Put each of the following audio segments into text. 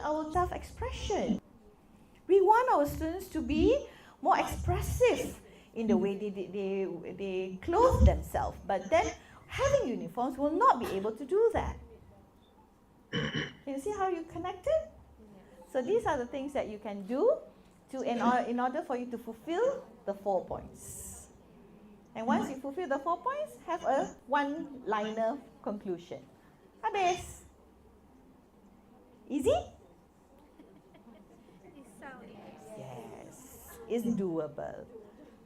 our self-expression. We want our students to be more expressive in the way they clothe themselves. But then having uniforms will not be able to do that. Can you see how you connected? So these are the things that you can do in order for you to fulfill the 4 points. And once you fulfill the 4 points, have a one-liner conclusion. Habis. Easy? Yes, it's doable.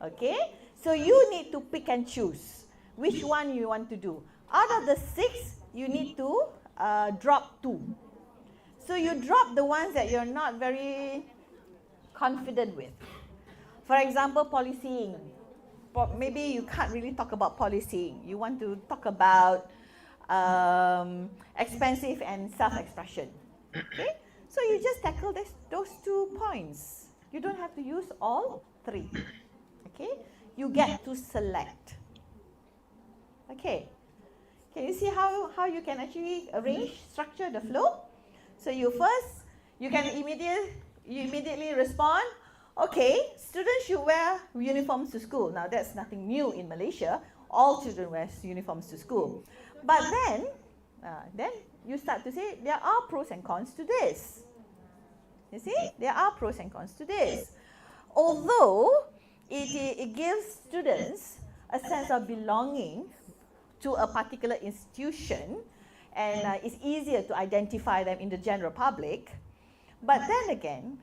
Okay? So you need to pick and choose which one you want to do. Out of the 6, you need to drop 2. So you drop the ones that you're not very confident with. For example, policing. Maybe you can't really talk about policing. You want to talk about expensive and self-expression. Okay? So you just tackle those 2 points. You don't have to use all 3. Okay? You get to select. Okay? Can you see how you can actually arrange, structure the flow? So you can immediately respond, okay, students should wear uniforms to school. Now that's nothing new in Malaysia. All children wear uniforms to school. But then you start to say there are pros and cons to this. You see, there are pros and cons to this. Although it gives students a sense of belonging to a particular institution, and it's easier to identify them in the general public. But then again,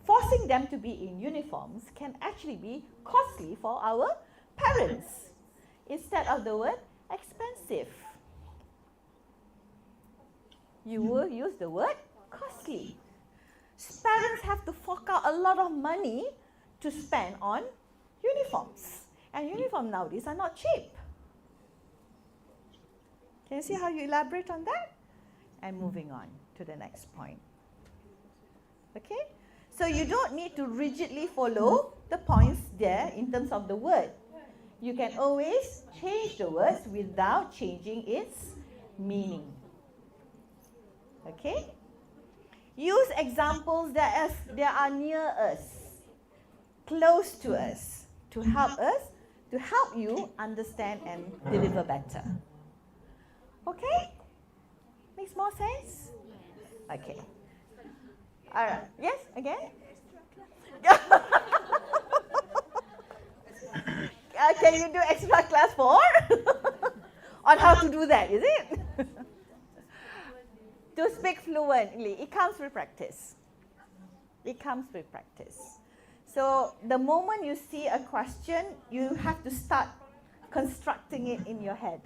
forcing them to be in uniforms can actually be costly for our parents. Instead of the word expensive, you will use the word costly. Parents have to fork out a lot of money to spend on uniforms. And uniforms nowadays are not cheap. Can you see how you elaborate on that? And moving on to the next point. Okay? So you don't need to rigidly follow the points there in terms of the word. You can always change the words without changing its meaning. Okay? Use examples that are near us, close to us, to help you understand and deliver better. Okay? Makes more sense? Okay. All right. Yes, again? Can you do extra class 4? On how to do that, is it? To speak fluently, it comes with practice. It comes with practice. So the moment you see a question, you have to start constructing it in your head.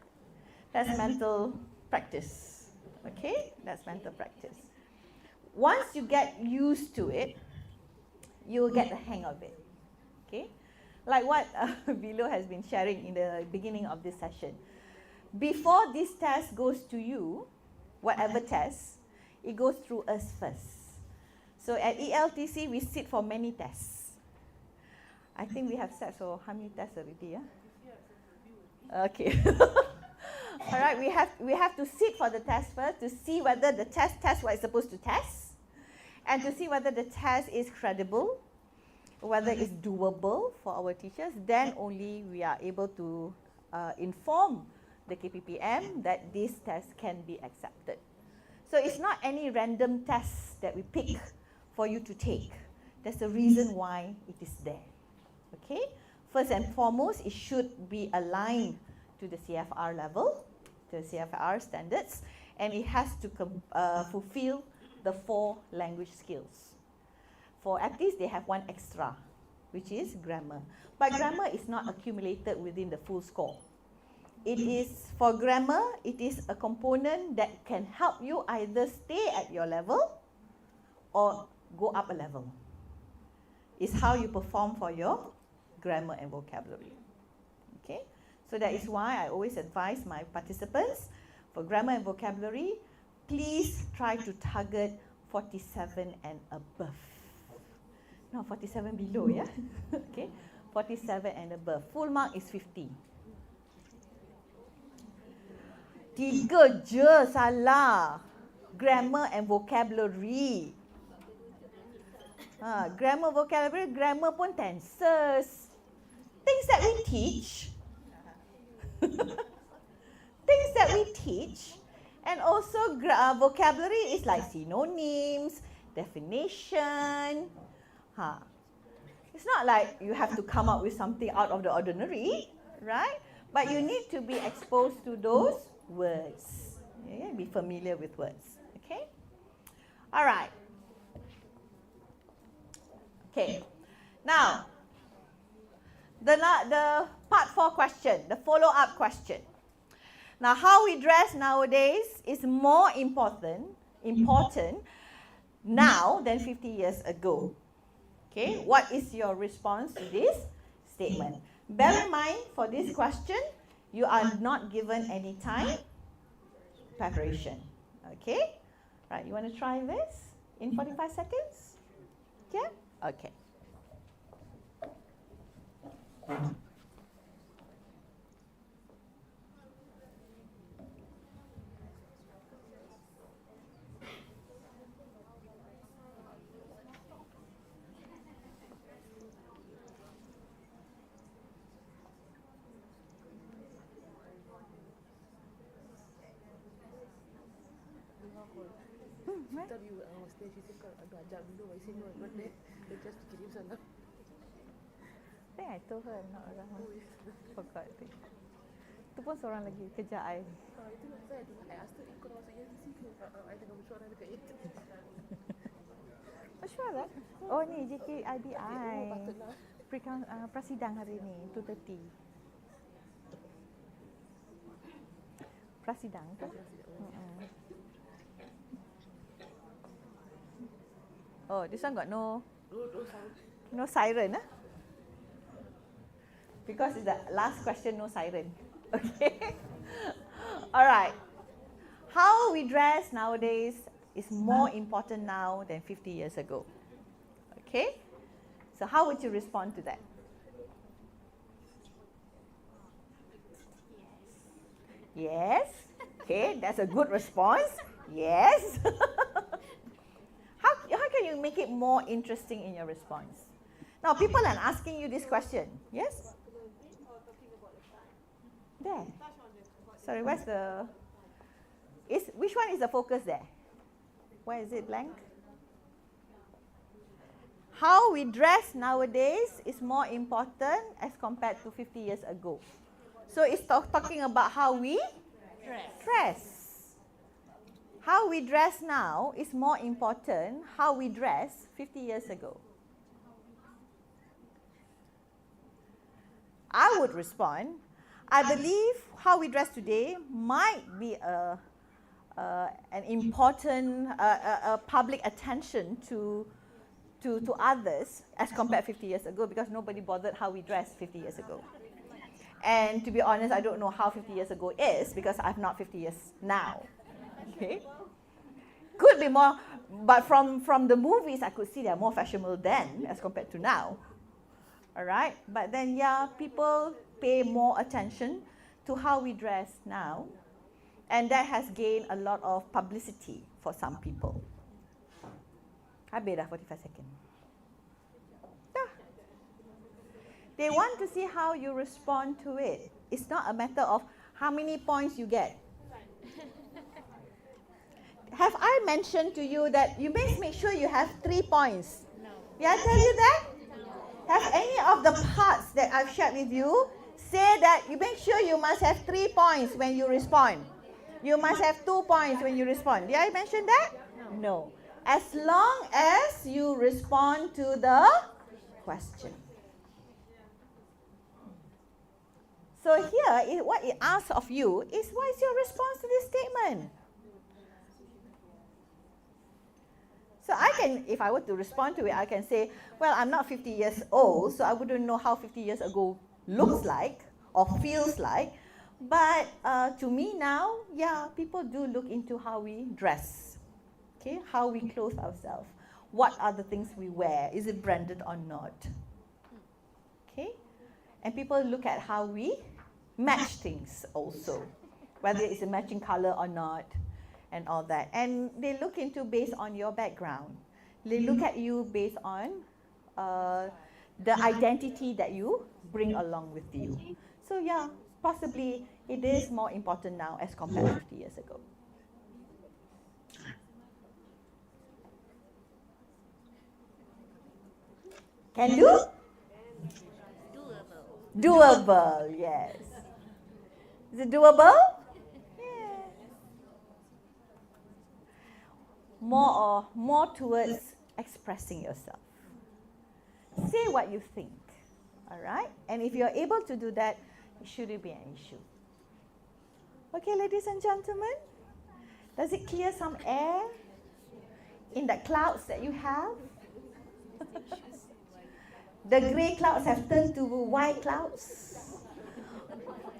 That's mental practice. Okay? That's mental practice. Once you get used to it, you will get the hang of it. Okay? Like what Bilo has been sharing in the beginning of this session. Before this test goes to you, whatever test, it goes through us first. So at ELTC, we sit for many tests. I think we have sat for how many tests already? Yeah? Okay. All right, we have to sit for the test first to see whether the test what it's supposed to test, and to see whether the test is credible, whether it's doable for our teachers. Then only we are able to inform the KPPM that this test can be accepted. So it's not any random test that we pick for you to take. There's a reason why it is there. Okay? First and foremost, it should be aligned to the CFR level, to the CFR standards, and it has to fulfill the 4 language skills. For APTIS, they have one extra, which is grammar. But grammar is not accumulated within the full score. It is, for grammar, it is a component that can help you either stay at your level or go up a level. It's how you perform for your grammar and vocabulary. Okay? So that is why I always advise my participants, for grammar and vocabulary, please try to target 47 and above. No, 47 below, yeah? Okay? 47 and above. Full mark is 50. 3 je salah. grammar and vocabulary. Grammar, vocabulary, grammar pun tenses. Things that we teach. Things that we teach. And also vocabulary is like synonyms, definition. It's not like you have to come up with something out of the ordinary, right? But you need to be exposed to those words. Be familiar with words. Okay? All right. Okay. Now, the part 4 question, the follow-up question. Now, how we dress nowadays is more important now than 50 years ago. Okay, what is your response to this statement? Bear in mind, for this question, you are not given any time preparation. Okay? Right, you want to try this in 45 seconds? Yeah? Okay. Interview hostess, she said, "Aduh, ajak dulu, I say no, but they just kirim sana." I think I told her not around. Forgot. Itu pun seorang lagi kerja I. Itu saya asked her, kau masuk UNTC ke? I tengah bersuara dekat itu. Bersuara? Oh ni JKIBI. Patutlah. Persidang hari ni 2:30. Persidang ke? Oh, this one got no siren, because it's the last question, no siren. Okay. All right. How we dress nowadays is more important now than 50 years ago. Okay. So how would you respond to that? Yes. Okay, that's a good response. Yes. How can you make it more interesting in your response? Now, people are asking you this question. Yes? There. Sorry, where's the... which one is the focus there? Where is it blank? How we dress nowadays is more important as compared to 50 years ago. So it's talking about how we dress. How we dress now is more important how we dress 50 years ago. I would respond, I believe how we dress today might be an important public attention to others as compared 50 years ago, because nobody bothered how we dressed 50 years ago. And to be honest, I don't know how 50 years ago is, because I'm not 50 years now. Okay? Could be more, but from the movies, I could see they're more fashionable then as compared to now. All right? But then, yeah, people pay more attention to how we dress now, and that has gained a lot of publicity for some people. Habis dah 45 seconds. Dah. They want to see how you respond to it. It's not a matter of how many points you get. Have I mentioned to you that you must make sure you have 3 points? No. Did I tell you that? No. Have any of the parts that I've shared with you say that you make sure you must have 3 points when you respond? You must have 2 points when you respond. Did I mention that? No. As long as you respond to the question. So here, what it asks of you is, what is your response to this statement? So I can, if I were to respond to it, I can say, well, I'm not 50 years old, so I wouldn't know how 50 years ago looks like or feels like. But to me now, yeah, people do look into how we dress, okay, how we clothe ourselves. What are the things we wear? Is it branded or not? Okay, and people look at how we match things also, whether it's a matching color or not. and all that. And they look into based on your background. They look at you based on the identity that you bring along with you. So yeah, possibly it is more important now as compared to 50 years ago. Can do? Doable, yes. Is it doable? Yes. More towards expressing yourself. Say what you think, all right? And if you're able to do that, it shouldn't be an issue. Okay, ladies and gentlemen, does it clear some air in the clouds that you have? The grey clouds have turned to white clouds.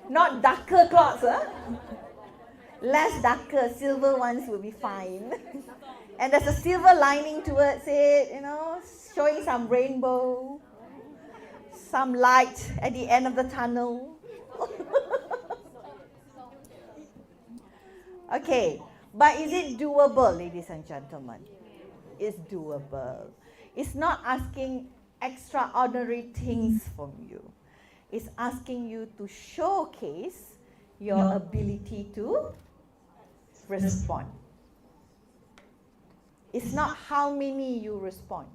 Not darker clouds, huh? Less darker, silver ones will be fine. And there's a silver lining towards it, you know, showing some rainbow, some light at the end of the tunnel. Okay, but is it doable, ladies and gentlemen? It's doable. It's not asking extraordinary things from you. It's asking you to showcase your ability to respond. It's not how many you respond,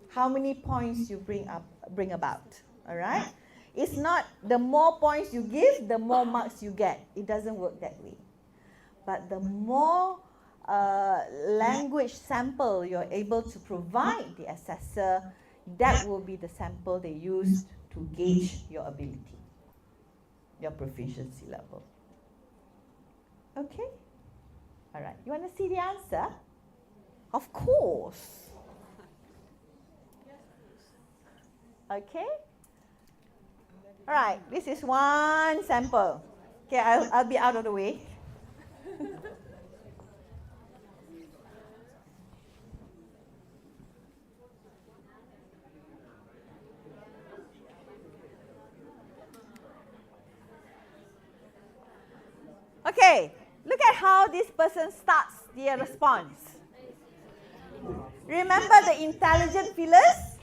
how many points you bring about, all right? It's not the more points you give, the more marks you get. It doesn't work that way. But the more language sample you're able to provide the assessor, that will be the sample they use to gauge your ability, your proficiency level. Okay? All right. You want to see the answer? Of course. Okay? All right. This is one sample. Okay, I'll be out of the way. Okay, look at how this person starts their response. Remember the intelligent feelers?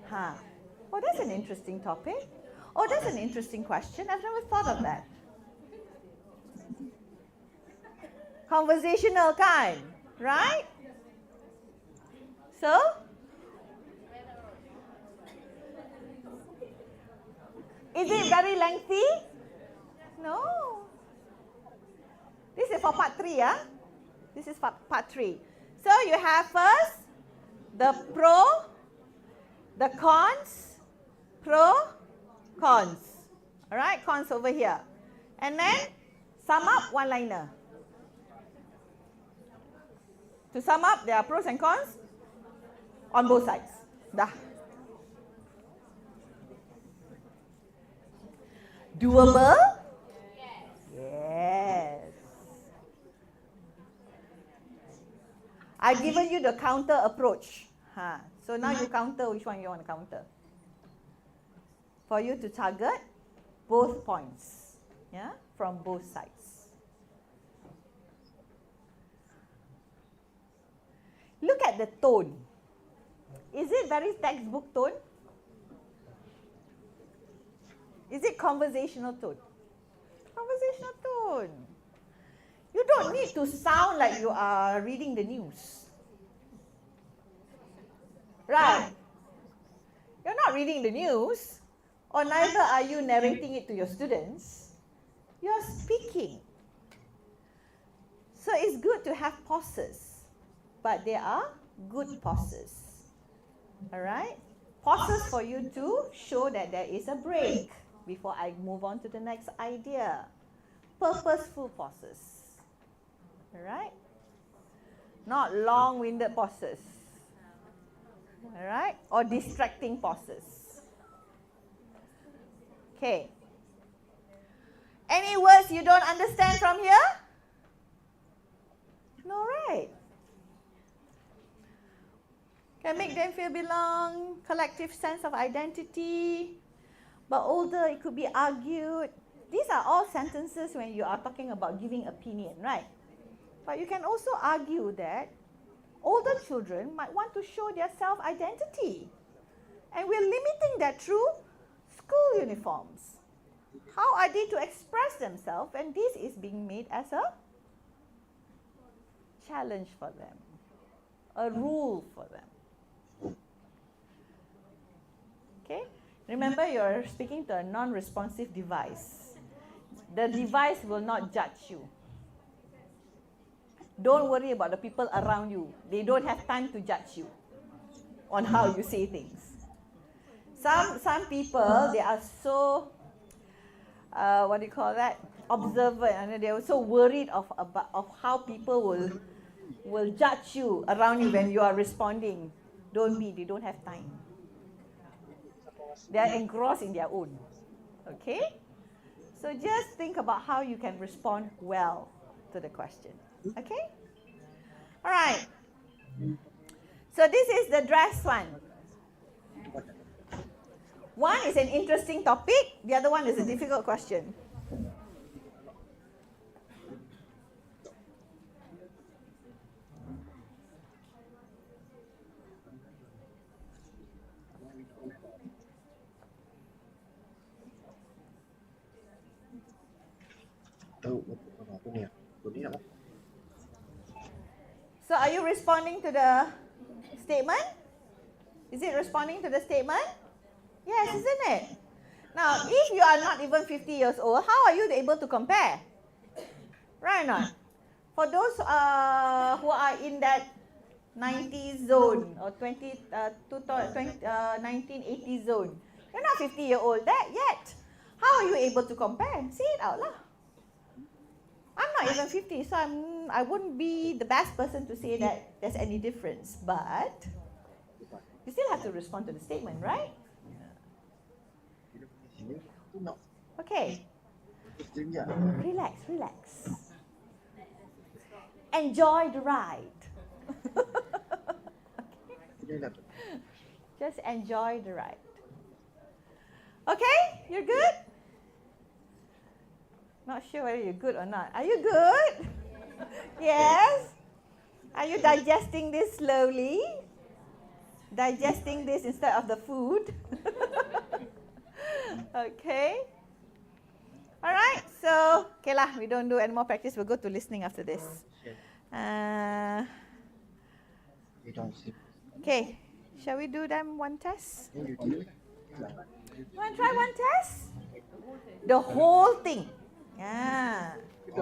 Huh. Oh, that's an interesting topic. Oh, that's an interesting question. I've never thought of that. Conversational kind, right? So? Is it very lengthy? No. This is for part 3, yeah? This is for part 3. So you have first the pro, the cons, pro, cons. All right, cons over here. And then sum up one-liner. To sum up, there are pros and cons on both sides. Dah. Doable? Yes. I've given you the counter approach. So now you counter which one you want to counter. For you to target both points, yeah, from both sides. Look at the tone. Is it very textbook tone? Is it conversational tone? Conversational tone. You don't need to sound like you are reading the news. Right? You're not reading the news, or neither are you narrating it to your students. You're speaking. So it's good to have pauses, but they are good pauses. All right? Pauses for you to show that there is a break before I move on to the next idea. Purposeful pauses. All right? Not long-winded pauses. All right? Or distracting pauses. Okay. Any words you don't understand from here? No, right? Can make them feel belong, collective sense of identity. But older, it could be argued. These are all sentences when you are talking about giving opinion, right? But you can also argue that older children might want to show their self-identity. And we're limiting that through school uniforms. How are they to express themselves when this is being made as a challenge for them, a rule for them? Okay? Remember, you're speaking to a non-responsive device. The device will not judge you. Don't worry about the people around you. They don't have time to judge you on how you say things. Some people, they are so, what do you call that? Observant, and they are so worried of how people will judge you around you when you are responding. Don't be, they don't have time. They are engrossed in their own. Okay? So just think about how you can respond well to the question. Okay? All right. So this is the dress one. One is an interesting topic. The other one is a difficult question. So are you responding to the statement? Is it responding to the statement? Yes, isn't it? Now, if you are not even 50 years old, how are you able to compare? Right or not? For those who are in that 90s zone or 1980s zone, you're not 50-year-old yet. How are you able to compare? Say it out loud. I'm not even 50, so I wouldn't be the best person to say that there's any difference. But you still have to respond to the statement, right? Okay. Relax, relax. Enjoy the ride. Okay. Just enjoy the ride. Okay? You're good? Not sure whether you're good or not. Are you good? Yes? Are you digesting this slowly? Digesting this instead of the food? Okay. Alright, so, okay lah, we don't do any more practice. We'll go to listening after this. Okay, shall we do them one test? You want to try one test? The whole thing. Yeah. It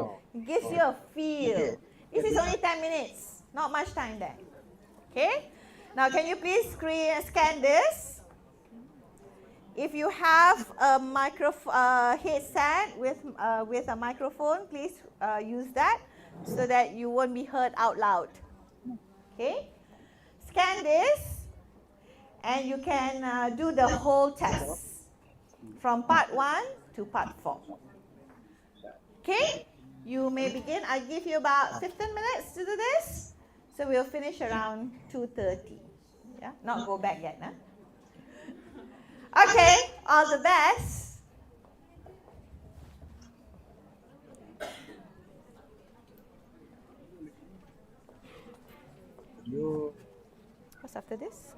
gives you a feel. This is only 10 minutes. Not much time there. Okay? Now, can you please scan this? If you have a headset with a microphone, please use that so that you won't be heard out loud. Okay? Scan this and you can do the whole test from part 1 to part 4. Okay? You may begin. I'll give you about 15 minutes to do this. So we'll finish around 2:30. Yeah? Not go back yet, huh? Okay, all the best. What's after this?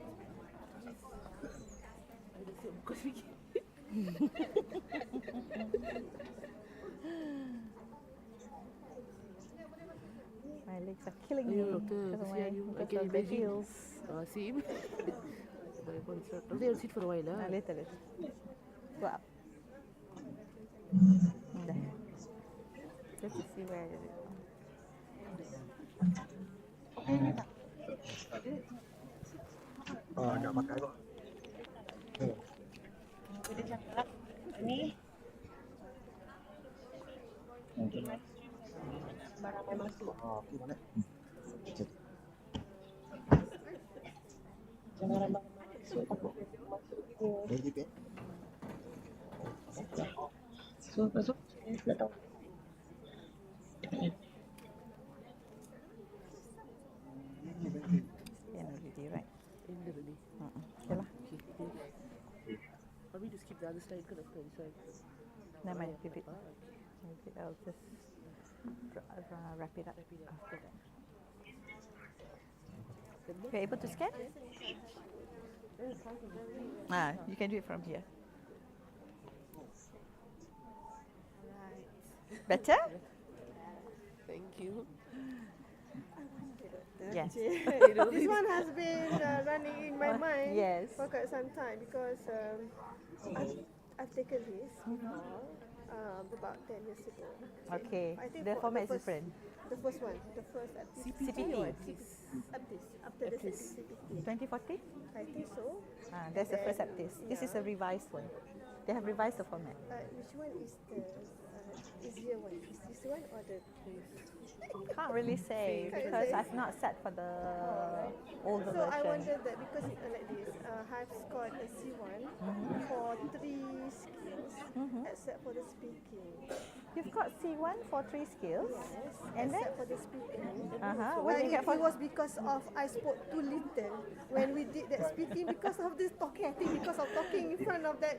My legs are killing me because of my heels. Same. I'll sit for a while. Later. Go up. Just to see where it is. Nak pakai kok. Ni. Barang masuk. Okey boleh. Jangan ramai masuk takut masuk. Ini ke? Masuk. Nak tahu. Right. Okay lah. Probably just keep the other slide. This side. Never mind, keep it. I'll just wrap it up after that. You're able to scan? You can do it from here. Better? Thank you. Yes. This one has been running in my mind Yes. for quite some time because I've taken this before, about 10 years ago. Okay. I think The for format is the first- different. The first one, the first CPT. After the CPT. 2014? I think so. That's the first Then, Aptis. This is yeah. a revised one. They have revised the format. Which one is the easier one? Is this one or the Can't really say Can't because say. I've not sat for the older So I version. wondered that because like this, I've scored a C1 for 3 skills except for the speaking. You've got C1 for 3 skills. Yes, And then? except for the speaking. What did you get It for? was because of I spoke too little when we did that speaking because of this talking. I think because of talking in front of that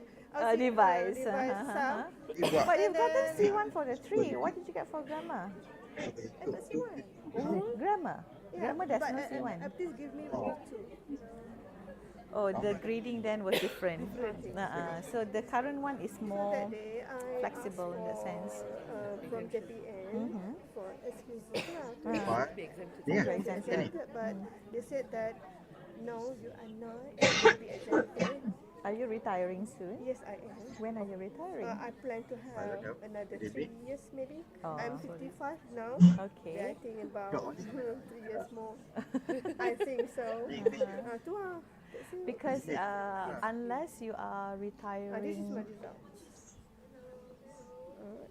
Device. sound. But you've And gotten then- C1 for the 3. What did you get for grammar? I got C1. Grammar. Yeah, Grammar, there's but no C1. please give me B2. Oh, the grading then was different. So the current one is So more that day I flexible in that asked sense. from JPN for excuses to What? be Yeah. exempted, but they said that no, you are not able to be exempted. Are you retiring soon? Yes, I am. When are you retiring? I plan to have another 3 years maybe. Oh. I'm 55 now. Okay. I think about 3 years more. I think so. Tu lah. That's it. Because unless you are This is my retiring, result.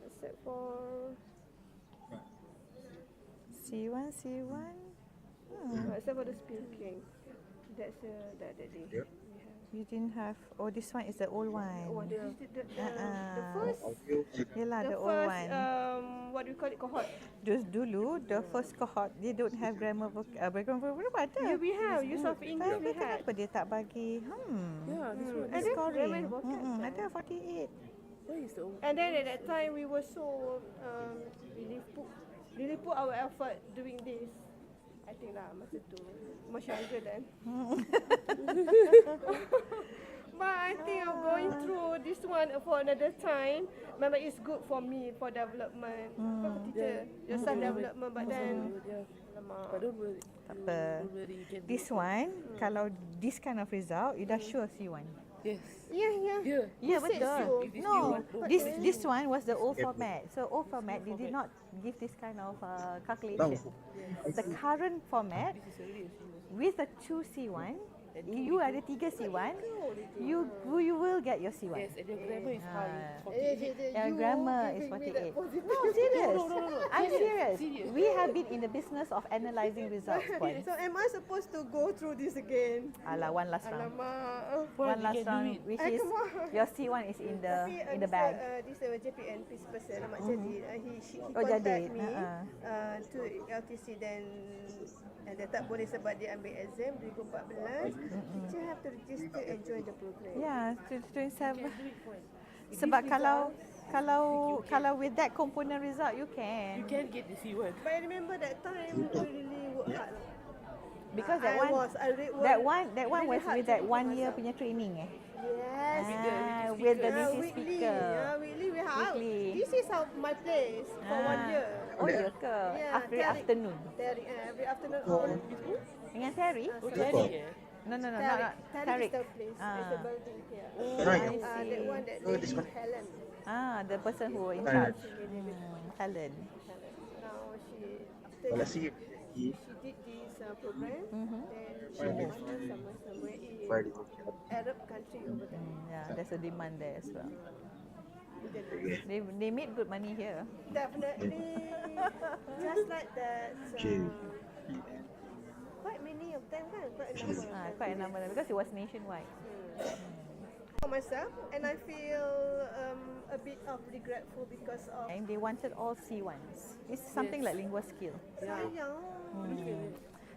Except for C1. except for the speaking. That's that day. Yep. You didn't have. Oh, this one is the old Oh, one. the first Yelah, the the old first one. what do we call it, cohort. Dulu, the first cohort, they don't have grammar background ada. Yeah, we have use of English. Tapi We had. kenapa dia tak bagi? Yeah, this one. Ada And then scoring. grammar and vocab. Ada 48. Where is the And then at that time we were so really put our effort doing this. I think lah masa tu much younger then. But I think I'm going through this one for another time. Memang it's good for me for development. For teacher, your son development. But then, alamak. But don't worry. Tak apa. Don't worry. You can do This one, kalau this kind of result, you dah sure C1. Yes. Yeah. Yeah. Yeah, said betul. so. No, this one was the old format. So old format, they did not give this kind of calculation. The current format, with the 2 C1, you ada 3 C1, you will get your C1. Yes, and your grammar is high. Your grammar is 48. No, serious. I'm serious. We have been in the business of analysing results. Puan. So am I supposed to go through this again? Alah, one last round. Alamak. One last round, which is come on. your C1 is in the bag. This JPN person, Ahmad Jalil, he Oh, contact Jalil. me to LTC then dia tak boleh sebab dia ambil exam 2014. Teacher have to register and join the program. Yeah, 27. Sebab kalau with that component result, you You can. can get the C1. But I remember that time I really work hard. Because that I one, worked that one was really hard with to that do 1 year myself. punya training Yes. with the native Weekly. speaker. Weekly we have. Weekly. This is my place for 1 year. Oh, ya ke? Yeah, Every Tarikh. afternoon. Tarikh, every afternoon on Dengan Terry? Oh, Terry, No, not Tarikh is Tarikh. the place. It's the building here. Right. I see. The one that Oh, this lady one. Helen. The person who in Right. charge. Helen. Now she Well, after let's see. she did this program, then she went somewhere in Friday. Arab country over there. Yeah, there's a demand there as well. Then They made good money here. definitely, just like that. Quite many of them kan, Quite a number because it was nationwide. For myself, and I feel a bit of regretful because of And they wanted all C1s. It's something like lingual skill. sayang.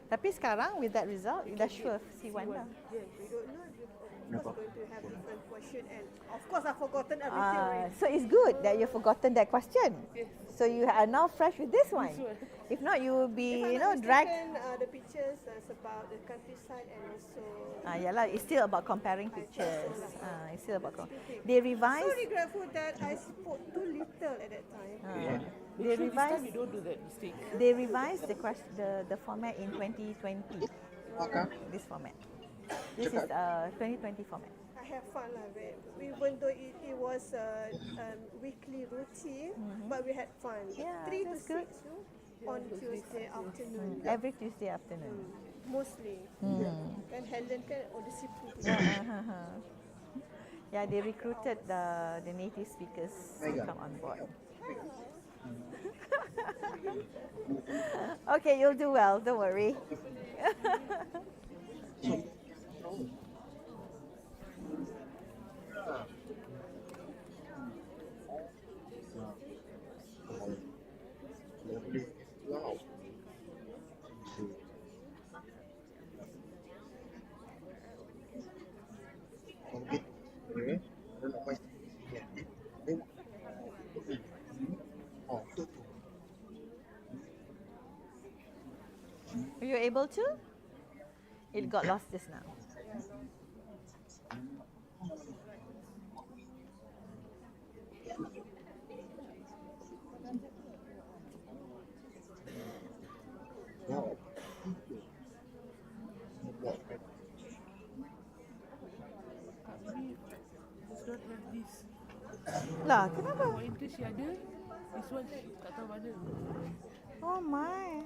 Tapi sekarang with that result, you dah sure C1 dah. We don't know if of course going to have different question, and of course I've forgotten everything already. So it's good that you've forgotten that question. Yes. So you are now fresh with this one. This one. If not, you will be, If you I'm know, not dragged. mistaken, the pictures is about the countryside and also. Yalah, it's still about comparing pictures. It's still about they So revise. regretful that I spoke too little at that time. They Make sure this revise. time you don't do that mistake. They revised the format in 2020. This format. This is 2020 format. I have fun lah, even though it was a weekly routine, but we had fun. Yeah, 3 to that's 6 good. on Tuesday afternoon, Every Tuesday afternoon. mostly. Kan Helen kan disiplin. Yeah, they recruited the native speakers to come on board. Okay, you'll do well. Don't worry. Were you able to? It got lost just now. Does not have this. Lah, kenapa? Kalau English ada, this one tak tahu mana. Oh my.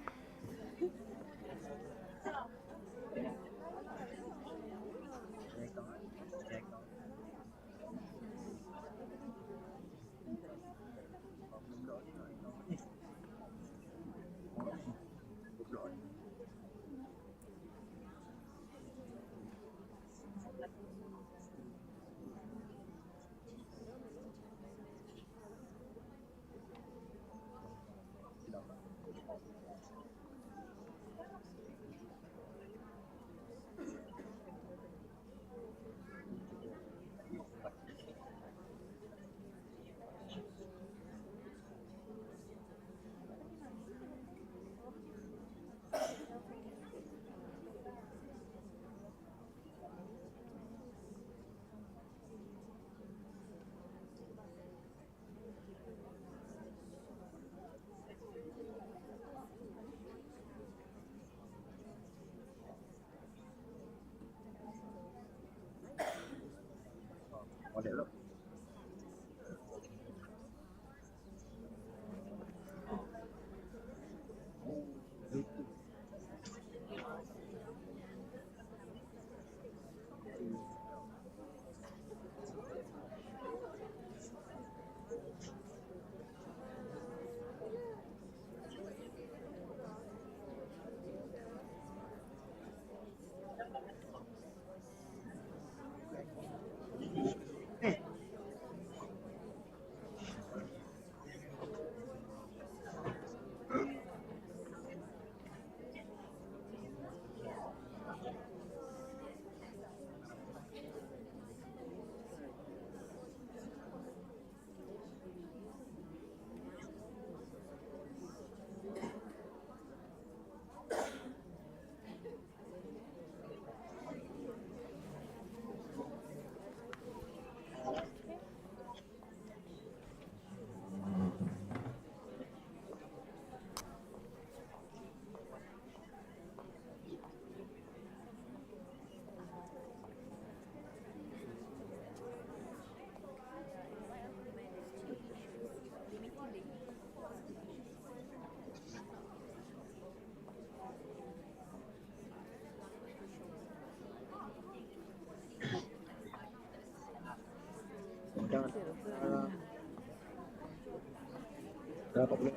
Berapa bulan?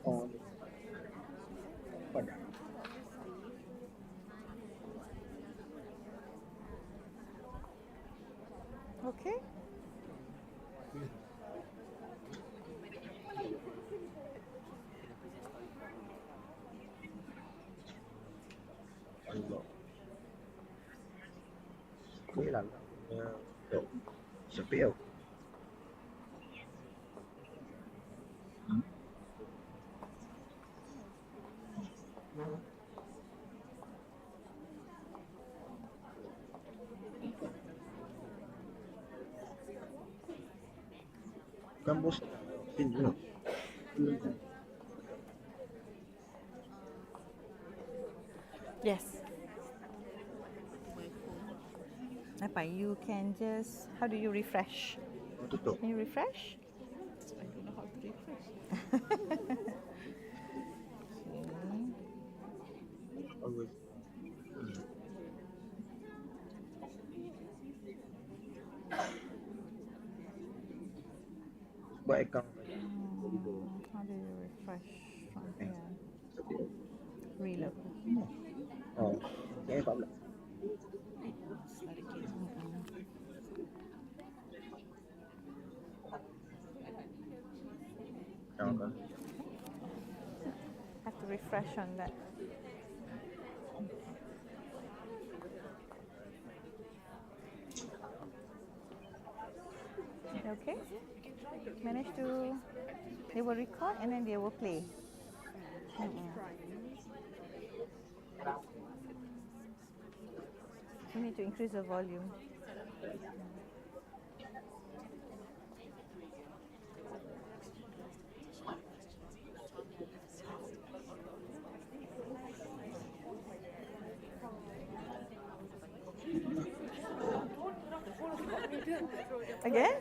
Oh, pada. Okay. Okey lah. Siapa ya? Kan bos sini lah. Yes. Apa? You can just, how do you refresh? Tutup. Can you refresh? I don't know how to refresh. Always. Buat account. How do you refresh from here? Reload. Oh, saya tak boleh. Jangan. Have to refresh on that. Okay. Manage to, they will record and then they will play. You need to increase the volume. Again?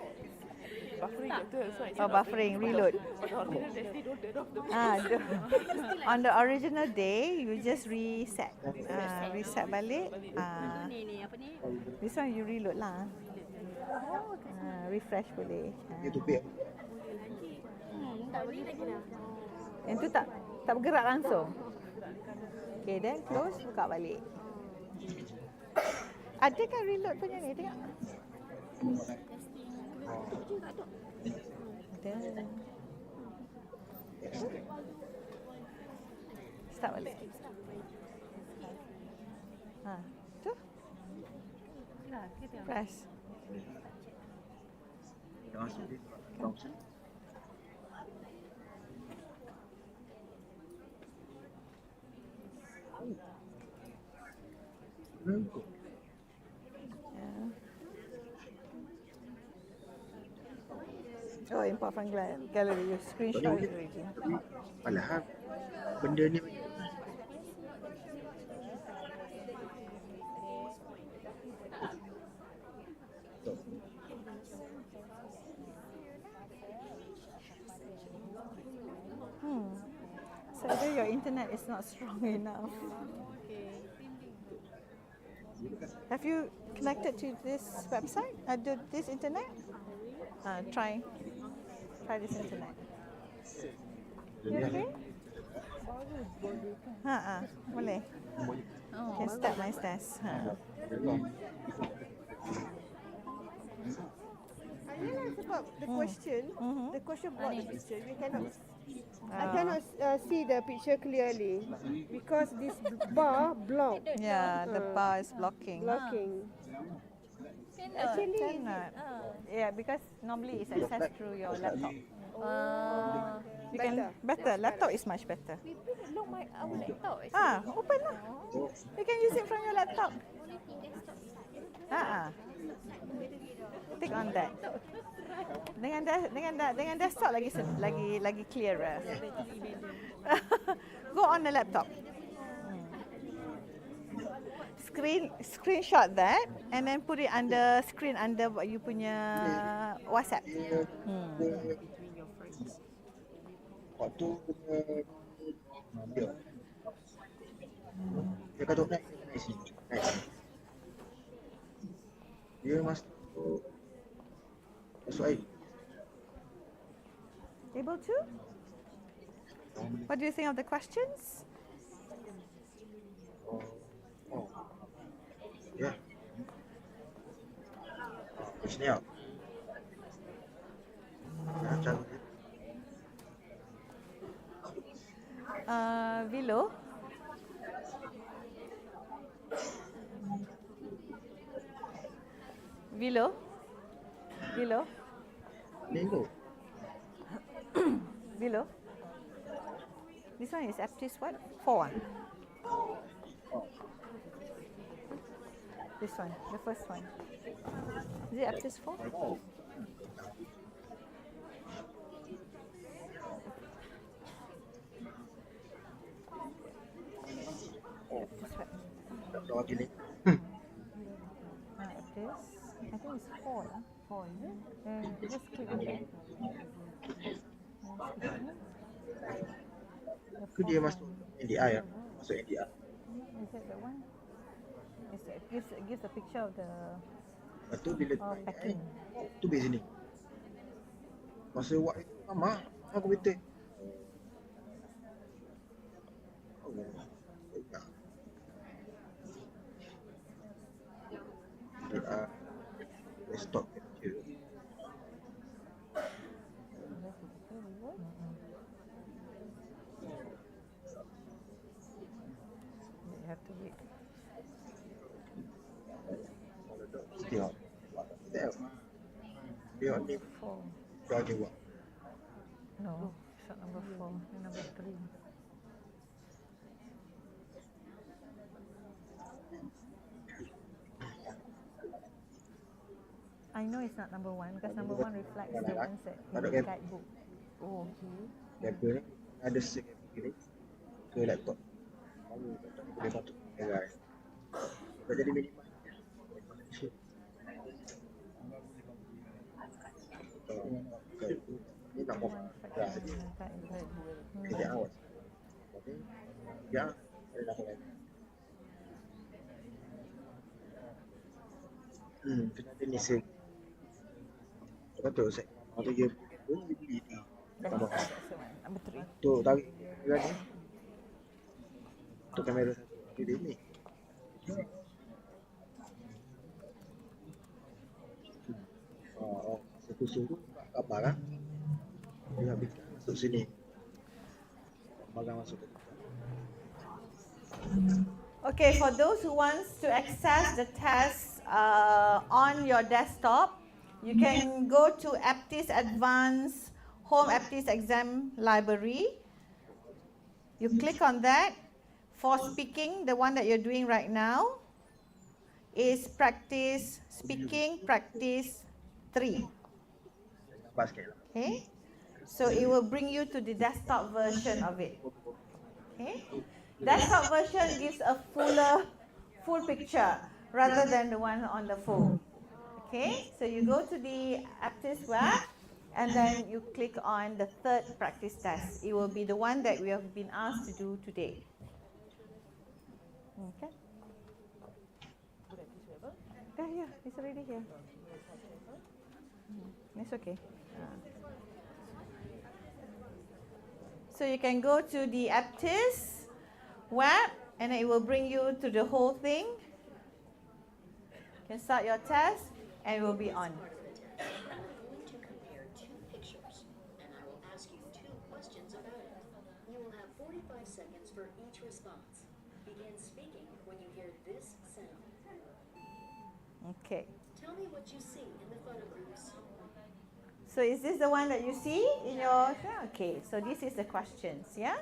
Buffering kata, so I Oh, buffering, reload. On the original day, you just reset. Reset balik. This one you reload lah. Refresh boleh. YouTube. Yang tu tak bergerak langsung. Okay, then close, buka balik. Ada kan reload punya ni? Tengok. Ada. Start balik. Tu. Press. Jangan sedih. Langsung. Oh, import from gallery. You screenshot it already. Alah, benda ni So either your internet is not strong enough. Have you connected to this website? This internet? Try this internet. You okay? Boleh. Can start my test. Ayalah sebab the question brought the picture. I cannot see the picture clearly because this bar block. Yeah, the bar is blocking. Actually, Cannot. Yeah, because normally it's accessed through your laptop. You can better. Laptop is much better. Lock our laptop. Open lah. You can use it from your laptop. Tick on that. Dengan desktop lagi clearer. Go on the laptop. Screenshot that and then put it under screen under you punya WhatsApp. waktu dia kata naik sini. Dia masuk air. Able to? What do you think of the questions? Ya. Sini ya. Vilo, Below. Below. Minggu. Below. This one is aptis what? 4. This one, the first one. Is it aptis 4? Aptis what? Doa Bilik. Aptis. I think it's 4. 4, is it? Just click on that. Itu dia masuk NDI ya. Masuk NDI. Is that the one? It gives a picture of the Lepas tu bila packing. tu base sini. Masa buat itu sama komputer. Desktop capture. You have to wait. Tengok. Tengok ni 4. dah ada buat. No, it's not number 4. Number 3. I know it's not number 1 because number 1 reflects the ones that in the guidebook. Oh, okay. Paper ni ada stick ni ke laptop. Boleh patut guys. Dah jadi minimal. Ni tak apa. Dah. Kerja awal. Okey. Ya, ada dah lain. Kena ada ni sih. Betul saya. Ada dia pun dibeli ni. Tambah. Number 3. Tu tarik kan. Tu kamera satu ni. Satu suruh apa kan? Dia habis masuk sini. Bagang masuk ke. Okay, for those who wants to access the test on your desktop, you can go to Aptis Advanced Home Aptis Exam Library. You click on that. For speaking, the one that you're doing right now is practice speaking practice 3. Basket. Okay, so it will bring you to the desktop version of it. Okay, desktop version gives a full picture rather than the one on the phone. Okay, so you go to the Aptis web and then you click on the 3rd practice test. It will be the one that we have been asked to do today. Okay. Yeah, it's already here. It's okay. So you can go to the Aptis web and it will bring you to the whole thing. You can start your test and it will be on. I'm going to compare 2 pictures and I will ask you 2 questions about it. You will have 45 seconds for each response. Begin speaking when you hear this sound. Okay. Tell me what you see in the photographs. So is this the one that you see in your... Okay, so this is the questions, yeah?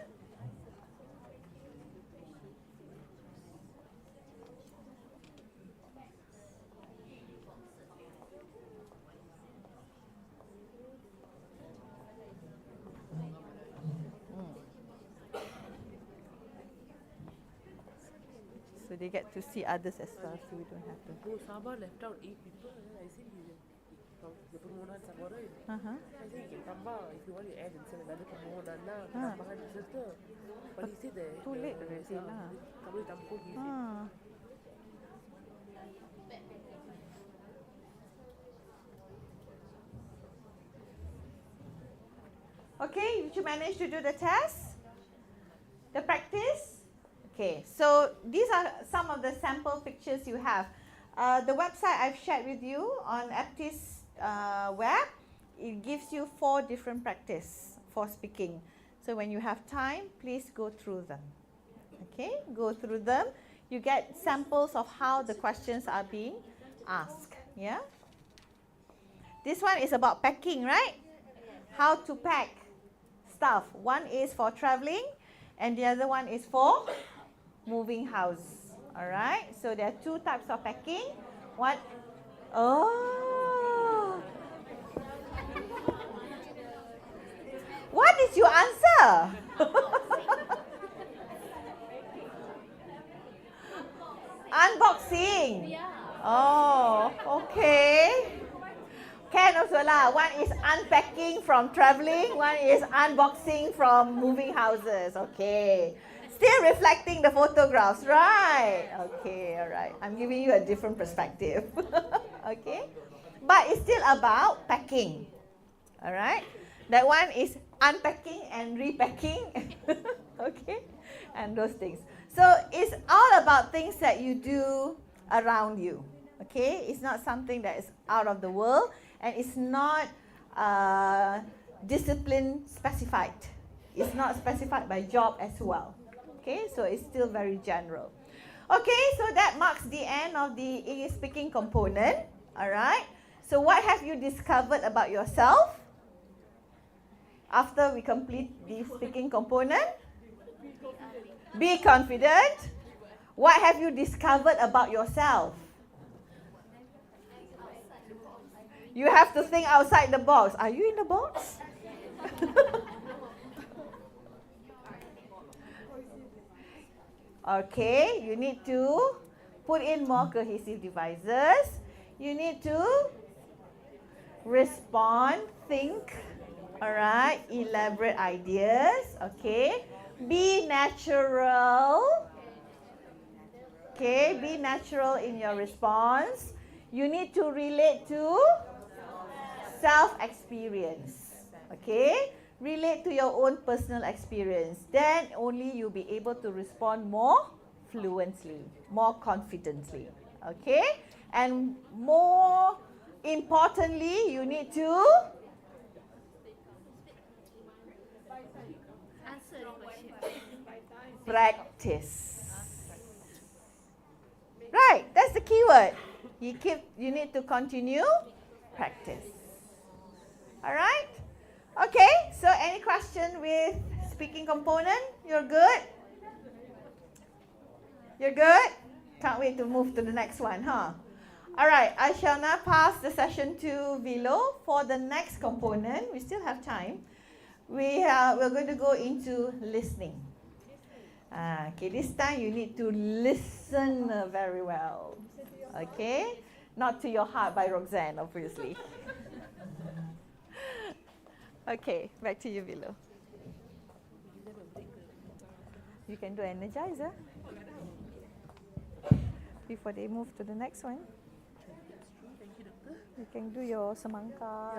So they get to see others as well, so we don't have to... Oh, Sabah left out 8 people. I see the permohonan Sabah. Uh-huh. I say you can tambah if you want to add and send another permohonan lah. Tambahan peserta. But he said that Too late already lah. Tak boleh tampung he said. Ah. Okay, did you manage to do the test? The practice? Okay, so these are some of the sample pictures you have. The website I've shared with you on Aptis web, it gives you 4 different practice for speaking. So when you have time, please go through them. Okay, go through them. You get samples of how the questions are being asked. Yeah. This one is about packing, right? How to pack stuff. One is for traveling and the other one is for moving house. Alright, so there are two types of packing. One, oh. What is your answer? Unboxing. Oh, okay. Can also lah. One is unpacking from traveling, one is unboxing from moving houses. Okay. Still reflecting the photographs, right? Okay, alright. I'm giving you a different perspective. Okay. But it's still about packing. Alright. That one is unpacking and repacking. Okay. And those things. So it's all about things that you do around you. Okay. It's not something that is out of the world. And it's not discipline specified. It's not specified by job as well. Okay, so it's still very general. Okay, so that marks the end of the English speaking component. Alright, so what have you discovered about yourself after we complete the speaking component? Be confident. What have you discovered about yourself? You have to think outside the box. Are you in the box? Okay, you need to put in more cohesive devices. You need to respond, think, alright, elaborate ideas, okay. Be natural. Okay, be natural in your response. You need to relate to self-experience, okay? Relate to your own personal experience. Then only you'll be able to respond more fluently, more confidently, okay? And more importantly, you need to practice. Right, that's the key word. You need to continue practice. Alright? Okay, so any question with speaking component? You're good? You're good? Can't wait to move to the next one, huh? Alright, I shall now pass the session to Vilo for the next component. We still have time. We're going to go into listening. Okay, this time you need to listen very well. Okay? Not to Your Heart by Roxanne, obviously. Okay, back to you, Vilo. You can do energizer before they move to the next one. You can do your semangka.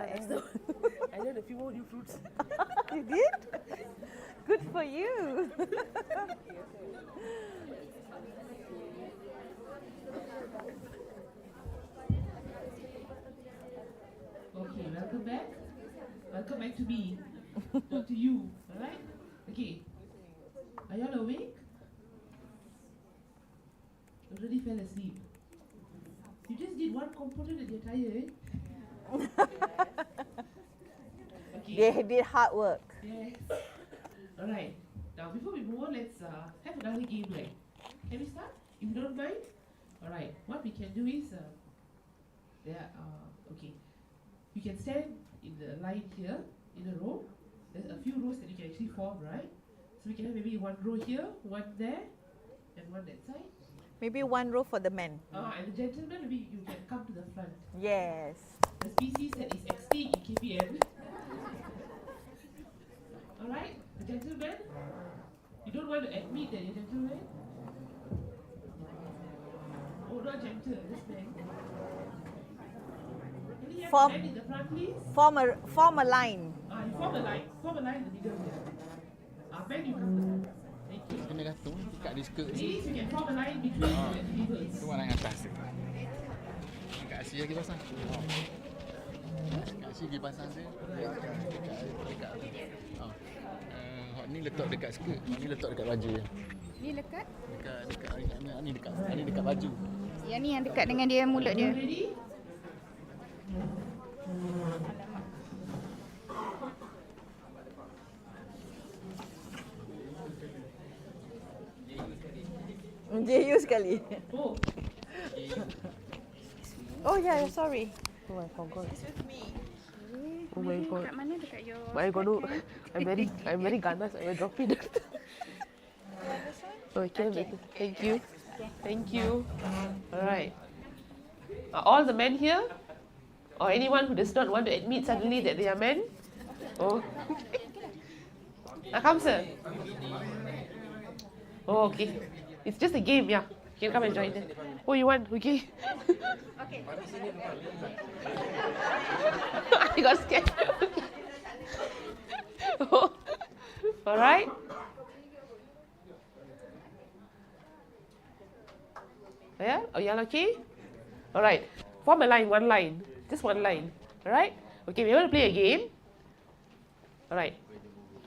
I learned a few more new fruits. You did? Good for you. Okay, welcome back. Welcome back to me. Not to you, alright? Okay. Are y'all awake? Already fell asleep. You just did one component and you're tired, Okay. They did hard work. Yes. Alright. Now before we move on, let's have another game like. Can we start? If you don't mind? Alright. What we can do is okay. You can stand in the line here, in a row. There's a few rows that you can actually form, right? So we can have maybe one row here, one there, and one that side. Maybe one row for the men. And the gentleman, maybe you can come to the front. Yes. The species that is extinct in KPM. Alright, the gentleman. You don't want to admit that you're gentleman? Oh, not gentle, this man. Can you have in the front, please? Form a line. You form a line. Form a line in the middle here. Ben, you come. Thank you. Kena gantung dekat dia skirt ni. Please, you can form a line between the individuals. Tu warna atas tu. Dekat Asia lagi pasang. Dekat Asia lagi pasang dia. Dekat hot ni letak dekat skirt, hot ni letak dekat baju je. Ni lekat? Dekat baju. Yang ni yang dekat dengan dia mulut dia. Ready? JU sekali. Oh, Oh yeah, sorry. Oh, I forgot. It's with me. Oh my god. Kat mana dekat your But I got no. I'm very ganas. I will drop it. Okay, better. Thank you. thank you. All right. Are all the men here? Or anyone who does not want to admit suddenly that they are men? Oh. Come, sir. Oh, okay. It's just a game, yeah. You can come and join them. Oh, you want? Okay. I got scared. Oh. All right. Yeah? Oh, you all okay? All right. Form a line, one line. Just one line. All right? Okay, we're going to play a game. All right.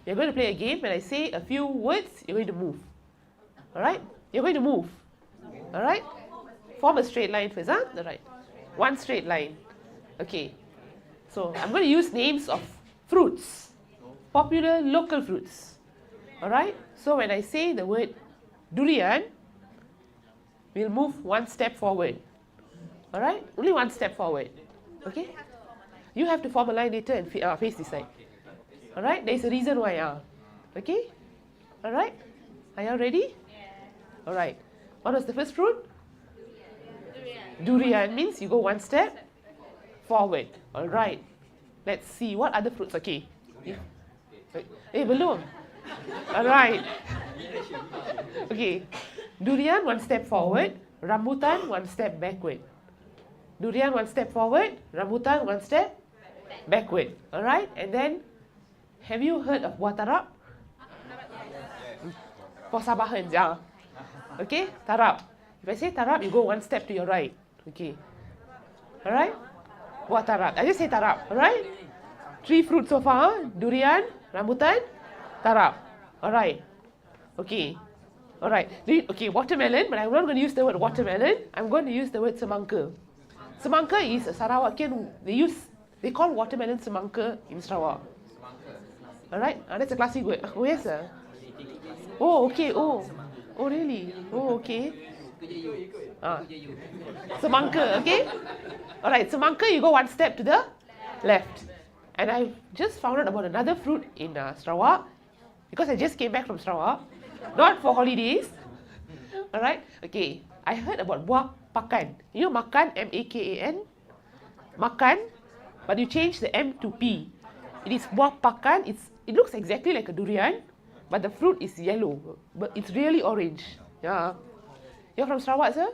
We're going to play a game. When I say a few words, you're going to move. All right? You're going to move. All right? Form a straight line first, huh? All right. One straight line. Okay. So I'm going to use names of fruits. Popular local fruits. All right? So when I say the word durian, we'll move one step forward. All right? Only one step forward. Okay? You have to form a line later and face this side. All right? There's a reason why. Okay? All right? Are you all ready? All right. What was the first fruit? Durian means you go one step forward. All right. Let's see what other fruits. Okay. Belum. All right. Okay. Durian one step forward. Rambutan one step backward. Durian one step forward. Rambutan one step backward. All right. And then, have you heard of buah tarap? For Sabahan, yeah. Okay, tarap. If I say tarap, you go one step to your right. Okay. Alright? Buah tarap. I just say tarap. Alright? 3 fruits so far. Durian, rambutan, tarap. Alright. Okay. Alright. Okay, watermelon, but I'm not going to use the word watermelon. I'm going to use the word semangka. Semangka is a Sarawakian. They call watermelon semangka in Sarawak. Alright? That's a classic word. Oh, yes, sir. Oh, okay. Oh, really? Oh, okay. Semangka, okay? Alright, semangka, you go one step to the left. And I just found out about another fruit in Sarawak, because I just came back from Sarawak, not for holidays. Alright, okay. I heard about buah pakan. You know makan, M-A-K-A-N? Makan, but you change the M to P. It is buah pakan. It looks exactly like a durian, but the fruit is yellow, but it's really orange. Yeah. You're from Sarawak, sir?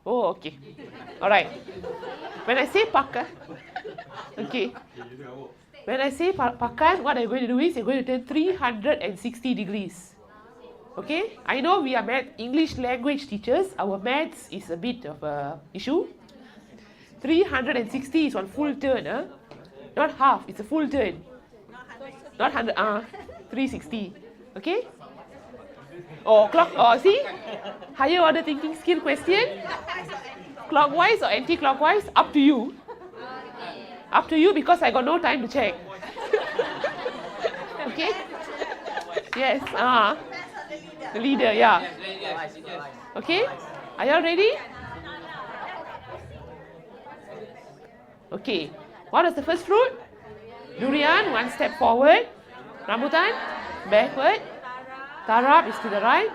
Oh, okay. All right. When I say pakan, okay. When I say pakan, what I'm going to do is you're going to turn 360 degrees. Okay? I know we are English language teachers. Our maths is a bit of a issue. 360 is one full turn, huh? Not half, it's a full turn. Not 100, 360. Okay? Oh, see? Higher order thinking skill question. Clockwise or anti-clockwise? Up to you. Up to you, because I got no time to check. Okay? Yes, the leader, yeah. Okay? Are you all ready? Okay. What is the first fruit? Durian, one step forward. Rambutan, backward. Tarap is to the right.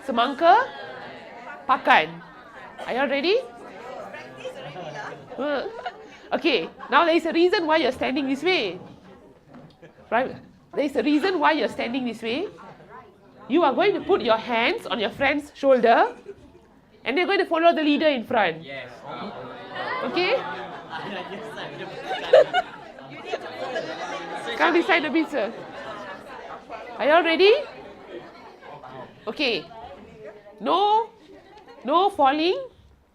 Semangka, pakan. Are you all ready? Okay. Now there is a reason why you're standing this way. Right? There is a reason why you're standing this way. You are going to put your hands on your friend's shoulder, and they're going to follow the leader in front. Yes. Okay? Come beside the bit, sir. Are you all ready? Okay. No falling.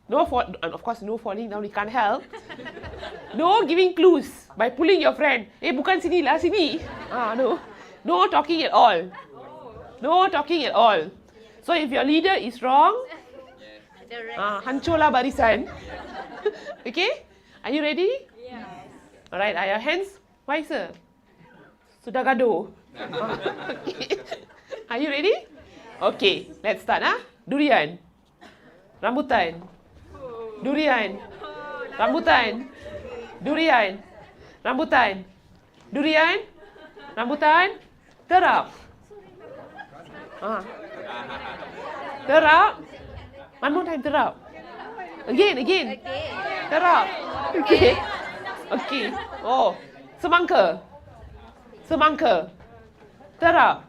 And of course, no falling. Now we can't help. No giving clues by pulling your friend. Bukan sini lah, sini. No. No talking at all. No talking at all. So if your leader is wrong, hancurlah barisan. Okay? Are you ready? Yes. Alright, are your hands wiser? Sudah gaduh? Okay. Are you ready? Okay, let's start. Durian. Rambutan. Durian. Rambutan. Durian. Rambutan. Durian. Rambutan. Terap. Terap. One more time, terap. Again. Terap. Okay. Okay. Oh, semangka. Semangka. Terap.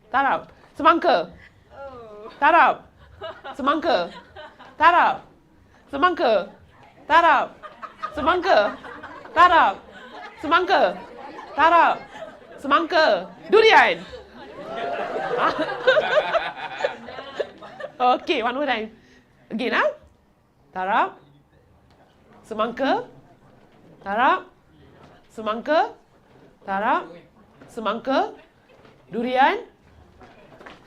Tarap. Semangka. Tarap. Semangka. Tarap. Semangka. Tarap. Semangka. Tarap. Semangka. Tarap. Semangka. Durian. Okay, one more time. Again, Tarap. Semangka. Tarap. Semangka. Tarap. Semangka. Durian.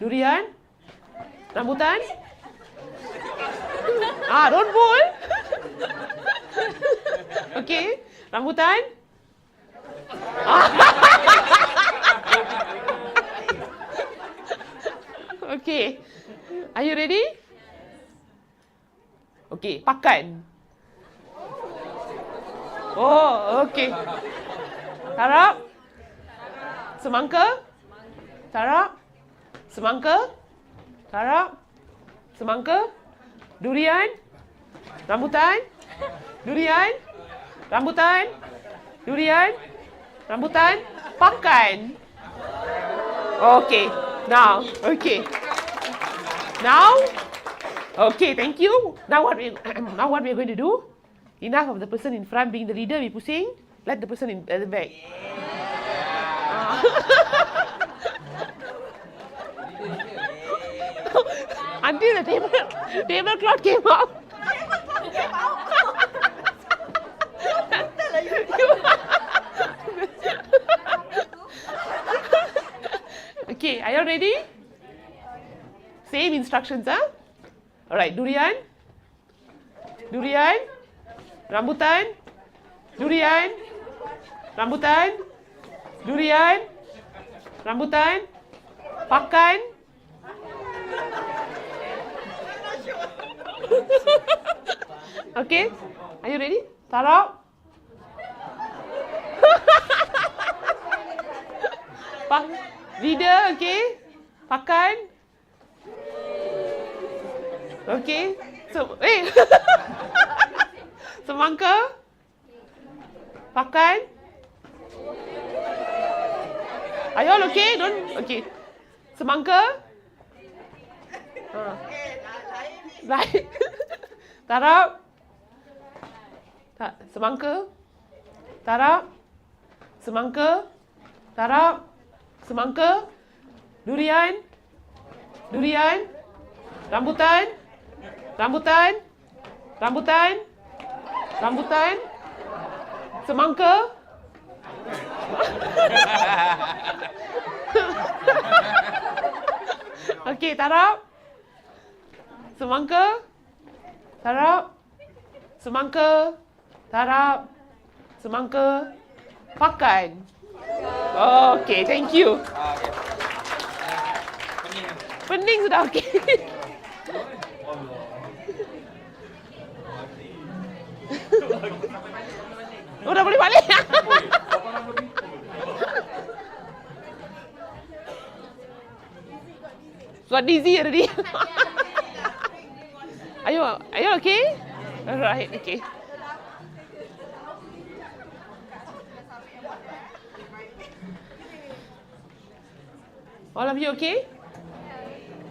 Durian. Rambutan. Don't pull. Okay. Rambutan. Okay. Are you ready? Okay. Pakan. Oh, okay. Tarap. Semangka. Tarap. Semangka. Tarap. Semangka. Durian. Rambutan. Durian. Rambutan. Durian. Rambutan. Pakan. Okay. Now. Okay. Now. Okay, thank you. Now what we're going to do? Enough of the person in front being the leader, we pusing. Let the person in at the back. Until the tablecloth came out. Okay, are you ready? Same instructions, Alright, durian. Durian. Rambutan. Durian. Rambutan. Durian. Rambutan. Pakan. Okay, are you ready? Tarap. Leader, okay. Pakan. Okay. So, semangka. Pakan. Are you all okay? Okay. Semangka. Right. Tarap. Semangka. Tarap. Semangka. Tarap. Semangka. Durian. Durian. Rambutan. Rambutan. Rambutan. Rambutan. Semangka. Okay, tarap. Semangka. Tarap. Semangka. Tarap. Semangka. Pakan. Okay, thank you. Pening sudah okey. Dah boleh balik. Got dizzy already. Are you okay? Alright, okay. All of you okay?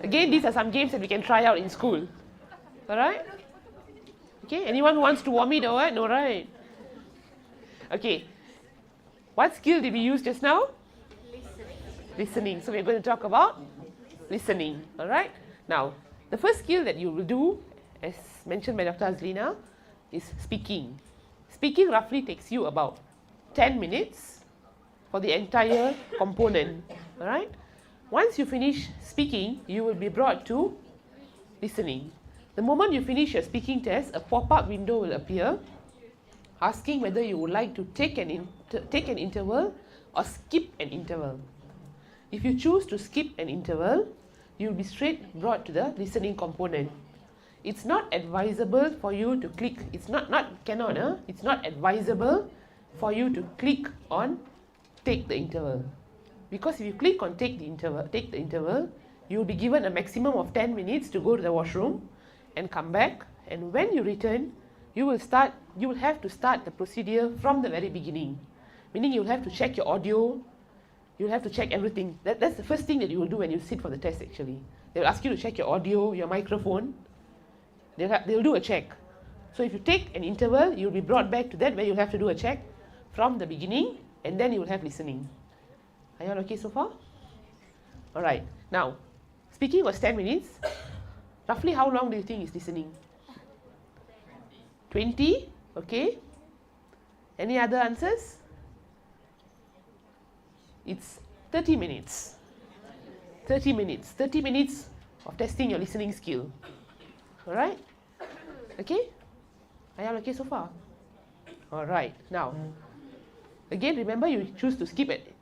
Again, these are some games that we can try out in school. Alright? Okay, anyone who wants to warm it or what? No, right? Okay. What skill did we use just now? Listening. So we're going to talk about listening. Alright? Now, the first skill that you will do, as mentioned by Dr. Azlina, is speaking. Speaking roughly takes you about 10 minutes for the entire component. Alright? Once you finish speaking, you will be brought to listening. The moment you finish your speaking test, a pop-up window will appear. asking whether you would like to take an interval or skip an interval. If you choose to skip an interval, you will be straight brought to the listening component. It's not advisable for you to click. It's not advisable for you to click on take the interval, because if you click on take the interval, you will be given a maximum of 10 minutes to go to the washroom and come back. And when you return, you will have to start the procedure from the very beginning. Meaning you'll have to check your audio, you'll have to check everything. That's the first thing that you will do when you sit for the test actually. They'll ask you to check your audio, your microphone. They'll do a check. So if you take an interval, you'll be brought back to that where you'll have to do a check from the beginning, and then you will have listening. Are you all okay so far? Alright, now, speaking was 10 minutes. Roughly how long do you think is listening? 20? Okay. Any other answers? It's 30 minutes. 30 minutes. 30 minutes of testing your listening skill. Alright? Okay? Are you all okay so far? Alright, now, again, remember you choose to skip it.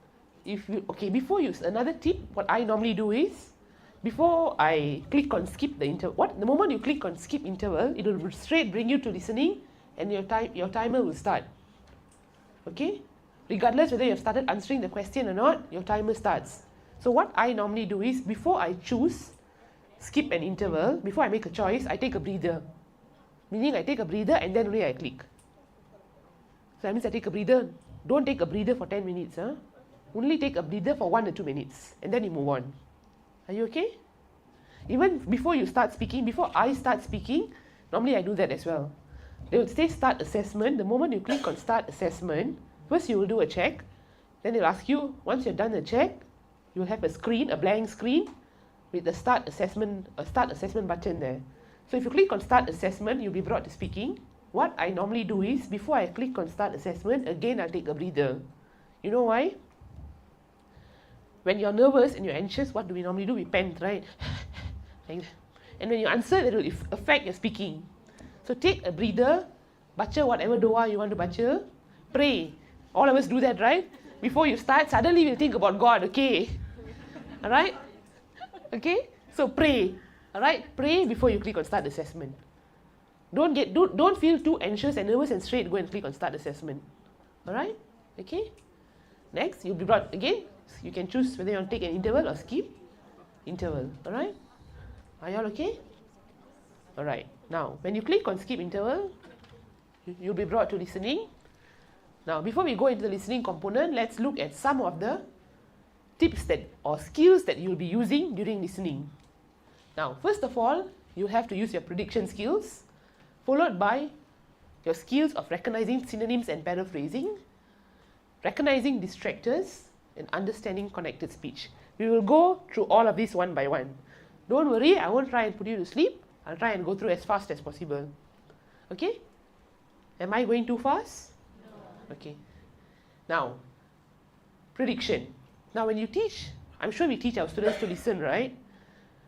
Another tip, what I normally do is, before I click on skip the interval, the moment you click on skip interval, it will straight bring you to listening, and your timer will start. Okay? Regardless whether you have started answering the question or not, your timer starts. So what I normally do is, before I choose skip an interval, before I make a choice, I take a breather. Meaning I take a breather and then only I click. So that means I take a breather. Don't take a breather for 10 minutes. Only take a breather for 1 or 2 minutes, and then you move on. Are you okay? Even before you start speaking, before I start speaking, normally I do that as well. They will say start assessment. The moment you click on start assessment, first you will do a check. Then they'll ask you, once you've done the check, you'll have a blank screen with the start assessment button there. So if you click on start assessment, you'll be brought to speaking. What I normally do is, before I click on start assessment, again I'll take a breather. You know why? When you're nervous and you're anxious, what do we normally do? We pant, right? And when you answer, it will affect your speaking. So take a breather, baca whatever doa you want to baca, pray. All of us do that, right? Before you start, suddenly we'll think about God, okay? Alright? Okay? So pray. Alright? Pray before you click on start assessment. Don't feel too anxious and nervous and straight go and click on start assessment. Alright? Okay? Next, you'll be brought again. You can choose whether you want to take an interval or skip interval. Alright? Are you all okay? Alright. Now, when you click on skip interval, you'll be brought to listening. Now, before we go into the listening component, let's look at some of the tips or skills that you'll be using during listening. Now, first of all, you have to use your prediction skills, followed by your skills of recognizing synonyms and paraphrasing, recognizing distractors, and understanding connected speech. We will go through all of these one by one. Don't worry, I won't try and put you to sleep. I'll try and go through as fast as possible. Okay? Am I going too fast? No. Okay. Now, prediction. Now, when you teach, I'm sure we teach our students to listen, right?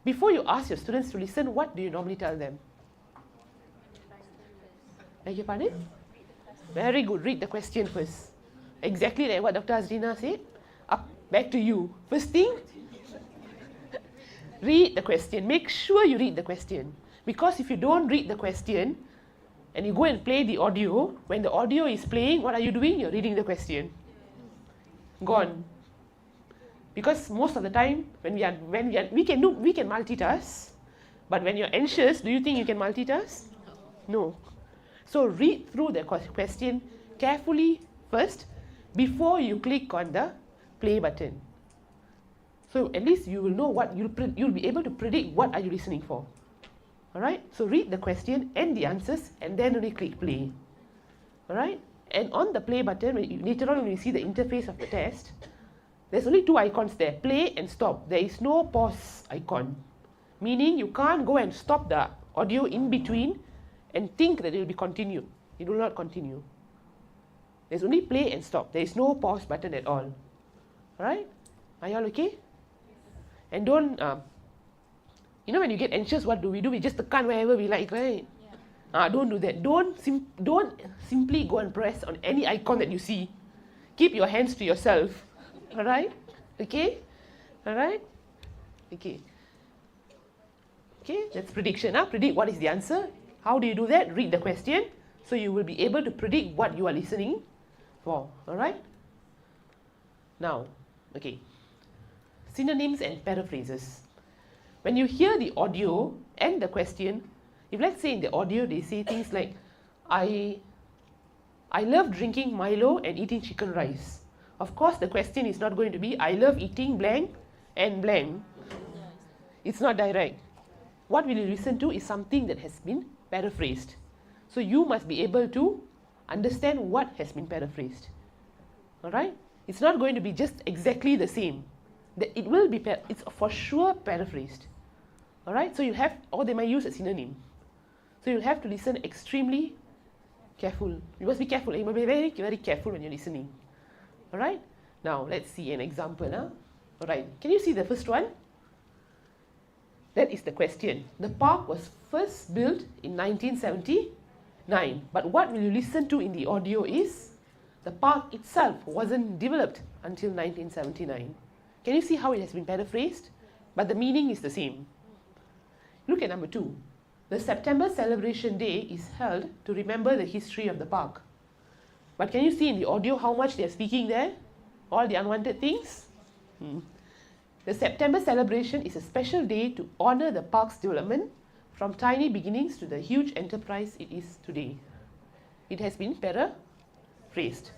Before you ask your students to listen, what do you normally tell them? Beg your pardon? Very good. Read the question first. Exactly like what Dr. Azrina said. Back to you. First thing, read the question. Make sure you read the question. Because if you don't read the question and you go and play the audio, when the audio is playing, what are you doing? You're reading the question. Gone. Because most of the time, we can multitask, but when you're anxious, do you think you can multitask? No. So read through the question carefully first before you click on the play button. So at least you will know what you'll be able to predict what are you listening for. Alright? So read the question and the answers and then only click play. Alright? And on the play button, later on when you see the interface of the test, there's only two icons there, play and stop. There is no pause icon. Meaning you can't go and stop the audio in between and think that it will be continued. It will not continue. There's only play and stop. There is no pause button at all. Alright? Are you all okay? And don't, when you get anxious, what do? We just tekan wherever we like, right? Don't do that. Don't simply go and press on any icon that you see. Keep your hands to yourself. Alright? Okay? Alright? Okay. Okay, that's prediction. Predict what is the answer. How do you do that? Read the question. So you will be able to predict what you are listening for. Alright? Now, okay. Synonyms and paraphrases. When you hear the audio and the question, if let's say in the audio they say things like, I love drinking Milo and eating chicken rice. Of course, the question is not going to be, I love eating blank and blank. It's not direct. What will you listen to is something that has been paraphrased. So you must be able to understand what has been paraphrased. Alright? It's not going to be just exactly the same. It will be, it's for sure paraphrased. Alright? So you have, or they might use a synonym. So you'll have to listen extremely careful. You must be careful. You must be very, very careful when you're listening. Alright? Now, let's see an example. Alright. Can you see the first one? That is the question. The park was first built in 1979. But what will you listen to in the audio is, the park itself wasn't developed until 1979. Can you see how it has been paraphrased? But the meaning is the same. Look at number 2. The September celebration day is held to remember the history of the park. But can you see in the audio how much they are speaking there? All the unwanted things? The September celebration is a special day to honor the park's development from tiny beginnings to the huge enterprise it is today. It has been paraphrased.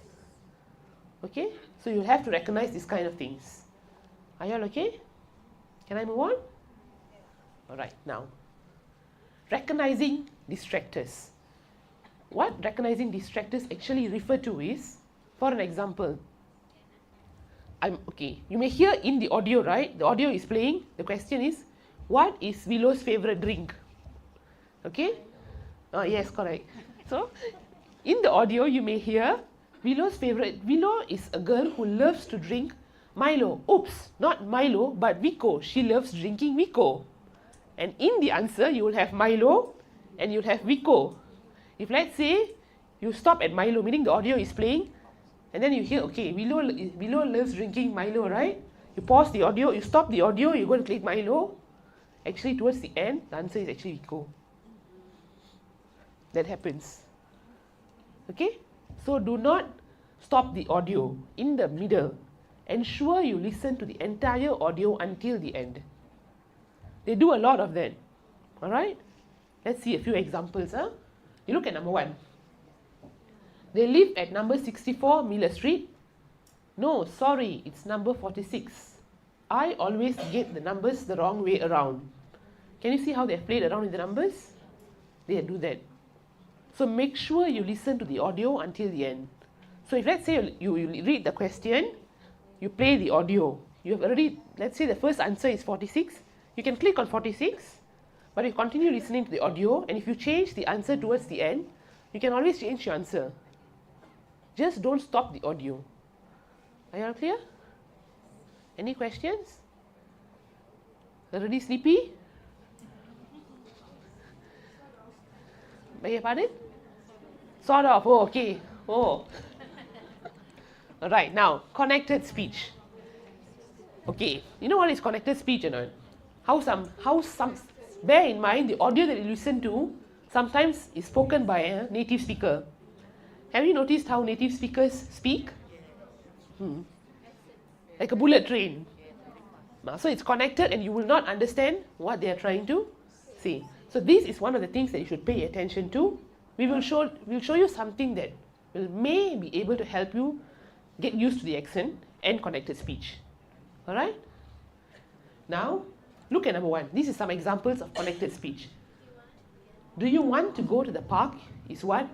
Okay? So you'll have to recognize these kind of things. Are you all okay? Can I move on? Alright, now. Recognizing distractors. What recognizing distractors actually refer to is, for an example, you may hear in the audio, right? The audio is playing. The question is, what is Willow's favorite drink? Okay? Yes, correct. So, in the audio, you may hear Willow is a girl who loves to drink Milo. Oops, not Milo, but Vico. She loves drinking Vico. And in the answer, you will have Milo and you'll have Vico. If let's say you stop at Milo, meaning the audio is playing, and then you hear, okay, Willow loves drinking Milo, right? You pause the audio, you stop the audio, you go and click Milo. Actually, towards the end, the answer is actually Vico. That happens. Okay? So do not stop the audio in the middle. Ensure you listen to the entire audio until the end. They do a lot of that. Alright? Let's see a few examples. You look at number 1. They live at number 64 Miller Street. No, sorry, it's number 46. I always get the numbers the wrong way around. Can you see how they've played around with the numbers? They do that. So make sure you listen to the audio until the end. So if let's say you read the question, you play the audio. You have already, let's say the first answer is 46. You can click on 46, but you continue listening to the audio, and if you change the answer towards the end, you can always change your answer. Just don't stop the audio. Are you all clear? Any questions? Already sleepy? Beg your pardon? Sort of. Oh, okay. Oh. Alright, now, connected speech. Okay, you know what is connected speech or not? Bear in mind, the audio that you listen to sometimes is spoken by a native speaker. Have you noticed how native speakers speak? Like a bullet train. So it's connected and you will not understand what they are trying to say. So this is one of the things that you should pay attention to. We'll show you something that may be able to help you get used to the accent and connected speech. Alright? Now, look at number 1. This is some examples of connected speech. Do you want to go to the park is what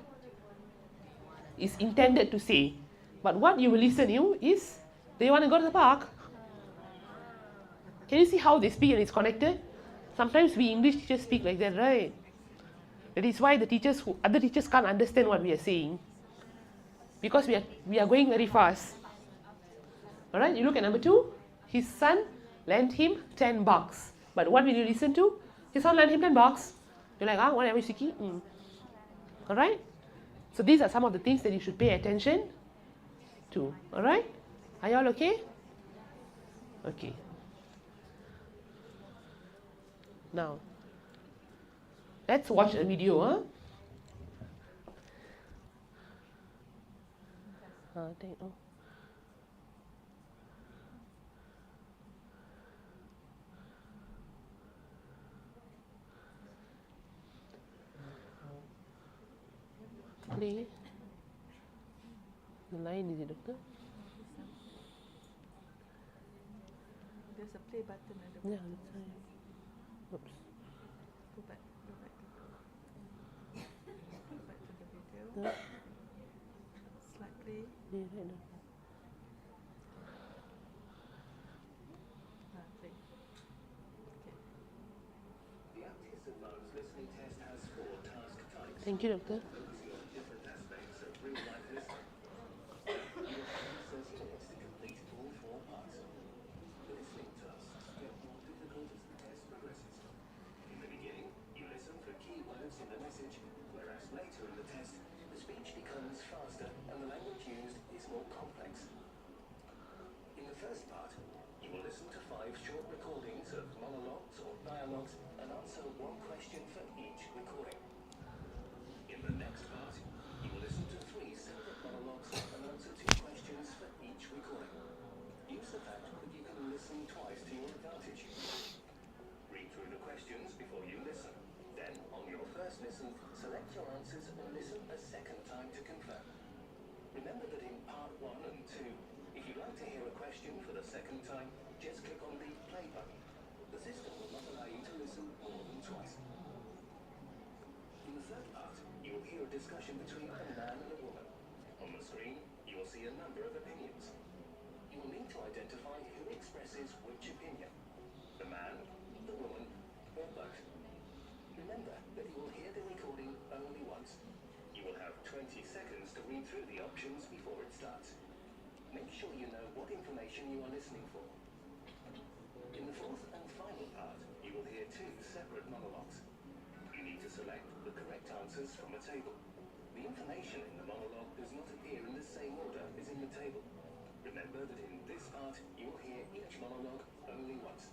is intended to say. But what you will listen to is, do you want to go to the park? Can you see how they speak and it's connected? Sometimes we English teachers speak like that, right? That is why other teachers can't understand what we are saying. Because we are going very fast. Alright, you look at number 2. His son lent him $10. But what will you listen to? His son lent him $10. You're like, what am I speaking? Alright? So these are some of the things that you should pay attention to. Alright? Are you all okay? Okay. Now, let's watch a video. Tengok. Play. The line, is it, Doctor? There's a play button at the Yeah, bottom. that's right. Oops. Go back to the video. Yeah. Slide play. Yeah, right now. Play. Thank you, Doctor. Discussion between a man and a woman. On the screen, you will see a number of opinions. You will need to identify who expresses which opinion. The man, the woman, or both. Remember that you will hear the recording only once. You will have 20 seconds to read through the options before it starts. Make sure you know what information you are listening for. In the fourth and final part, you will hear two separate monologues. You need to select the correct answers from a table. The information in the monologue does not appear in the same order as in the table. Remember that in this part, you will hear each monologue only once.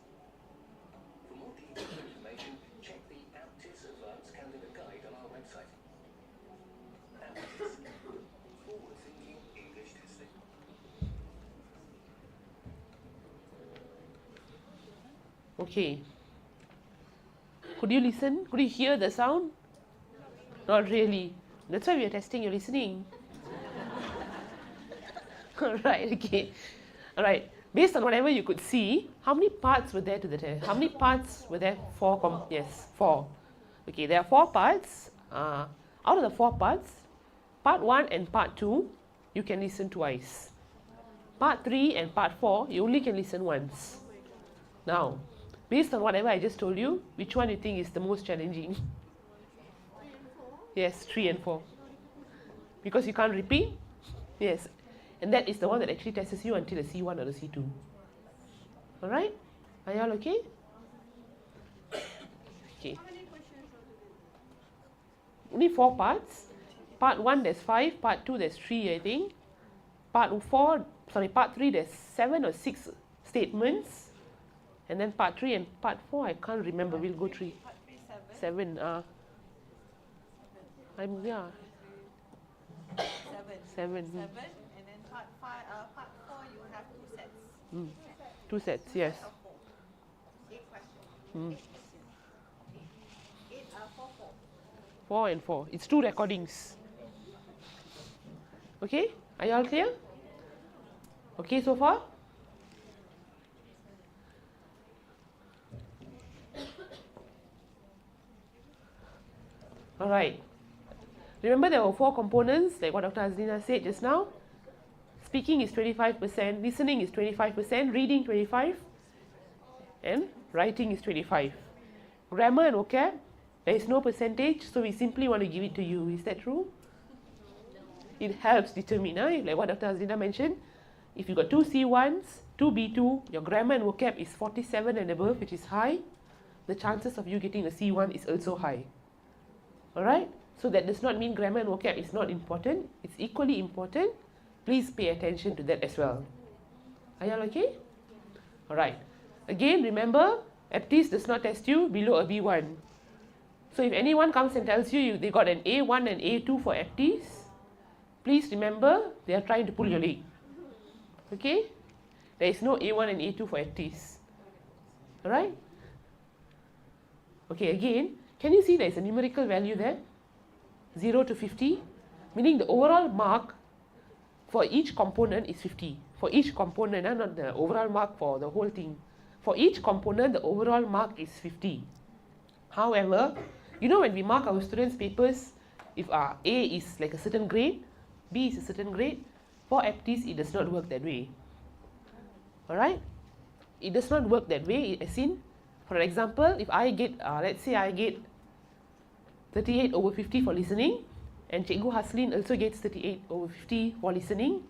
For more detailed information, check the APTIS Advanced Candidate Guide on our website. APTIS, Forward-Thinking English Testing. Okay. Could you listen? Could you hear the sound? Not really. That's why we are testing your listening. Alright, okay. Alright. Based on whatever you could see, how many parts were there to the test? How many parts were there? Yes, 4. Okay, there are 4 parts. Out of the 4 parts, part 1 and part 2, you can listen twice. Part 3 and part 4, you only can listen once. Now, based on whatever I just told you, which one you think is the most challenging? Yes, 3 and 4. Because you can't repeat? Yes. And that is the one that actually tests you until the C1 or the C2. Alright? Are you all okay? Okay. Only 4 parts. Part 1 there's 5, part 2 there's 3, I think. Part 3 there's 7 or 6 statements. And then part 3 and part 4, I can't remember. We'll go 3. 7. Yeah. 7. And then part 4, you have 2 sets. 2 sets, yes. 8 questions. 8 4. 4 and 4. It's 2 recordings. Okay? Are you all clear? Okay so far? Alright. Remember there were 4 components, like what Dr. Azlina said just now. Speaking is 25%, listening is 25%, reading 25%, and writing is 25%. Grammar and vocab, there is no percentage, so we simply want to give it to you. Is that true? It helps determine, like what Dr. Azlina mentioned. If you got 2 C1s, 2 B2, your grammar and vocab is 47 and above, which is high. The chances of you getting a C1 is also high. Alright? So that does not mean grammar and vocab is not important. It's equally important. Please pay attention to that as well. Are you all okay? Alright. Again, remember, aptitude does not test you below a B1. So if anyone comes and tells you they got an A1 and A2 for aptitude, please remember they are trying to pull your leg. Okay? There is no A1 and A2 for aptitude. Alright? Okay, again, can you see there is a numerical value there? 0 to 50, meaning the overall mark for each component is 50. For each component, not the overall mark for the whole thing. For each component, the overall mark is 50. However, you know when we mark our students' papers, if A is like a certain grade, B is a certain grade, for aptitude, it does not work that way. Alright? It does not work that way, as in, for example, if I get, let's say I get 38 over 50 for listening, and Cikgu Haslin also gets 38 over 50 for listening,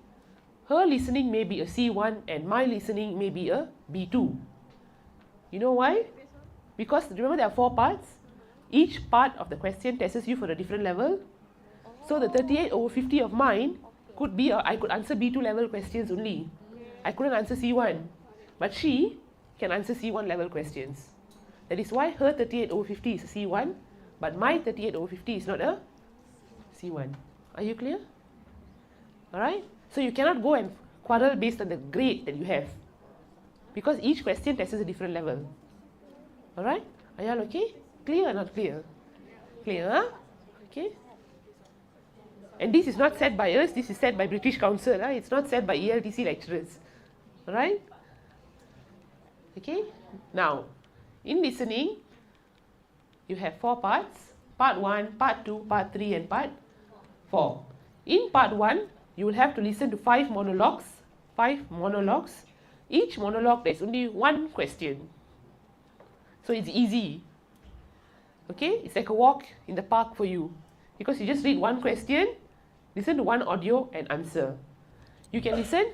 her listening may be a C1 and my listening may be a B2. You know why? Because remember there are 4 parts. Each part of the question tests you for a different level. So the 38 over 50 of mine could be, I could answer B2 level questions only. I couldn't answer C1. But she can answer C1 level questions. That is why her 38 over 50 is a C1, but my 38 over 50 is not a C1. Are you clear? Alright? So you cannot go and quarrel based on the grade that you have. Because each question tests a different level. Alright? Are you all okay? Clear or not clear? Clear, huh? Okay. And this is not said by us, this is said by British Council. Huh? It's not said by ELTC lecturers. Alright? Okay? Now, in listening, you have 4 parts. Part 1, Part 2, Part 3 and Part 4. In Part 1, you will have to listen to 5 monologues. 5 monologues. Each monologue there is only 1 question. So it's easy. Okay? It's like a walk in the park for you. Because you just read 1 question, listen to 1 audio and answer. You can listen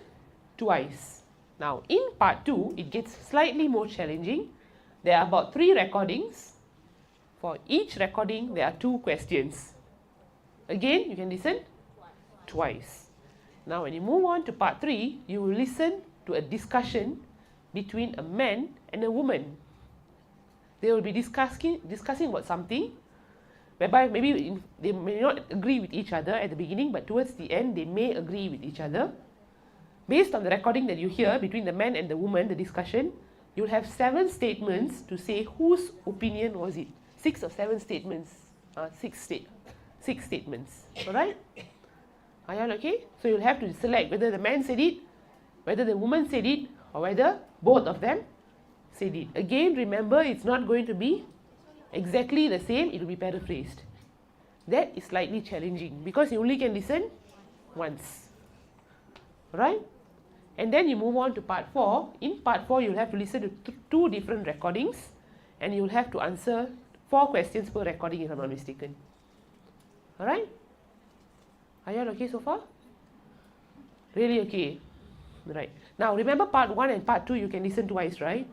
twice. Now, in Part 2, it gets slightly more challenging. There are about 3 recordings. For each recording, there are 2 questions. Again, you can listen twice. Now, when you move on to Part 3, you will listen to a discussion between a man and a woman. They will be discussing about something, whereby maybe they may not agree with each other at the beginning, but towards the end, they may agree with each other. Based on the recording that you hear between the man and the woman, the discussion, you'll have 7 statements to say whose opinion was it. 6 or 7 statements. 6 statements. Alright? Are you all okay? So you'll have to select whether the man said it, whether the woman said it, or whether both of them said it. Again, remember, it's not going to be exactly the same, it will be paraphrased. That is slightly challenging because you only can listen once. Alright? And then you move on to Part 4. In Part 4, you'll have to listen to 2 different recordings and you'll have to answer 4 questions per recording if I'm not mistaken. Alright? Are you all okay so far? Really okay? Right. Now remember Part 1 and Part 2 you can listen twice, right?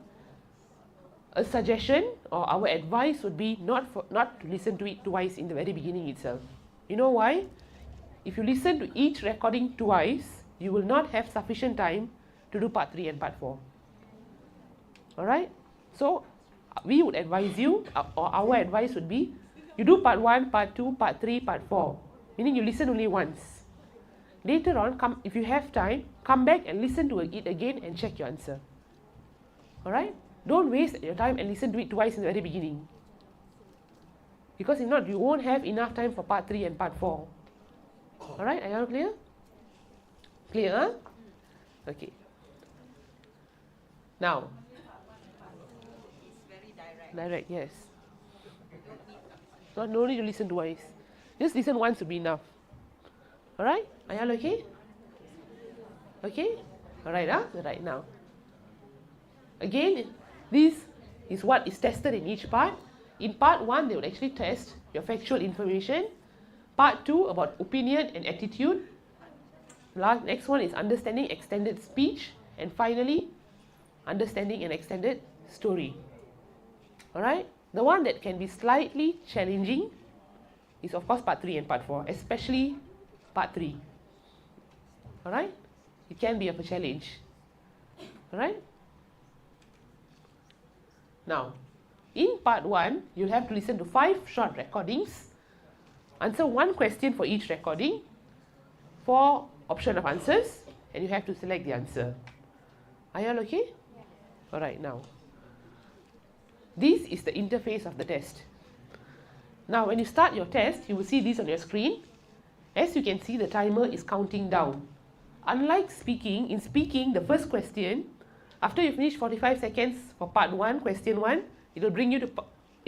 A suggestion or our advice would be not to listen to it twice in the very beginning itself. You know why? If you listen to each recording twice, you will not have sufficient time to do Part 3 and Part 4. Alright? So, we would advise you, or our advice would be, you do Part 1, Part 2, Part 3, Part 4. Meaning you listen only once. Later on, if you have time, come back and listen to it again and check your answer. Alright? Don't waste your time and listen to it twice in the very beginning. Because if not, you won't have enough time for Part 3 and Part 4. Alright, are you all clear? Clear, huh? Okay. Now. Direct, yes. So no need to listen twice. Just listen once to be enough. Alright? Are you all okay? Okay? Alright, huh? Right now. Again, this is what is tested in each part. In Part 1, they will actually test your factual information. Part 2, about opinion and attitude. Next one is understanding extended speech. And finally, understanding an extended story. Alright? The one that can be slightly challenging is of course part 3 and part 4, especially part 3. Alright? It can be of a challenge. Alright? Now, in part 1, you'll have to listen to 5 short recordings, answer 1 question for each recording, 4 option of answers, and you have to select the answer. Are you all okay? Alright, now. This is the interface of the test. Now, when you start your test, you will see this on your screen. As you can see, the timer is counting down. Unlike speaking, in speaking, the first question, after you finish 45 seconds for part 1, question 1, it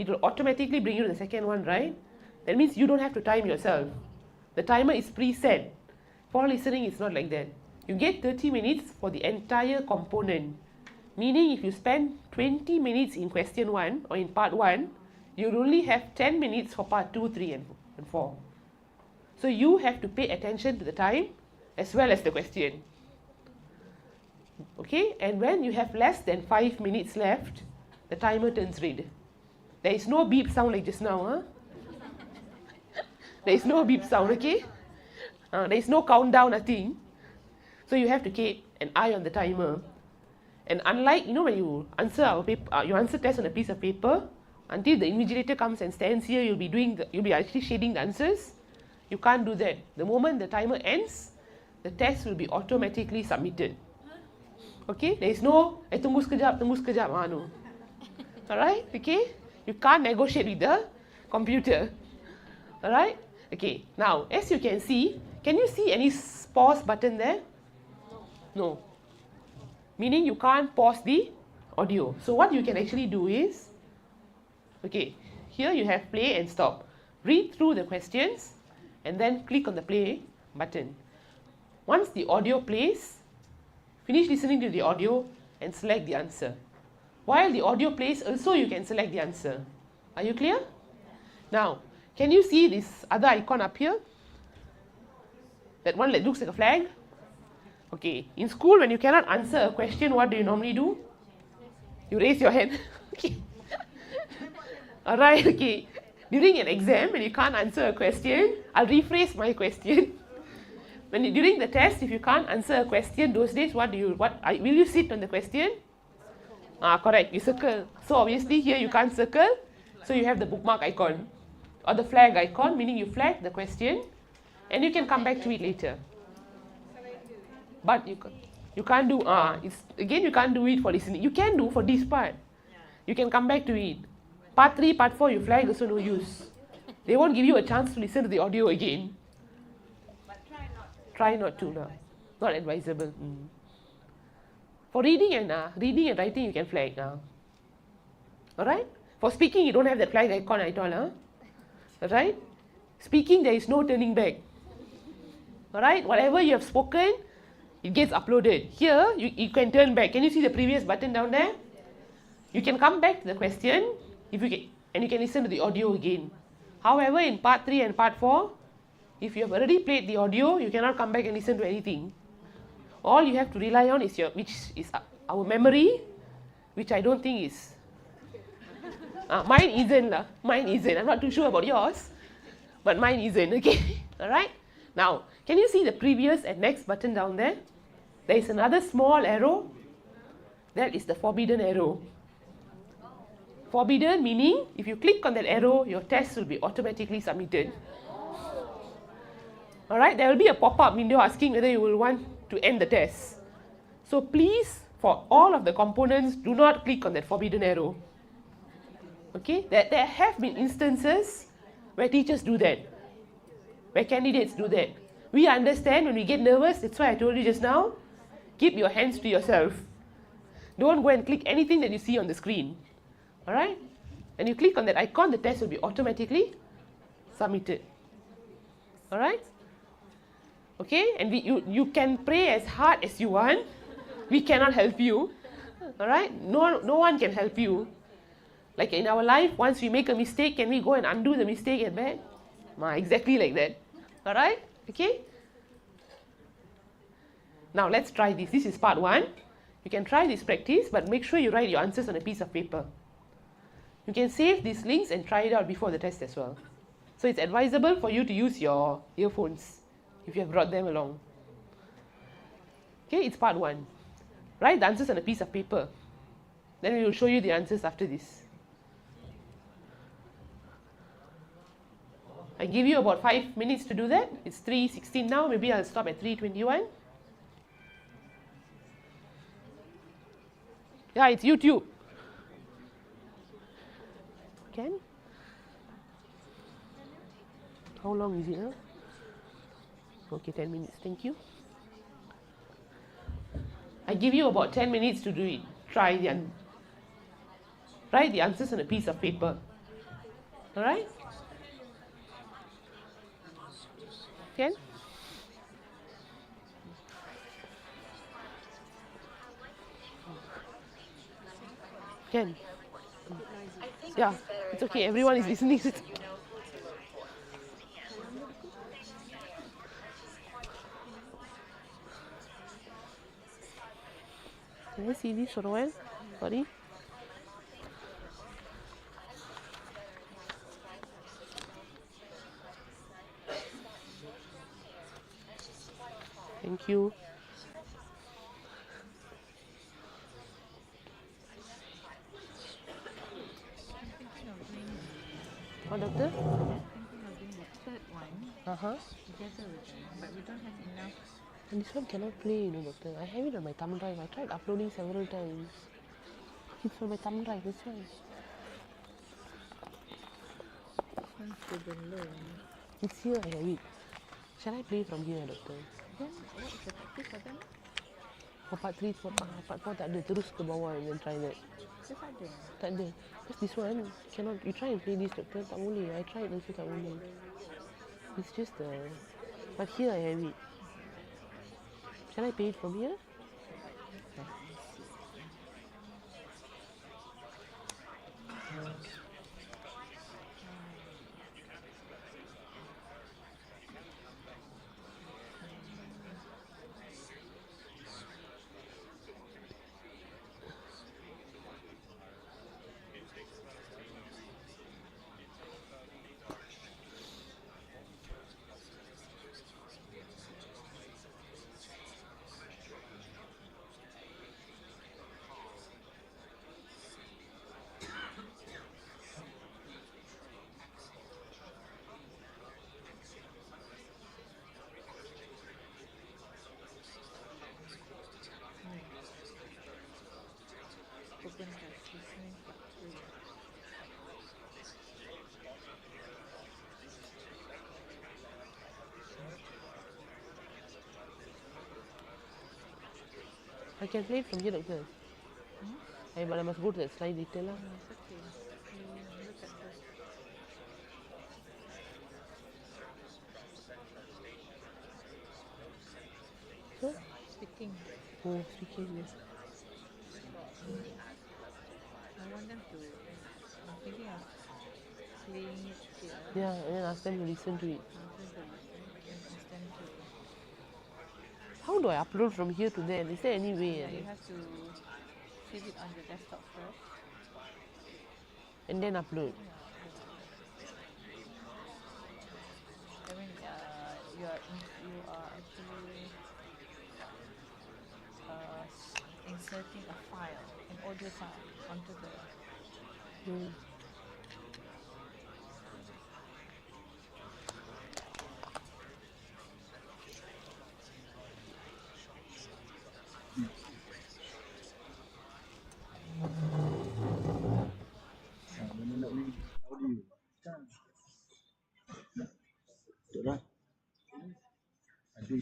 will automatically bring you to the second one, right? That means you don't have to time yourself. The timer is preset. For listening, it's not like that. You get 30 minutes for the entire component. Meaning if you spend 20 minutes in question 1 or in part 1, you'll only have 10 minutes for part 2, 3 and 4. So you have to pay attention to the time as well as the question. Okay, and when you have less than 5 minutes left, the timer turns red. There is no beep sound like just now. Huh? There is no beep sound, okay? There is no countdown, nothing. So you have to keep an eye on the timer. And unlike, when you answer our paper, you answer test on a piece of paper, until the invigilator comes and stands here, you'll be actually shading the answers. You can't do that. The moment the timer ends, the test will be automatically submitted. Okay? There is no, tunggu sekejap, no. Alright? Okay? You can't negotiate with the computer. Alright? Okay. Now, as you can see, can you see any pause button there? No. Meaning you can't pause the audio. So what you can actually do is, okay, here you have play and stop. Read through the questions and then click on the play button. Once the audio plays, finish listening to the audio and select the answer. While the audio plays, also you can select the answer. Are you clear? Now, can you see this other icon up here? That one that looks like a flag? Okay, in school when you cannot answer a question, what do you normally do? You raise your hand. Okay. Alright, okay. During an exam, when you can't answer a question, I'll rephrase my question. During the test, if you can't answer a question, those days, will you sit on the question? Correct, you circle. So obviously here you can't circle, so you have the bookmark icon or the flag icon, meaning you flag the question and you can come back to it later. But you can't do, you can't do it for listening. You can do for this part. You can come back to it. Part 3, part 4, you flag, also no use. They won't give you a chance to listen to the audio again. But try not to. Not advisable. For reading and writing, you can flag. Alright? For speaking, you don't have that flag icon at all. Alright? Speaking, there is no turning back. Alright? Whatever you have spoken, it gets uploaded. Here, you can turn back. Can you see the previous button down there? You can come back to the question, and you can listen to the audio again. However, in part 3 and part 4, if you have already played the audio, you cannot come back and listen to anything. All you have to rely on is our memory, which I don't think is. Mine isn't. Mine isn't. I'm not too sure about yours, but mine isn't. Okay. All right. Now, can you see the previous and next button down there? There is another small arrow. That is the forbidden arrow. Forbidden meaning if you click on that arrow, your test will be automatically submitted. Alright, there will be a pop-up window asking whether you will want to end the test. So please, for all of the components, do not click on that forbidden arrow. Okay, there have been instances where teachers do that, where candidates do that. We understand when we get nervous, that's why I told you just now, keep your hands to yourself. Don't go and click anything that you see on the screen. Alright? And you click on that icon, the test will be automatically submitted. Alright? Okay? And you can pray as hard as you want. We cannot help you. Alright? No one can help you. Like in our life, once we make a mistake, can we go and undo the mistake and back? Exactly like that. Alright? Okay? Now let's try this. This is part 1. You can try this practice, but make sure you write your answers on a piece of paper. You can save these links and try it out before the test as well. So it's advisable for you to use your earphones if you have brought them along. Okay, it's part 1. Write the answers on a piece of paper. Then we will show you the answers after this. I give you about 5 minutes to do that. It's 3:16 now. Maybe I'll stop at 3:21. Yeah, it's YouTube. Can? How long is it? Huh? Okay, 10 minutes. Thank you. I give you about 10 minutes to do it. Write the answers on a piece of paper. All right? Can? Can? Yeah, it's okay. Everyone is listening. Can I see this for a while? Sorry. Thank you. What, doctor? Uh-huh. But we don't have enough. And this one cannot play, doctor. I have it on my thumb drive. I tried uploading several times. It's on my thumb drive, that's why. It's here, I have it. Shall I play from here, doctor? Then what is the practice for them? For part 3, part 4 tak ada. Terus ke bawah and then try that. Dia tak ada. Tak ada. Because this one, cannot. You try and play this, doctor. Tak boleh. I tried also tak boleh. It's just but here I have it. Shall I play it from here? I can play it from here, doctor. But I must go to that slide later lah. Huh? Speaking. Oh, speaking, yes. I want them to. I'm thinking of playing it here. Yeah, and then ask them to listen to it. Ask them to. How do I upload from here to there? Is there any way? Yeah, you have to save it on your desktop first. And then upload. I mean, you are actually inserting a file, an audio file, onto the. Betul lah. Ada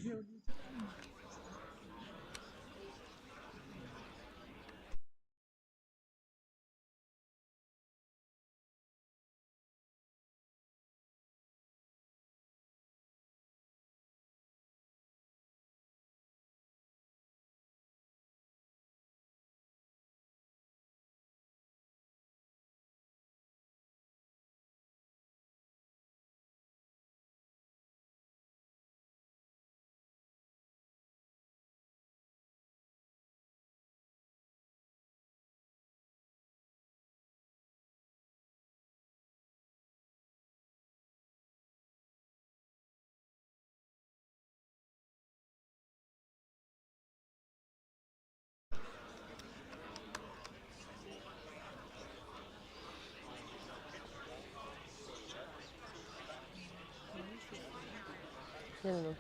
No.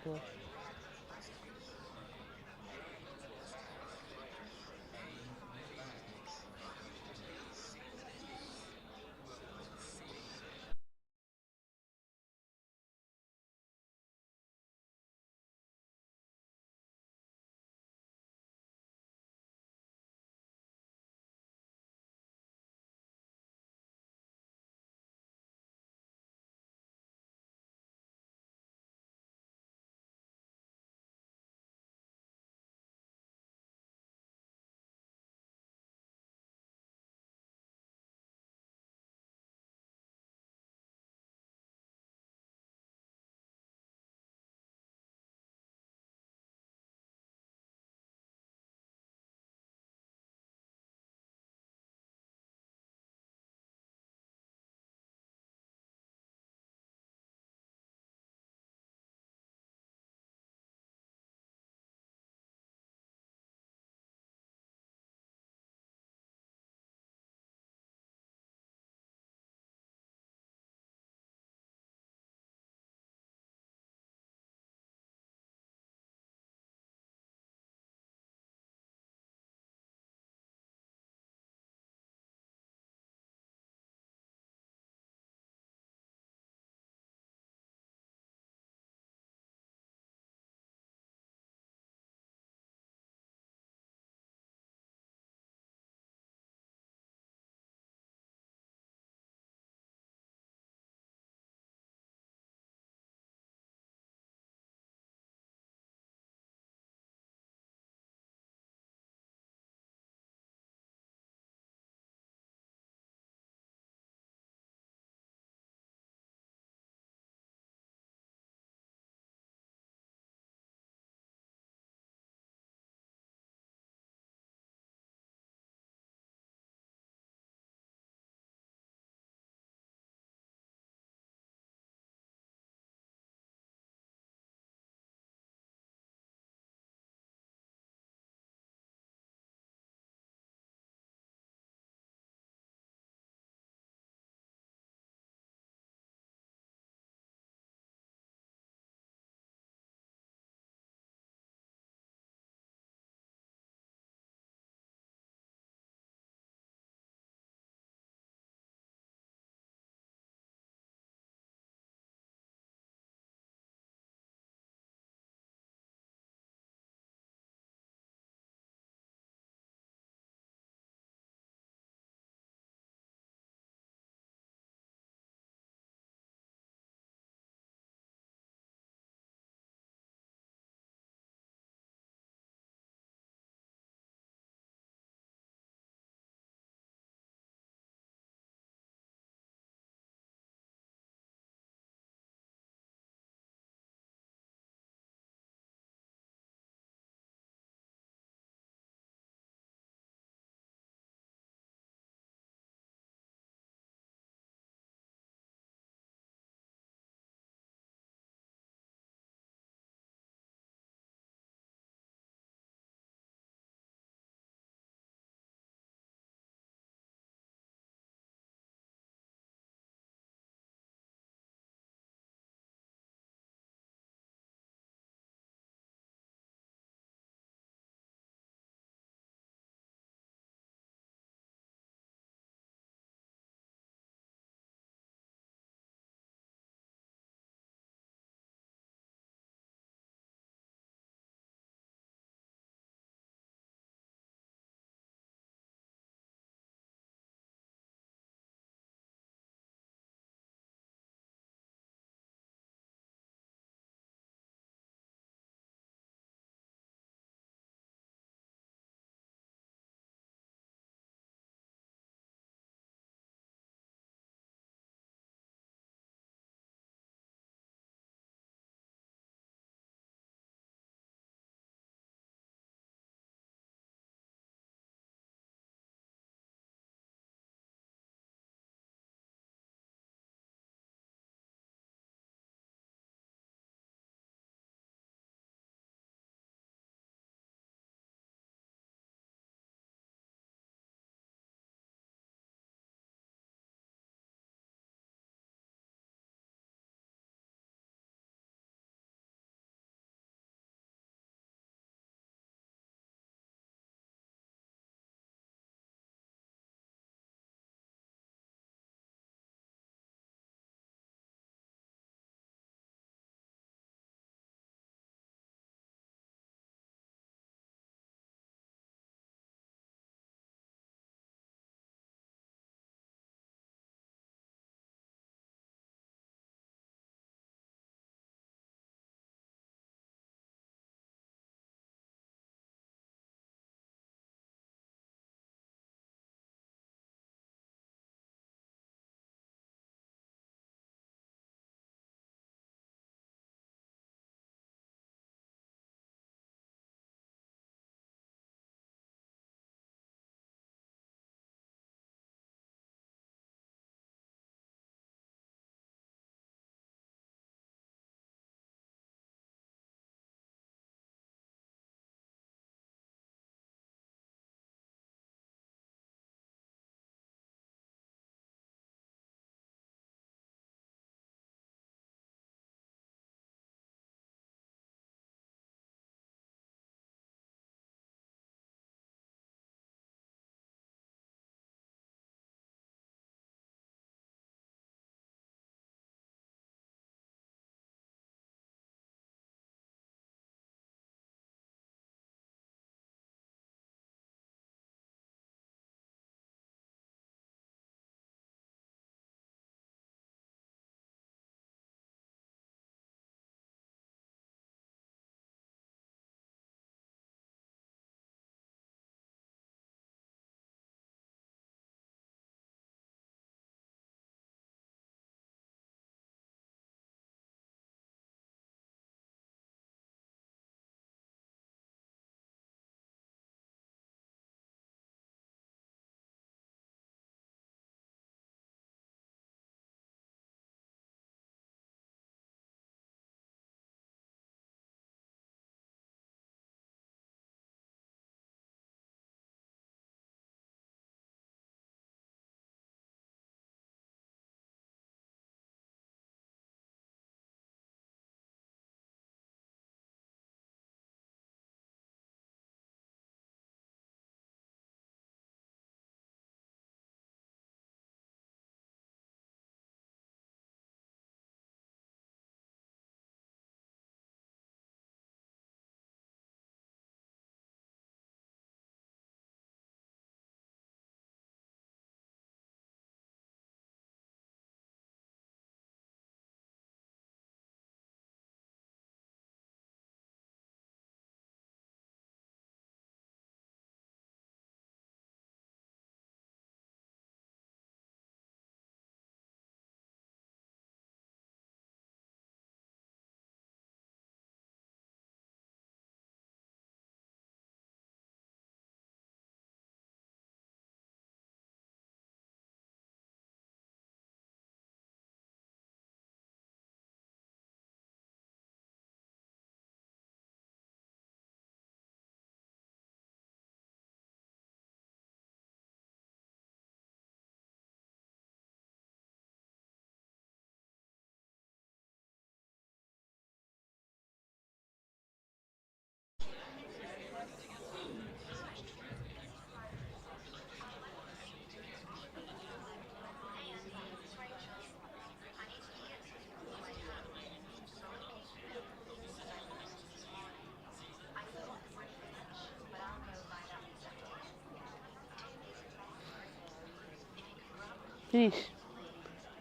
Finish.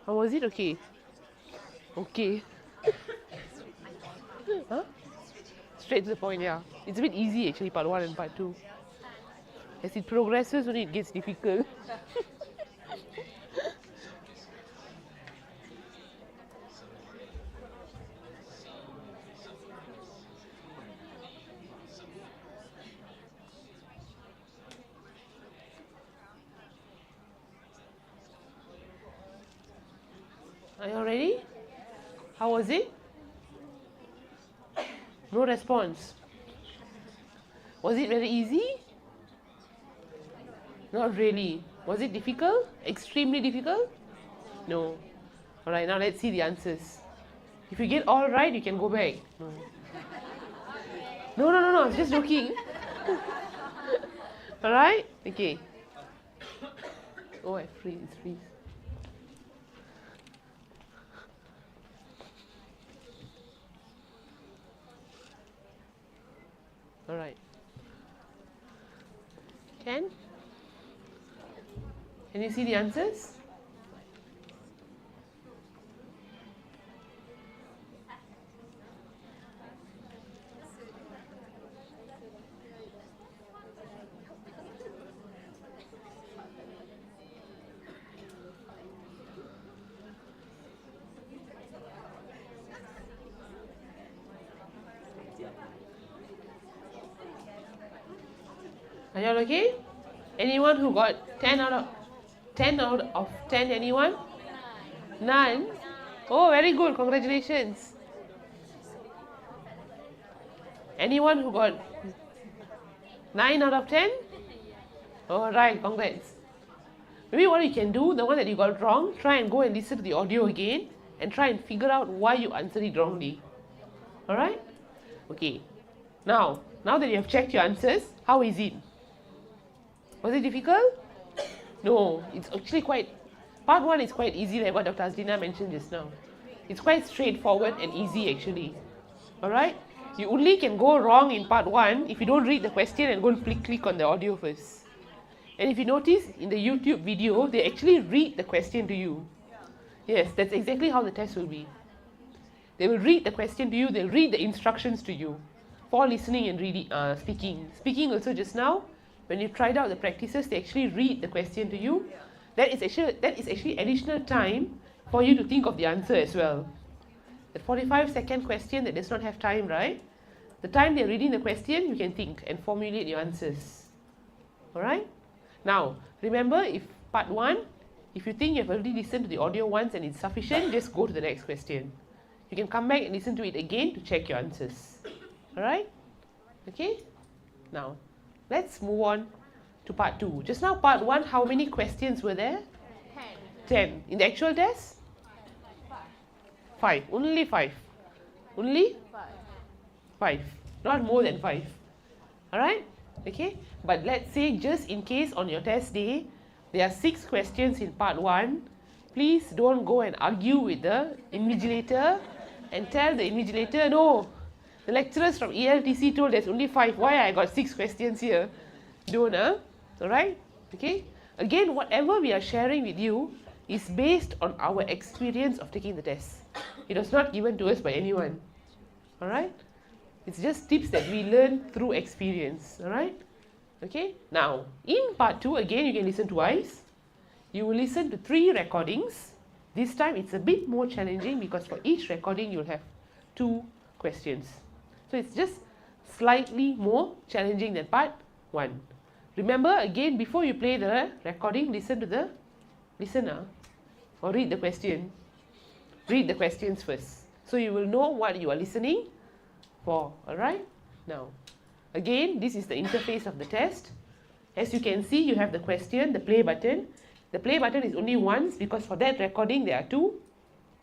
How was it? Okay. Okay. Huh? Straight to the point, yeah. It's a bit easy actually, part 1 and part 2. As it progresses, only it gets difficult. Are you ready? How was it? No response. Was it very easy? Not really. Was it difficult? Extremely difficult? No. Alright, now let's see the answers. If you get all right, you can go back. No, I was just joking. Alright? Okay. Oh, I freeze. Alright. Can you see the answers? Are you all okay? Anyone who got 10 out of 10? Anyone? None? Oh, very good. Congratulations. Anyone who got 9 out of 10? All right, congrats. Maybe what you can do, the one that you got wrong, try and go and listen to the audio again and try and figure out why you answered it wrongly. All right? Okay. Now that you have checked your answers, how is it? Was it difficult? No, it's actually part 1 is quite easy, like what Dr. Azlina mentioned just now. It's quite straightforward and easy actually. Alright? You only can go wrong in part 1 if you don't read the question and go and click on the audio first. And if you notice in the YouTube video, they actually read the question to you. Yes, that's exactly how the test will be. They will read the question to you, they'll read the instructions to you for listening and reading, speaking. Speaking also just now, when you tried out the practices, they actually read the question to you. That is actually additional time for you to think of the answer as well. The 45-second question that does not have time, right? The time they're reading the question, you can think and formulate your answers. Alright? Now, remember, if part 1, if you think you've already listened to the audio once and it's sufficient, just go to the next question. You can come back and listen to it again to check your answers. Alright? Okay? Now, let's move on to part 2. Just now, part 1, how many questions were there? 10. In the actual test? 5. Only 5. Only? 5. Not more than 5. Alright? Okay? But let's say just in case on your test day, there are 6 questions in part 1. Please don't go and argue with the invigilator and tell the invigilator, no, the lecturers from ELTC told there's only 5. Why I got 6 questions here? Don't, Alright? Okay? Again, whatever we are sharing with you is based on our experience of taking the test. It was not given to us by anyone. Alright? It's just tips that we learn through experience. Alright? Okay? Now, in part 2, again, you can listen twice. You will listen to 3 recordings. This time it's a bit more challenging because for each recording you'll have 2 questions. So it's just slightly more challenging than part 1. Remember, again, before you play the recording, listen to the listener or read the question. Read the questions first, so you will know what you are listening for. Alright? Now, again, this is the interface of the test. As you can see, you have the question, the play button. The play button is only once because for that recording, there are 2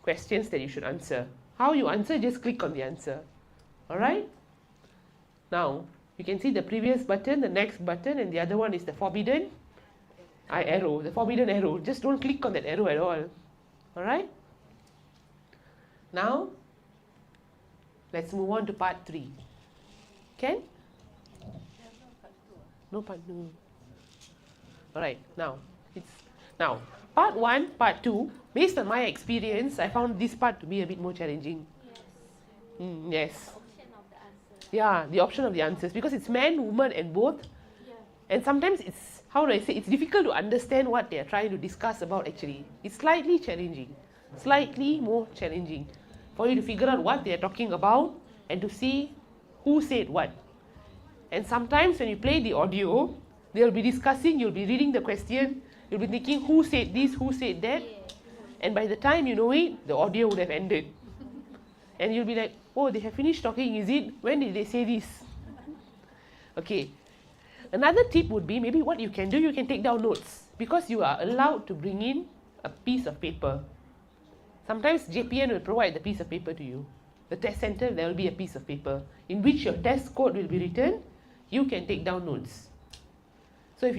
questions that you should answer. How you answer, just click on the answer. Alright? Now, you can see the previous button, the next button, and the other one is the forbidden arrow, the forbidden arrow. Just don't click on that arrow at all. Alright? Now, let's move on to part 3. Can? No part 2. Alright, now, Part 1, part 2, based on my experience, I found this part to be a bit more challenging. Yes. Yeah, the option of the answers, because it's man, woman and both. And sometimes it's, how do I say, it's difficult to understand what they are trying to discuss about actually. It's slightly challenging, slightly more challenging for you to figure out what they are talking about and to see who said what. And sometimes when you play the audio, they'll be discussing, you'll be reading the question, you'll be thinking who said this, who said that. And by the time you know it, the audio would have ended. And you'll be like, oh, they have finished talking, is it? When did they say this? Okay. Another tip would be maybe what you can do, you can take down notes because you are allowed to bring in a piece of paper. Sometimes JPN will provide the piece of paper to you. The test center, there will be a piece of paper in which your test code will be written. You can take down notes. So if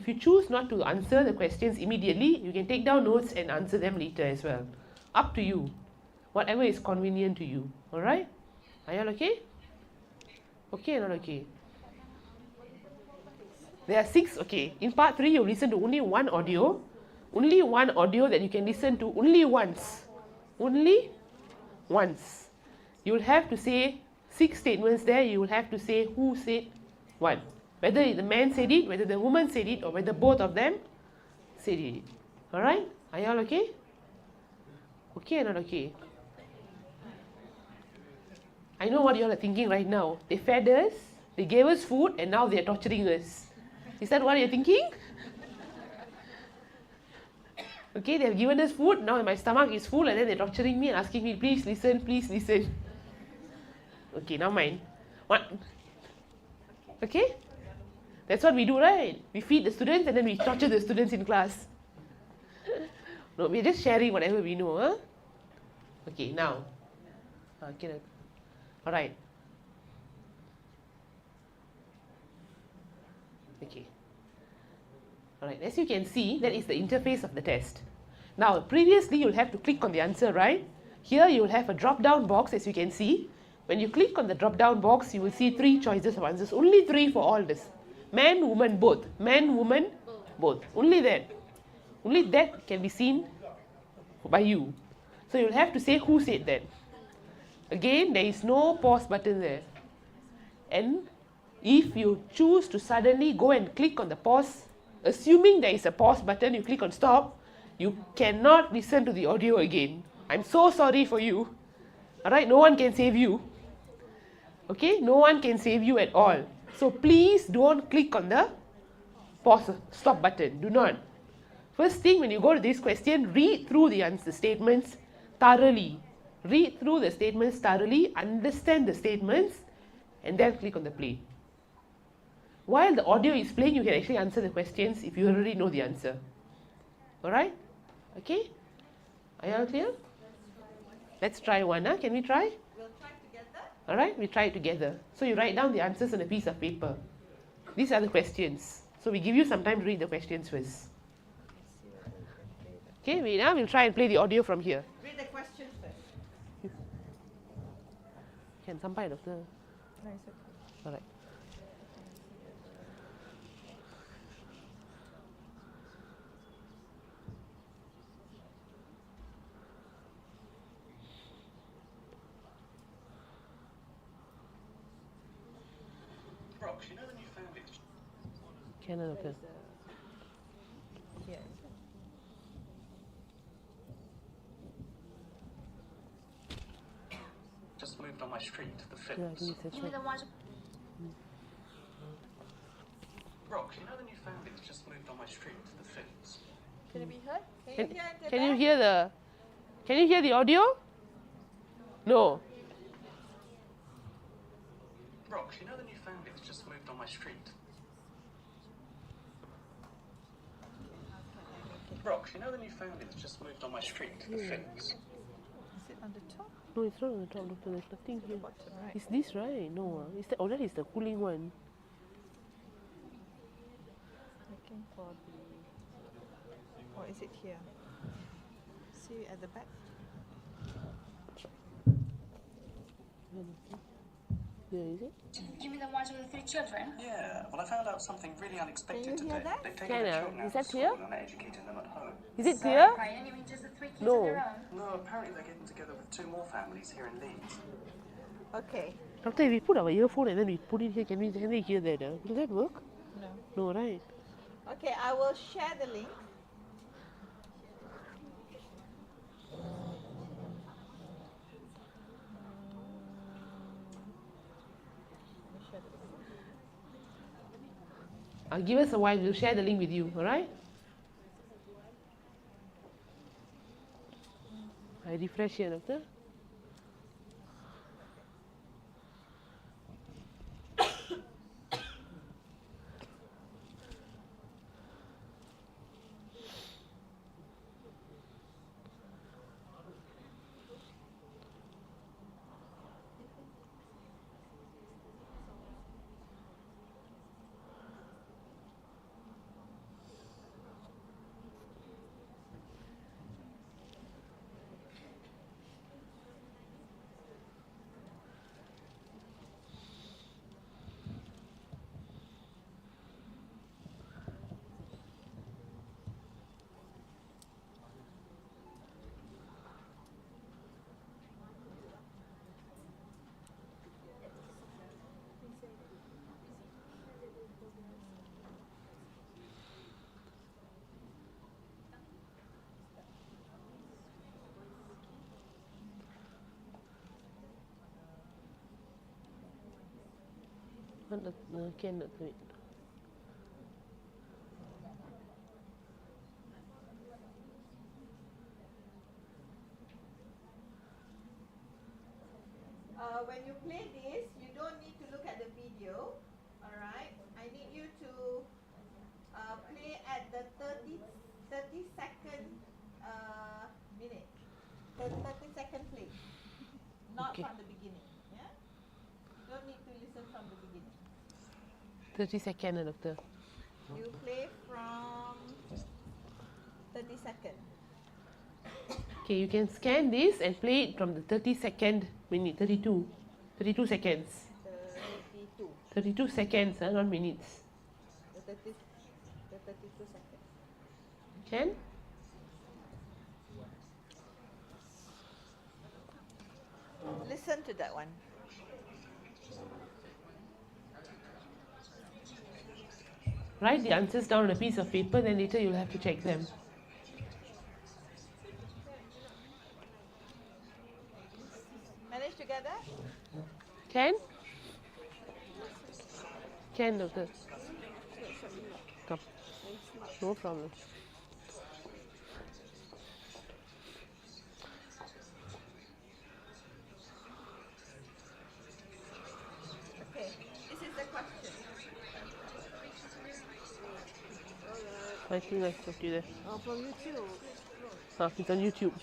you choose not to answer the questions immediately, you can take down notes and answer them later as well. Up to you. Whatever is convenient to you. Alright? Are you all okay? Okay or not okay? There are 6, okay. In part 3, you listen to only one audio. Only one audio that you can listen to only once. Only once. You will have to say 6 statements there. You will have to say who said what. Whether the man said it, whether the woman said it, or whether both of them said it. Alright? Are you all okay? Okay or not okay? I know what you all are thinking right now. They fed us, they gave us food, and now they are torturing us. Is that what you're thinking? Okay, they have given us food, now my stomach is full, and then they're torturing me and asking me, please listen, please listen. Okay, now mine. What? Okay? That's what we do, right? We feed the students and then we torture the students in class. No, we're just sharing whatever we know, huh? Okay, now. Okay. Alright. Okay. Alright, as you can see, that is the interface of the test. Now, previously you'll have to click on the answer, right? Here you'll have a drop-down box, as you can see. When you click on the drop-down box, you will see 3 choices of answers. Only 3 for all this. Man, woman, both. Man, woman, both. Only that. Only that can be seen by you. So you'll have to say who said that. Again, there is no pause button there. And if you choose to suddenly go and click on the pause, assuming there is a pause button, you click on stop, you cannot listen to the audio again. I'm so sorry for you. Alright, no one can save you. Okay, no one can save you at all. So please don't click on the pause, stop button. Do not. First thing, when you go to this question, read through the answer statements thoroughly. Read through the statements thoroughly, understand the statements, and then click on the play. While the audio is playing, you can actually answer the questions if you already know the answer. Alright? Okay? Are you all clear? Let's try one. Huh? Can we try? We'll try together. Alright, we try it together. So you write down the answers on a piece of paper. These are the questions. So we give you some time to read the questions first. Okay, wait now, we'll try and play the audio from here. Read the questions first. Can sampai doktor? No, it's okay. Alright. Rox, you know the new family? Can doktor? Here. Just moved on my street to the fence. Yeah, I think it's okay. Rox, you know the new family that's just moved on my street to the fence? Can it be heard? Can you hear the? Can you hear the audio? No. Rox, you know the new family that's just moved on my street? Rox, you know the new family that's just moved on my street to the fence? Is it on the top? No, it's not on the top, doctor. There's nothing here. Bottom, right? Is this right? No. Is that? Oh, that is the cooling one. Looking for the... Or is it here? See at the back? Yeah, is it? You mean the ones with the 3 children? Yeah, well, I found out something really unexpected Can you hear today. that? They've taken their children Is out of that clear? school and are educating them at home. Is it clear? Ryan, you mean just the 3 kids No. on their own? No, apparently they're getting together with 2 more families here in Leeds. Okay. Doctor, if we put our earphone and then we put it here, can they hear that? Will that work? No. No, right? Okay, I will share the link. Give us a while, we'll share the link with you, alright? I refresh here, doctor. Cannot do it. When you play this, you don't need to look at the video. Alright? I need you to play at the 30-second minute. The 30-second play. Not Okay. from the beginning. Yeah? Don't need to listen from the beginning. 30 seconds, doctor. You play from 30 seconds. Okay, you can scan this and play it from the 32nd minute, 32 seconds. 32. 32 seconds, not minutes. The 32 seconds. Can? Listen to that one. Write the answers down on a piece of paper, then later you'll have to check them. Manage together? Can? Can, doctor. Come. No problem. Okay, this is the question. I think I stopped you there. Oh, from YouTube. It's on YouTube.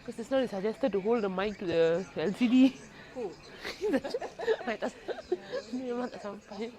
Because it's not suggested to hold the mic to the LCD. Who? Memang tak sampai.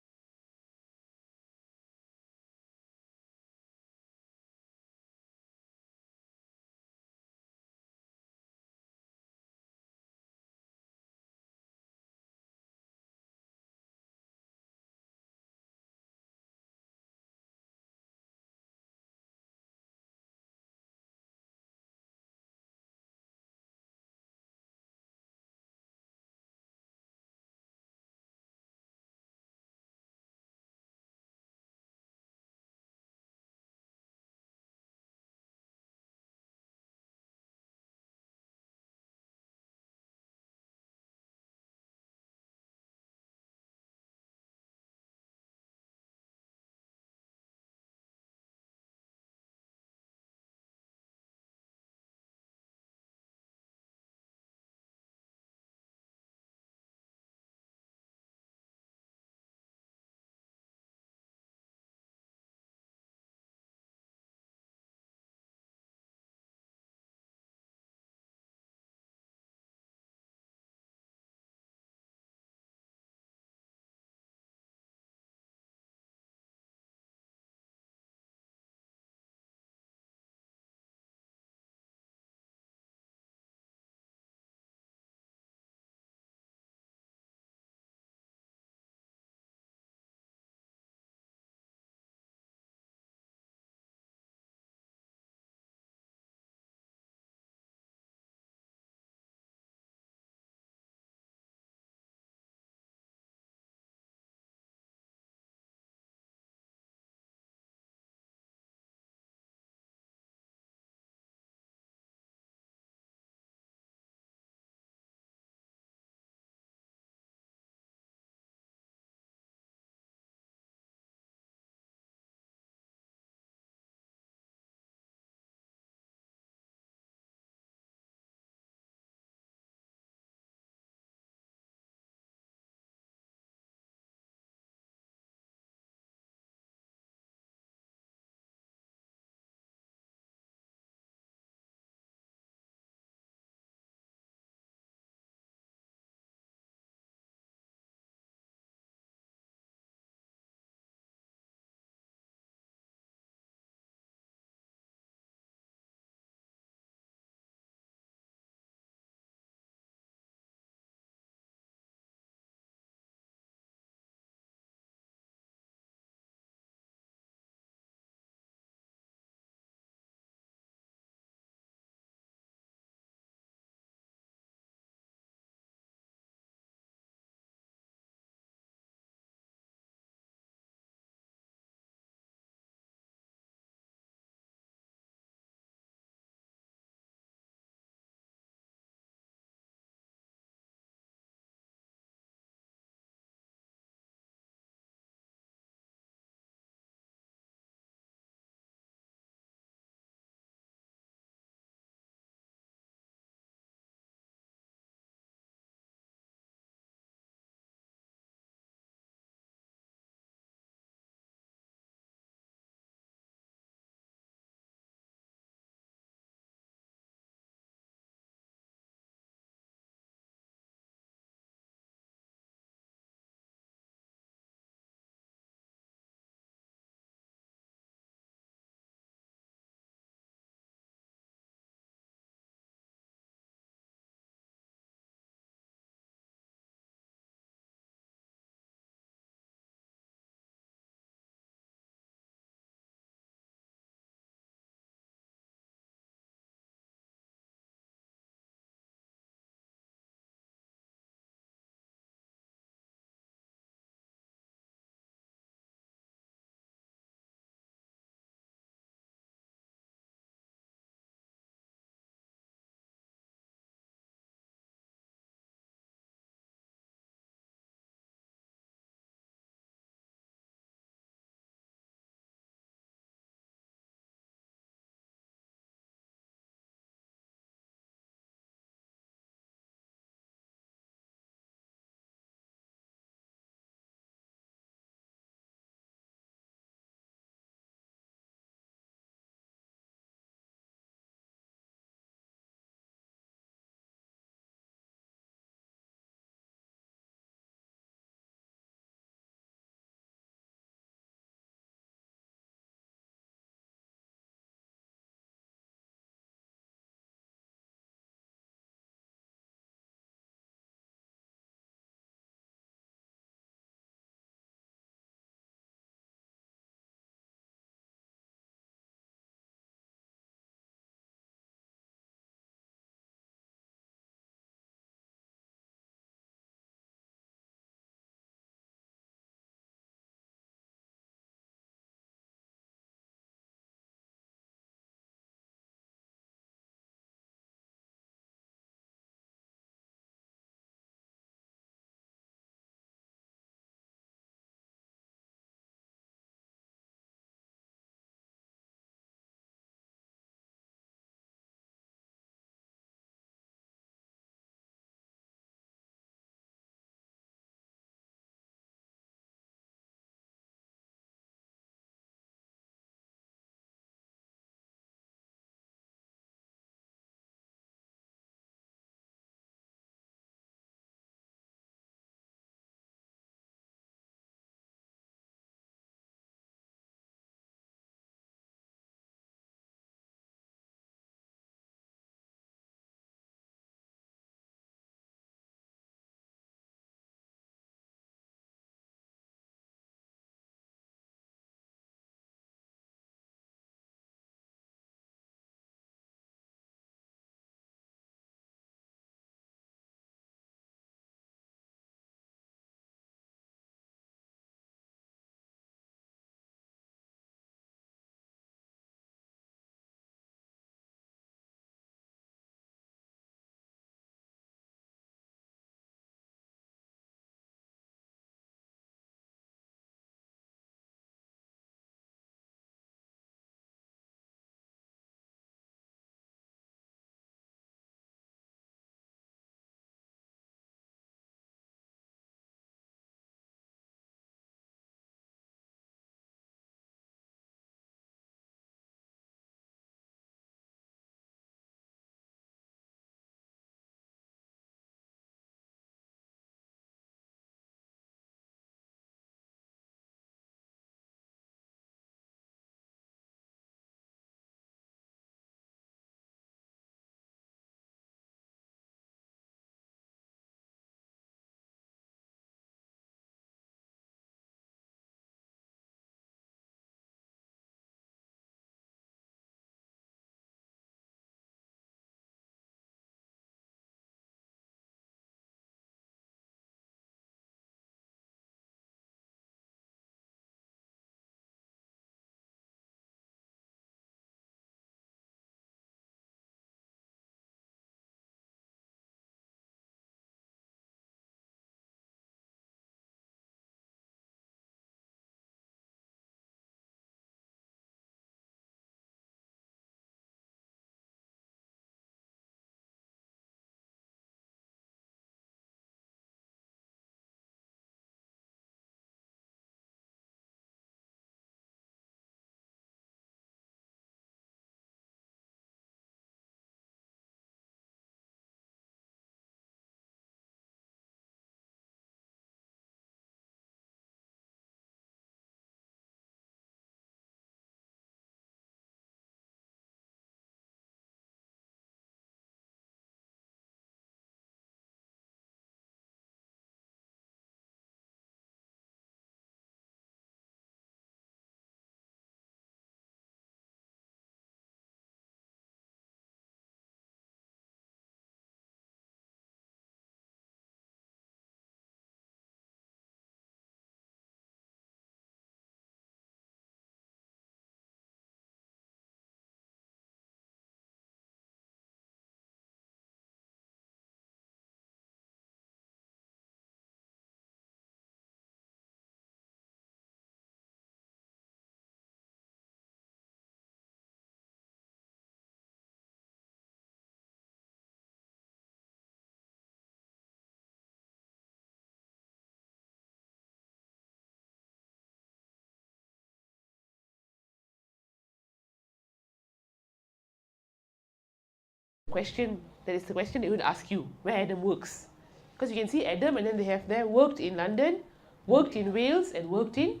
question, that is the question they would ask you, where Adam works. Because you can see Adam and then they have there worked in London, worked in Wales and worked in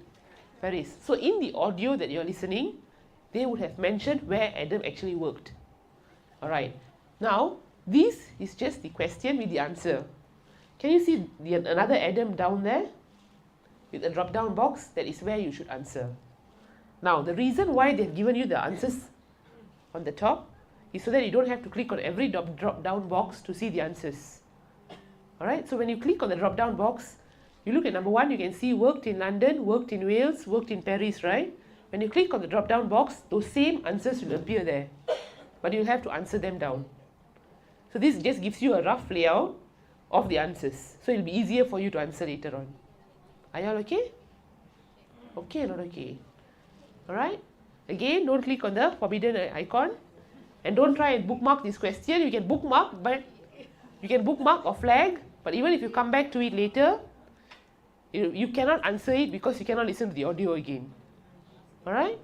Paris. So in the audio that you're listening, they would have mentioned where Adam actually worked. Alright, now this is just the question with the answer. Can you see another Adam down there? With a drop down box, that is where you should answer. Now the reason why they've given you the answers on the top is so that you don't have to click on every drop down box to see the answers. Alright, so when you click on the drop down box, you look at number 1, you can see worked in London, worked in Wales, worked in Paris, right? When you click on the drop down box, those same answers will appear there. But you'll have to answer them down. So this just gives you a rough layout of the answers. So it'll be easier for you to answer later on. Are you all okay? Okay, not okay. Alright? Again, don't click on the forbidden icon. And don't try and bookmark this question. You can bookmark, or flag, but even if you come back to it later, you cannot answer it because you cannot listen to the audio again. Alright?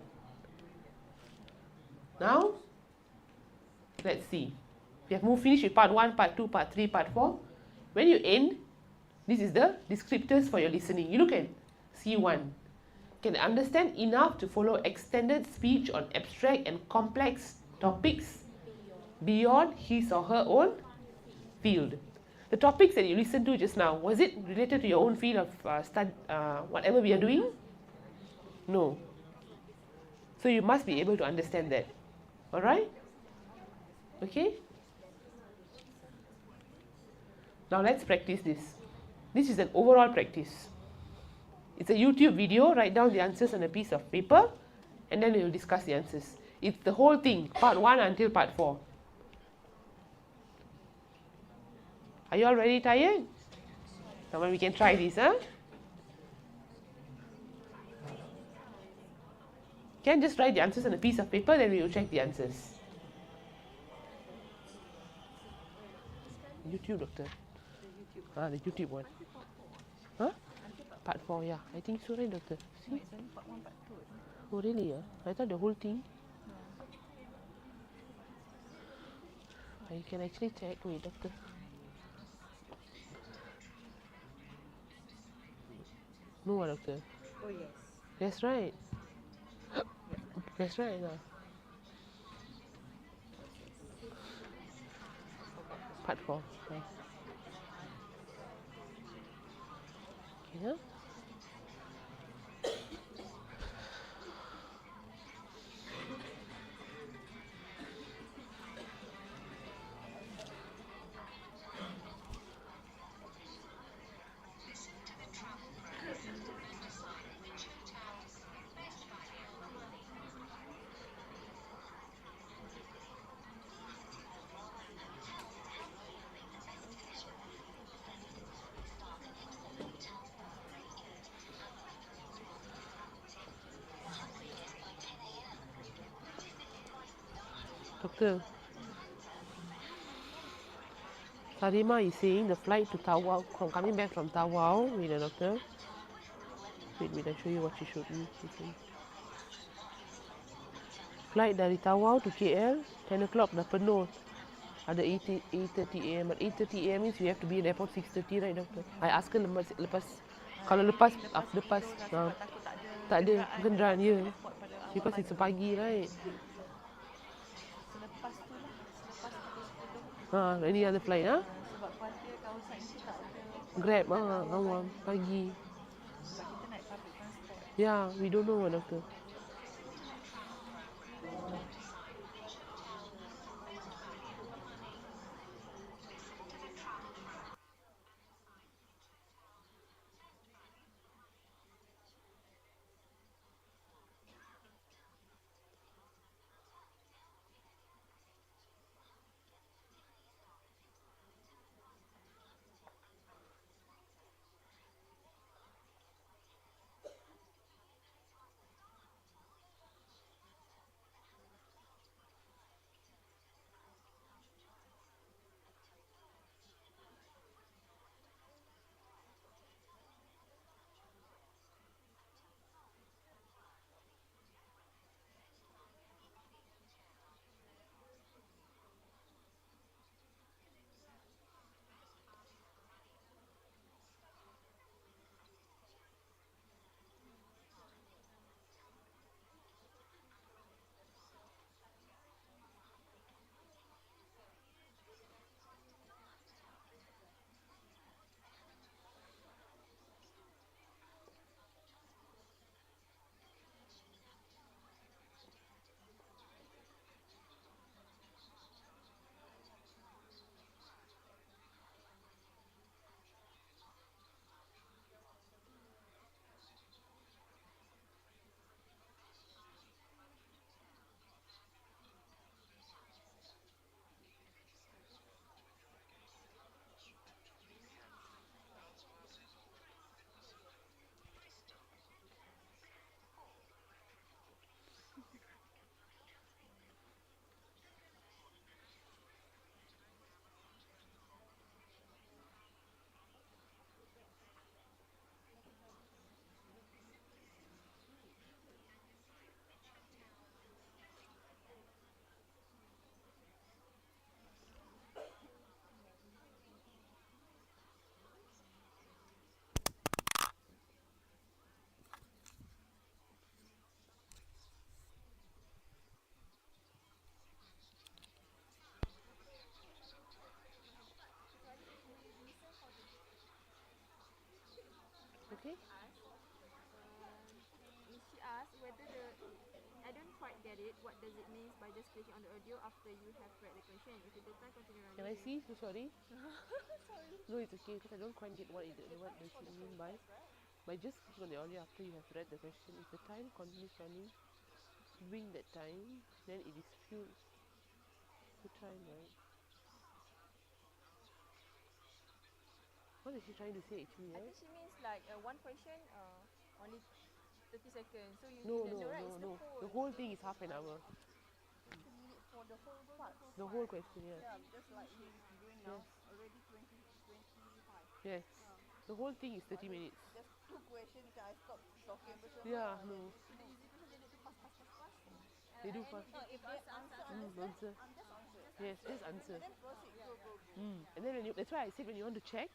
Now, let's see. We have finished with part 1, part 2, part 3, part 4. When you end, this is the descriptors for your listening. You look at C1. Can understand enough to follow extended speech on abstract and complex topics beyond his or her own field. The topics that you listened to just now, was it related to your own field of whatever we are doing? No. So you must be able to understand that. Alright? Okay? Now let's practice this. This is an overall practice. It's a YouTube video. Write down the answers on a piece of paper and then we will discuss the answers. It's the whole thing, part 1 until part 4. Are you all very tired? Come on, we can try this, huh? Can just write the answers on a piece of paper, then we will check the answers. YouTube, doctor. The YouTube one. Huh? Part 4, yeah. I think so, right, doctor? See? Oh, really? Yeah? I thought the whole thing. I can actually check. Wait, doctor. No, doctor. Oh, yes. That's right. That's right. Part 4. Okay. Yeah. Doctor, Sarima is saying the flight to Tawau, from coming back from Tawau, wait a doctor. Wait, I'll show you what she showed me. Flight dari Tawau to KL, 10 o'clock dah penuh. Ada 8:30 AM. But 8:30 AM means we have to be in the airport 6:30, right, doctor? I ask her lepas tak ada kenderaan, ya. Because it's pagi, right? Any other flight, huh? Sebab kuatir kawasan itu tak ada Grab, awam, pagi. sebab kita naik public transport. Yeah, we don't know, doctor. Okay? She asked whether I don't quite get it. What does it mean by just clicking on the audio after you have read the question? If the time continue running. Can I see? So sorry. Sorry. No, it's okay because I don't quite get what does she mean by just clicking on the audio after you have read the question. If the time continues running during that time, then it is full time, right? What is she trying to say actually? I think she means like one question, only 30 seconds. So you No, the no, right no, is no. the The whole thing is half an hour. 2 minutes for the whole part. The whole question, yes. Yeah, just like we doing now, Yes. already 25. Yes. The whole thing is 30 minutes. Just 2 questions, I stop talking. Yeah, no. the easy question they need to pass. They do fast. No, if they answer, Answer. just answer. Yes, just answer. And then proceed, go. And then when you, that's why I said when you want to check,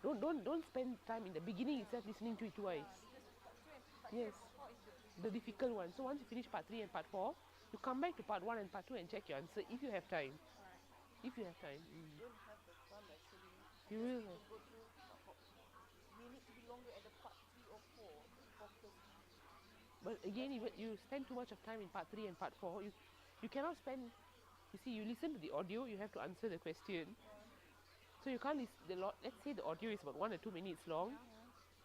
don't spend time in the beginning itself listening to it twice. Yes, the difficult one. So once you finish part 3 and part 4, you come back to part 1 and part 2 and check your answer if you have time. If you have time. Don't have the time actually. You will. Go through, we need to be longer at the part 3 or 4 to focus. But again, even you spend too much of time in part 3 and part 4, you cannot spend, you see, you listen to the audio, you have to answer the question. So you can't listen, let's say the audio is about 1 or 2 minutes long.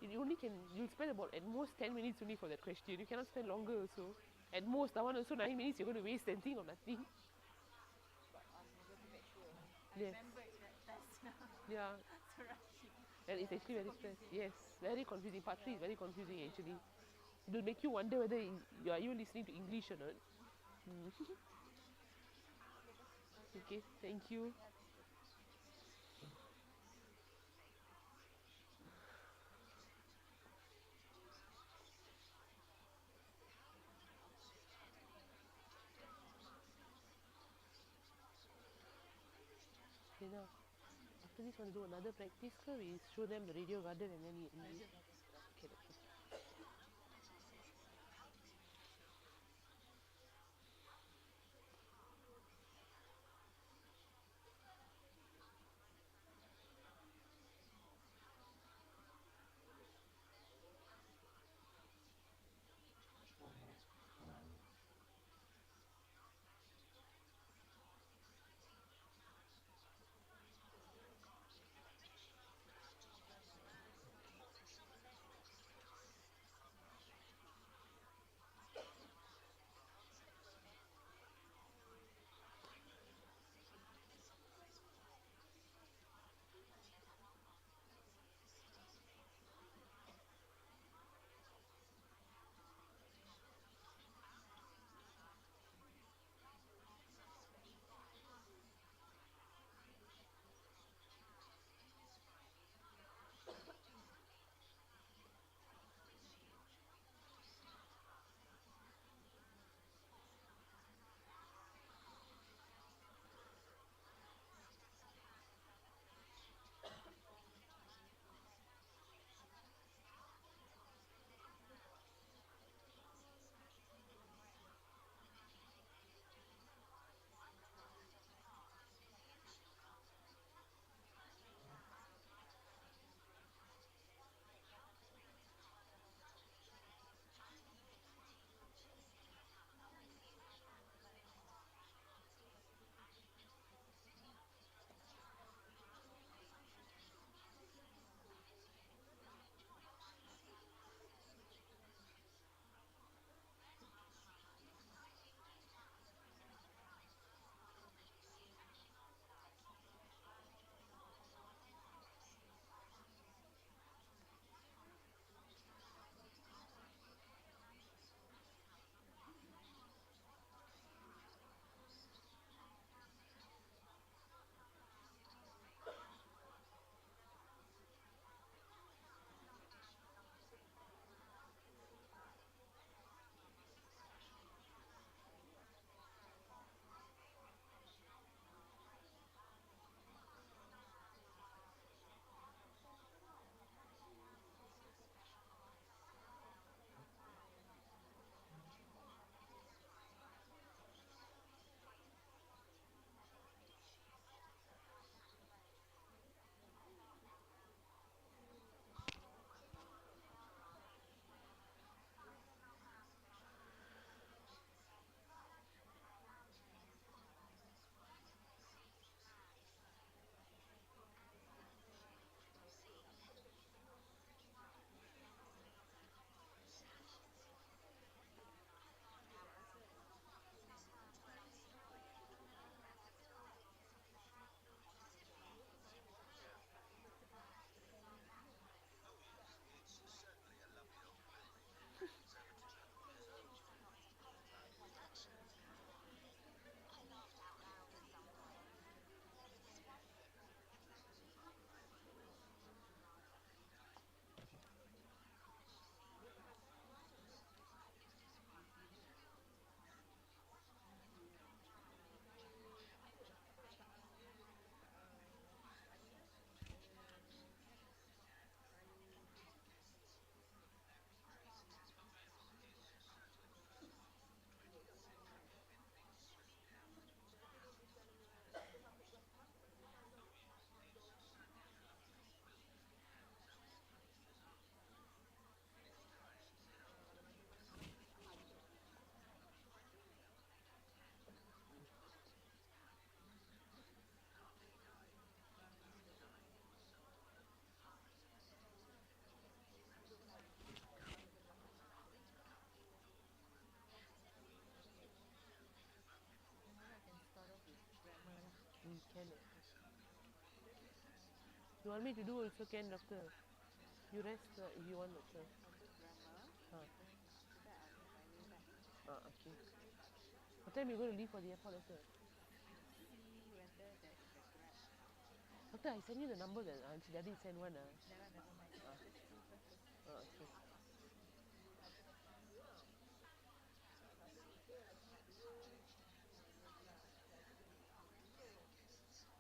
You'll spend about at most 10 minutes only for that question. You cannot spend longer also. At most, that one also 9 minutes, you're going to waste and think of nothing. But I'm going to make sure. Yes. Remember it's that test now. Yeah. So rushing. And it's actually very stressful. Yes, very confusing. Part 3 is very confusing actually. It will make you wonder whether are you listening to English or not. Okay, thank you. Okay, now, after this, want to do another practice, we show them the radio garden and then okay, that's it. can. You want me to do also can, doctor? You rest if you want, doctor. I'll do grammar. Huh. Then after that I'll make my way back. Okay. What time you going to leave for the airport, doctor? See whether there's a grab. Doctor, I send you the number that Auntie Daddy sent one. Never mind. Just see first. Okay.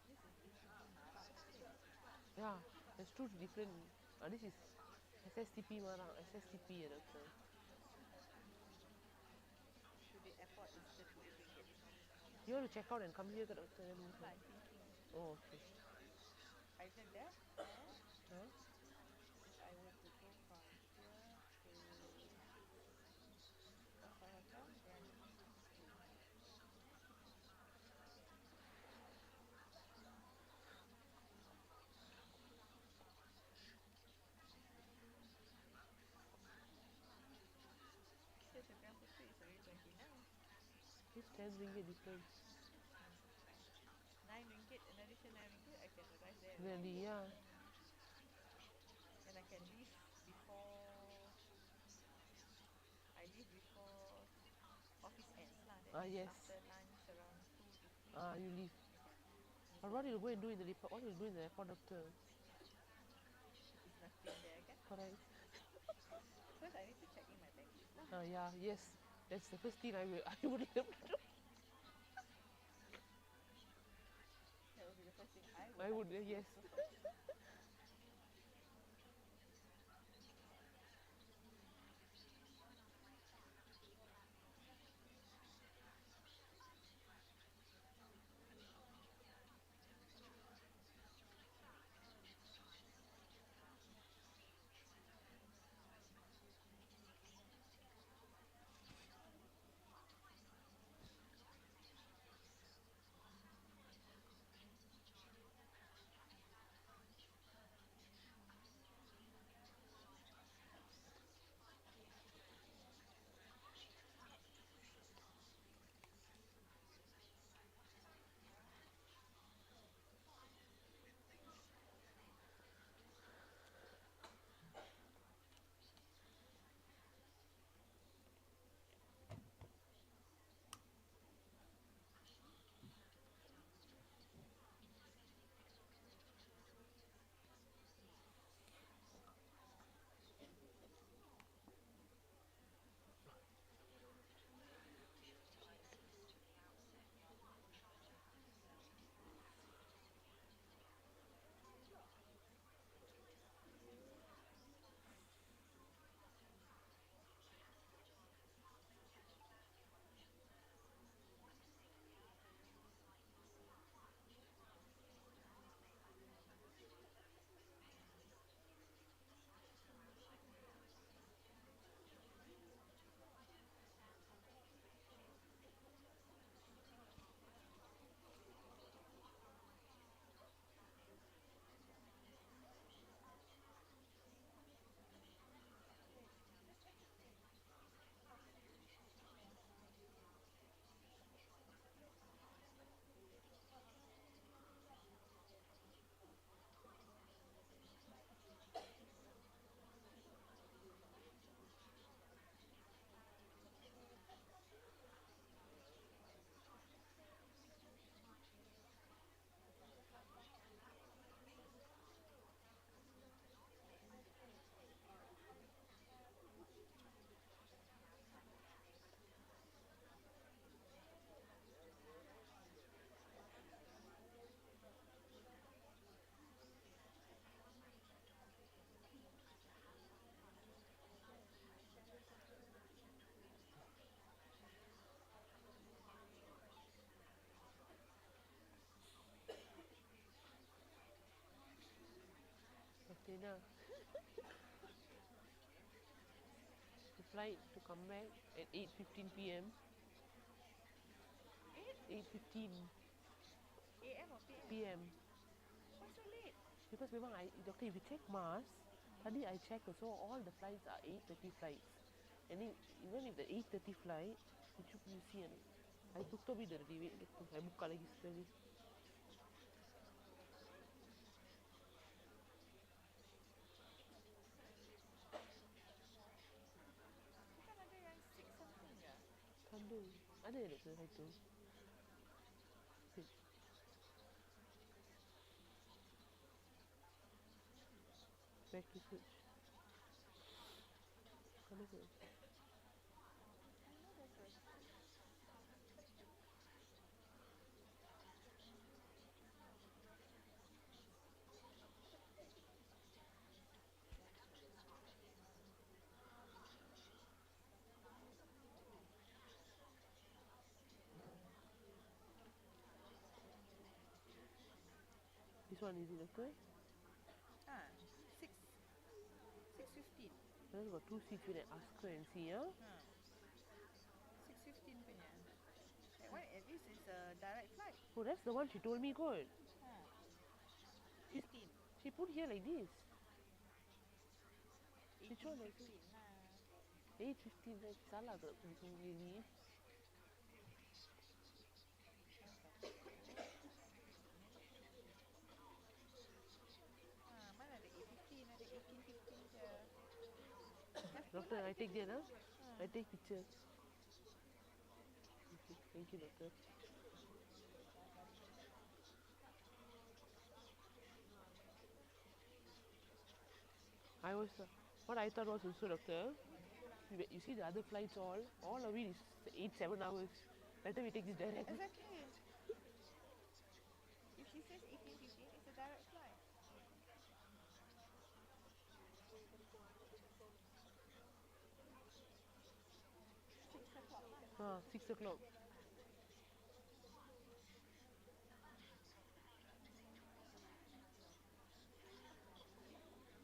This is different from Tempat, isn't it? Yeah, there's two different. This is SSTP marang. SSTP, doctor. To the airport is 38 ringgit. You want to check out and come here, doctor? I'm thinking. Oh, okay. Either that or Huh? if I were to go from here to Hotel, then says the Grand Putri is already 29. It's 10 ringgit difference. 9 ringgit, an additional 9 ringgit, I can arrive there. Really, yeah. And I can leave before office ends lah. That means Yes. after lunch around 2 to 3. You leave. But what you go and do in the airport? What you do in the airport, doctor? There's nothing there, kan? Correct. First, I need to check in my baggage lah. Yeah, yes. That's the first thing I would love to do. That would be the first thing I would I would, like to do yes. also. Dinner. The flight to come back at 8:15 p.m. 8:15 AM or PM? p.m. Why so late? Because memang doctor, if you check Mars, tadi I check also all the flights are 8:30 flights. And then even if the 8:30 flight, you see, I tutup it already. Wait, I buka lagi sekali. Mana ya doktor itu? Back to search. Mana tu? This one is it doctor? Ah, 6:15. Then got 2 seats. We can ask her and see, yeah. 6:15 punya. That one at least is a direct flight. Oh, that's the one she told me, God. Ah, She, 15. she put here like this. Which one like 18:15 lah. 8:15. Salah ke really? Mana ada 8:15, ada 18:15 je. Doctor, I take that, huh? I take picture. Okay, thank you, doctor. What I thought was also, doctor, you see the other flights all of it is 8-7 hours. Better we take this direct. Exactly. If she says 18:15, it's a direct flight. Ah, 6 o'clock.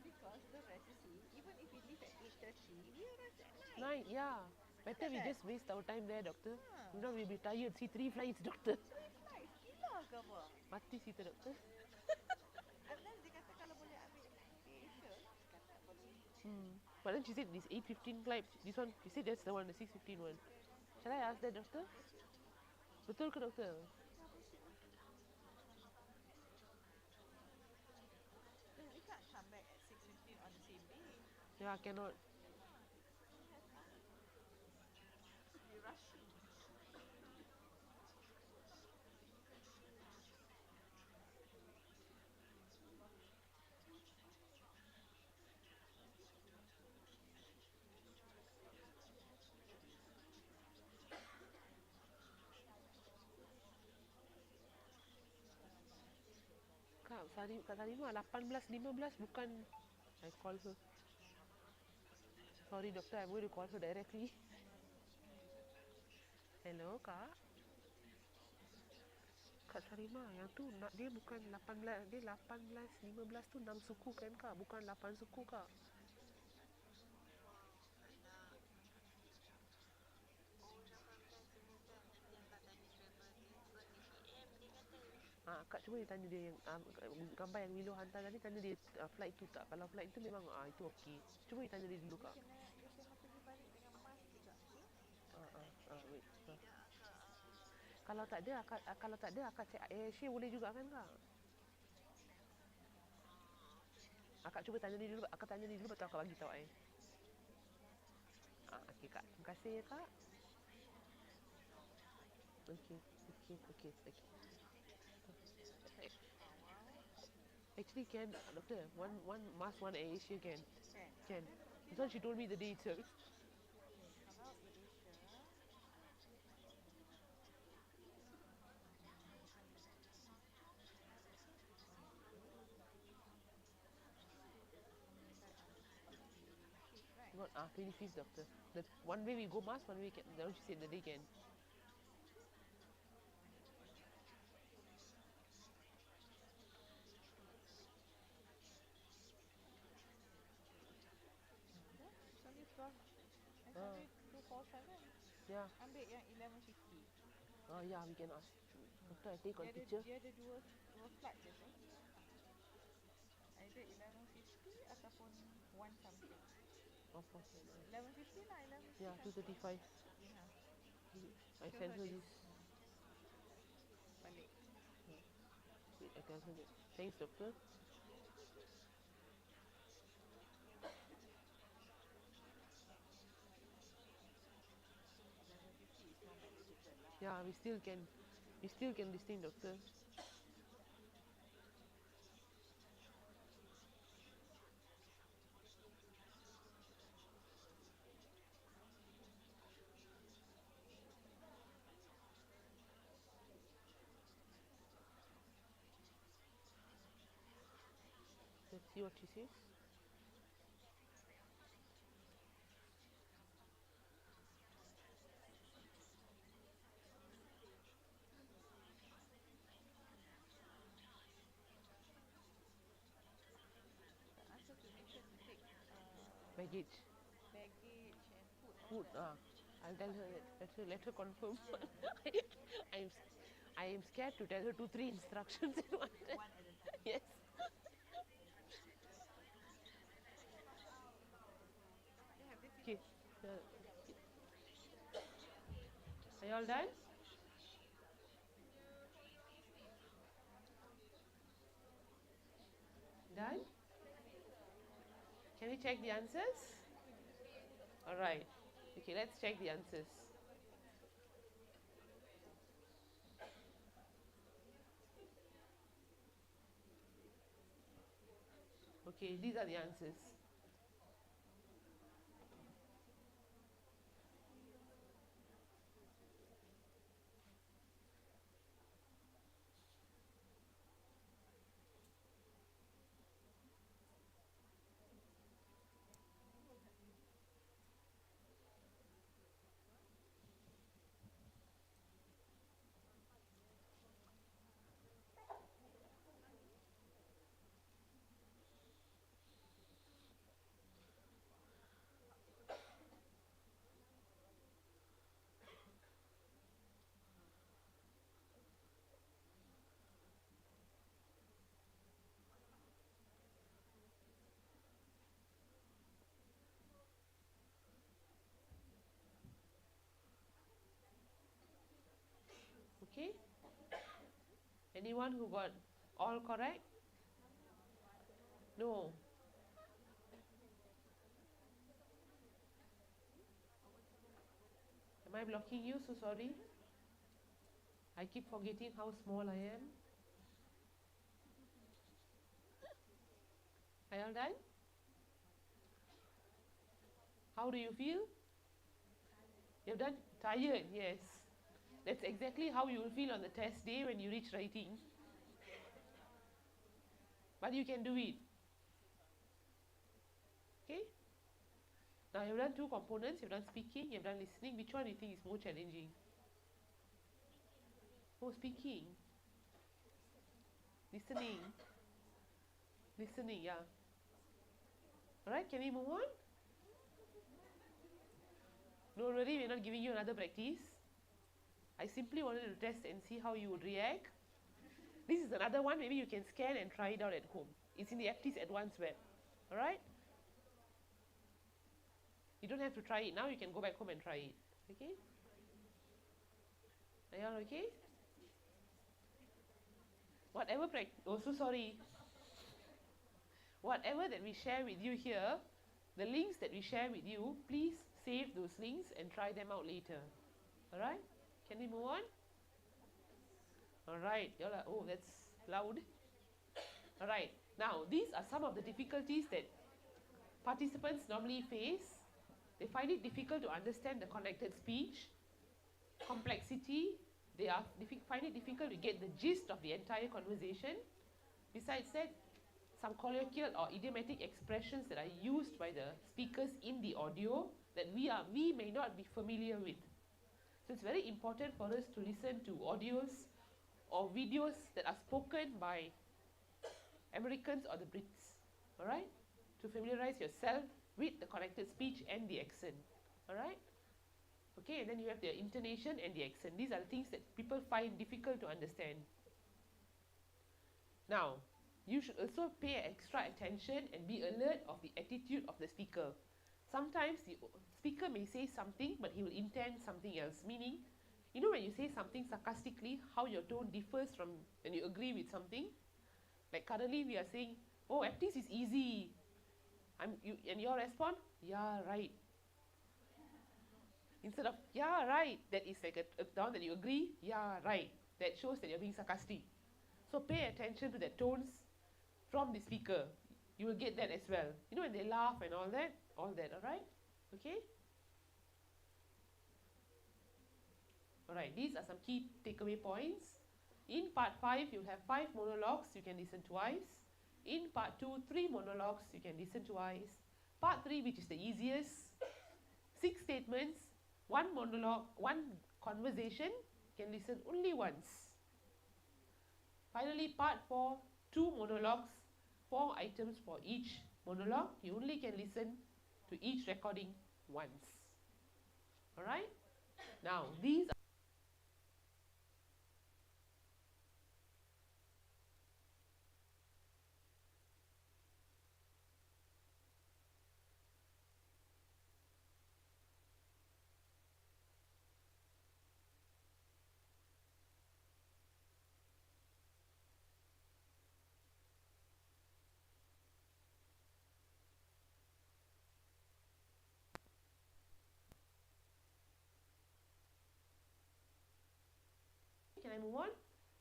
Because the rest, you see, even if we leave at 8:30, we arrive at 9. 9, yeah. Better we just waste our time there, doctor. You know, we'll be tired. See, 3 flights, doctor. 3 flights, gila ke apa? Mati kita, doctor. Unless dia kata kalau boleh ambil Asia, kata boleh. But then she said this 8:15 flight. This one, she said that's the one, the 6:15 one. Shall I ask that, doctor? Betul ke, doctor? Then we can't come back at 6:15 on the same day. Yeah, cannot. We rushing. Kak Sarima 18:15 bukan. I call her. Sorry, doctor, I'm going to call her directly. Hello, Kak. Kak Sarima, yang tu nak dia bukan 18, dia 18:15 tu 6 suku kan, Kak? Bukan 8 suku, Kak. Kak cuba tanya dia yang gambar yang Willow hantar tadi, tanya dia flight tu tak. Kalau flight tu memang itu okey. Cuba tanya dia dulu, Kak. Dia kena pergi balik dengan mas juga. Wait. Kalau tak ada akak cek Asia boleh juga kan, Kak? Akak cuba tanya dia dulu, akak tanya dia dulu betul akak bagi tahu okey, Kak. Terima kasih ya, Kak. Okey. Actually can, doctor. One mask, one Air Asia can. Can. This one she told me the day itself. Kalau Asia, Not 25th, doctor. The one way we go mask, one way can. Then she said the day can. sorry, 247. Yeah. Ambil yang 11:50. Yeah, we can ask. Doctor, I take on picture. Dia ada dua flight je tu. Either 11:50 ataupun 1 something. Of course. 11:50 lah, 11:50. Yeah, 2:35. Yeah. I send her this. Balik. Wait, I tell her that. Thanks, doctor. Yeah, we still can listen, doctor. Let's see what she says. Ask her to make sure to take Baggage. baggage and food. All Food. that. I'll tell her that. Let her confirm. I'm I am scared to tell her 2-3 instructions in one time. One at a time. Yes. Yeah, have they Okay. finished? Are you all done? Done? Can we check the answers? All right. Okay, let's check the answers. Okay, these are the answers. Okay. Anyone who got all correct? No. Am I blocking you? So sorry. I keep forgetting how small I am. Are you all done? How do you feel? You've done tired, yes. That's exactly how you will feel on the test day when you reach writing. But you can do it. Okay? Now you've done 2 components. You've done speaking, you've done listening. Which one do you think is more challenging? Oh, speaking. Listening. Listening, yeah. Alright, can we move on? Don't worry, we're not giving you another practice. I simply wanted to test and see how you would react. This is another one, maybe you can scan and try it out at home. It's in the Aptis Advanced Web. Alright? You don't have to try it now, you can go back home and try it. Okay? Are you all okay? Whatever Whatever that we share with you here, the links that we share with you, please save those links and try them out later. Alright? Can we move on? Alright, you're like, oh, that's loud. Alright, now these are some of the difficulties that participants normally face. They find it difficult to understand the connected speech, complexity. They find it difficult to get the gist of the entire conversation. Besides that, some colloquial or idiomatic expressions that are used by the speakers in the audio that we may not be familiar with. So it's very important for us to listen to audios or videos that are spoken by Americans or the Brits, alright? To familiarize yourself with the connected speech and the accent, alright? Okay, and then you have the intonation and the accent. These are the things that people find difficult to understand. Now, you should also pay extra attention and be alert of the attitude of the speaker. Sometimes the speaker may say something, but he will intend something else. Meaning, you know when you say something sarcastically, how your tone differs from when you agree with something? Like currently we are saying, oh, Aptis is easy. And your response, yeah, right. Instead of, yeah, right, that is like a down that you agree, yeah, right. That shows that you're being sarcastic. So pay attention to the tones from the speaker. You will get that as well. You know when they laugh and all that, alright? Okay? Alright, these are some key takeaway points. In part 5, you'll have 5 monologues you can listen twice. In part 2, 3 monologues you can listen twice. Part 3, which is the easiest, 6 statements, 1 monologue, 1 conversation, can listen only once. Finally, part 4, 2 monologues, 4 items for each monologue. You only can listen to each recording once. Alright? Now, these are Can I move on?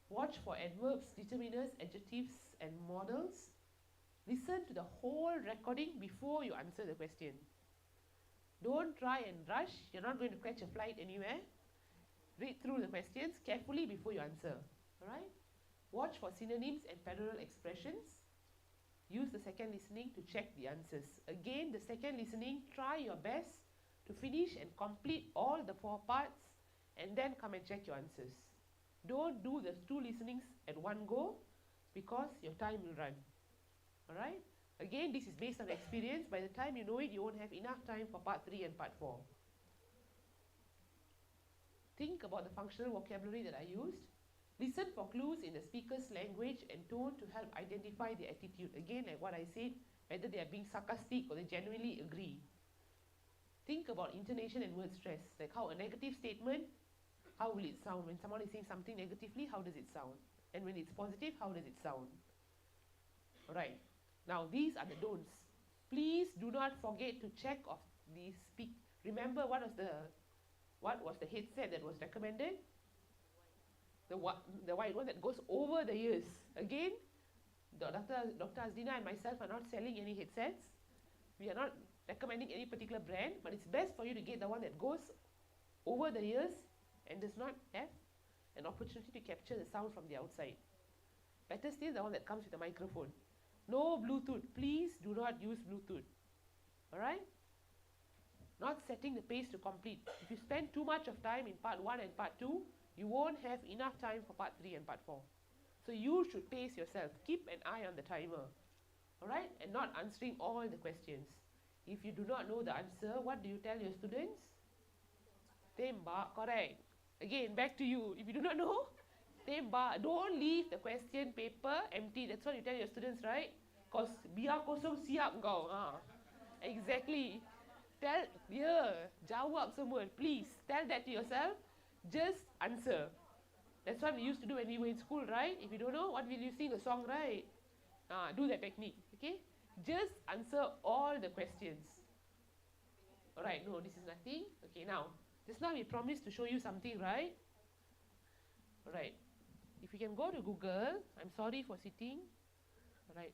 Watch for adverbs, determiners, adjectives, and modals. Listen to the whole recording before you answer the question. Don't try and rush. You're not going to catch a flight anywhere. Read through the questions carefully before you answer. Alright? Watch for synonyms and parallel expressions. Use the second listening to check the answers. Again, the second listening, try your best to finish and complete all the 4 parts and then come and check your answers. Don't do the 2 listenings at one go because your time will run. Alright? Again, this is based on experience. By the time you know it, you won't have enough time for part 3 and part 4. Think about the functional vocabulary that I used. Listen for clues in the speaker's language and tone to help identify the attitude. Again, like what I said, whether they are being sarcastic or they genuinely agree. Think about intonation and word stress, like how a negative statement, how will it sound? When someone is saying something negatively, how does it sound? And when it's positive, how does it sound? Alright, now these are the don'ts. Please do not forget to check of the Remember what was the headset that was recommended? The white one that goes over the ears. Again, Dr. Azlina and myself are not selling any headsets. We are not recommending any particular brand, but it's best for you to get the one that goes over the ears and does not have an opportunity to capture the sound from the outside. Better still, the one that comes with a microphone. No Bluetooth. Please do not use Bluetooth. Alright? Not setting the pace to complete. If you spend too much of time in part 1 and part 2, you won't have enough time for part 3 and part 4. So you should pace yourself. Keep an eye on the timer. Alright? And not answering all the questions. If you do not know the answer, what do you tell your students? Tembak, correct. Again, back to you. If you do not know, tembak. Don't leave the question paper empty. That's what you tell your students, right? Because biar kosong siap kau. Exactly. Jawab semua. Please, tell that to yourself. Just answer. That's what we used to do when we were in school, right? If you don't know, what will you sing a song, right? Do that technique, okay? Just answer all the questions. Alright, no, this is nothing. Okay, now, just now we promised to show you something, right? Alright, if you can go to Google, I'm sorry for sitting. Alright.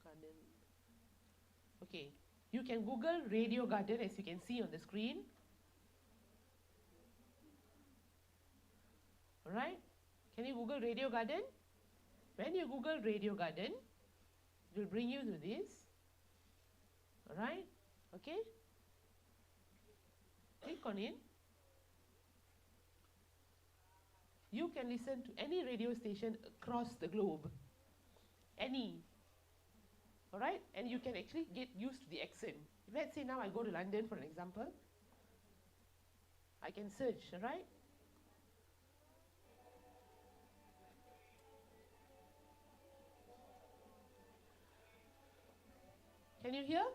Garden. Okay, you can Google Radio Garden as you can see on the screen. Alright, can you Google Radio Garden? When you Google Radio Garden, it will bring you to this. Alright, okay? Click on it. You can listen to any radio station across the globe. Any. Alright, and you can actually get used to the accent. If let's say now I go to London for an example, I can search, alright? Can you hear?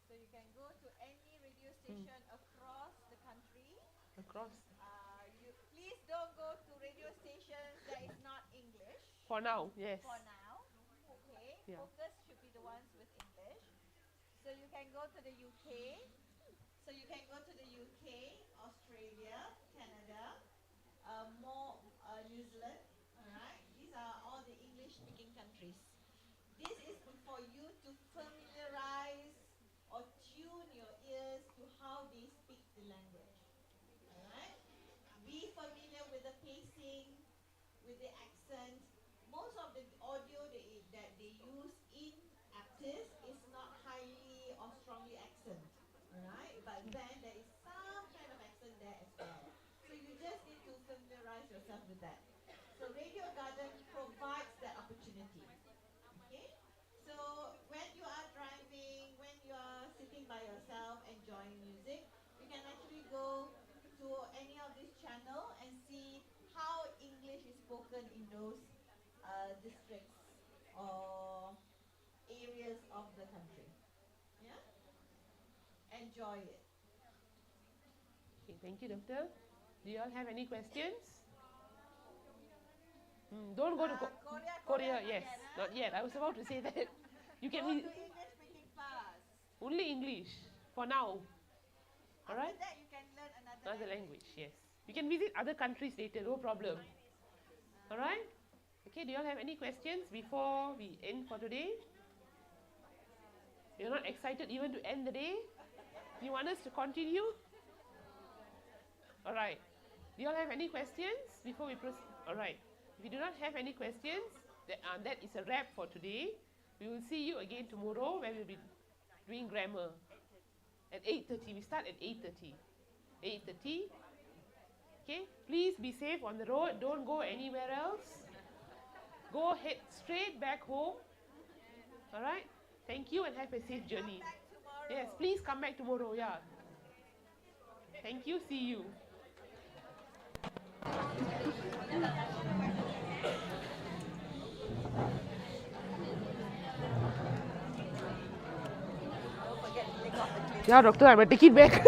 So you can go to any radio station across the country. Across. Please don't go to radio stations that is not English. For now, yes. For now. Yeah. focus should be the ones with English. So you can go to the UK. So you can go to the UK, Australia, Canada, New Zealand. All right. These are all the English-speaking countries. This is for you to familiarize or tune your ears to how they speak the language. All right. Be familiar with the pacing, with the accent. Most of the audio that they use in Aptis is not highly or strongly accent, alright? But then there is some kind of accent there as well. So you just need to familiarize yourself with that. So Radio Garden provides that opportunity. Okay? So when you are driving, when you are sitting by yourself enjoying music, you can actually go to any of this channel and see how English is spoken in those districts or areas of the country. Yeah? Enjoy it. Okay, thank you, Doctor. Do you all have any questions? Don't go to Korea. Yes, not yet. I was about to say that. You can go to English speaking class. only English for now. All right. After that, you can learn Another language. Yes. You can visit other countries later. No problem. All right. Okay. Do you all have any questions before we end for today? You're not excited even to end the day? You want us to continue? All right. Do you all have any questions before we proceed? All right. If you do not have any questions, that is a wrap for today. We will see you again tomorrow when we'll be doing grammar at 8:30. We start at 8:30. 8:30. Okay. Please be safe on the road. Don't go anywhere else. Go head straight back home. All right. Thank you and have a safe journey. Yes. Please come back tomorrow. Yeah. Thank you. See you. Yeah, doctor, I will take it back.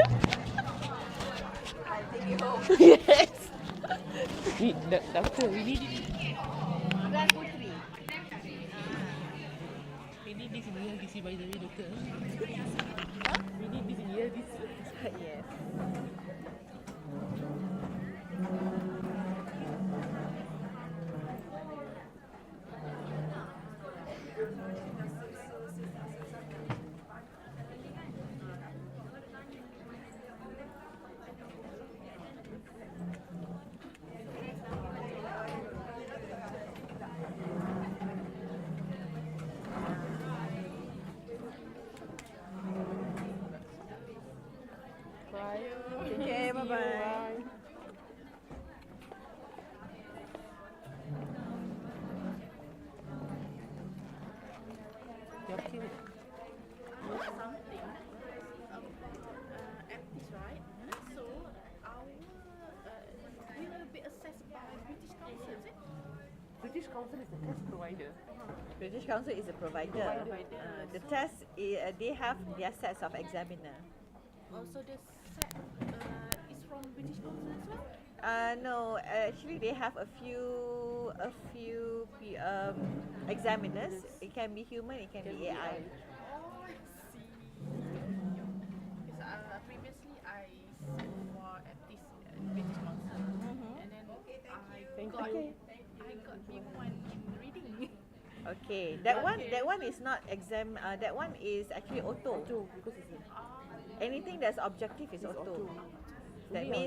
I'll take it home. Yes. Doctor, we need it. We need this in ELTC, by the way, doctor. We need this in ELTC. Yes. Okay, bye-bye. You're kidding. Aptis, right? So our will be assessed by British Council, is it? British Council is the test provider. British Council is a provider. The test, they have their sets of examiner. Also, the set is from British Council as well? No, actually they have a few examiners. It can be human, it can be AI. Oh, I see. Because previously I sat for Aptis British Council, and then I got B1 in reading. Okay, that one is not exam. That one is actually auto. Because it's Anything that's objective is auto. That means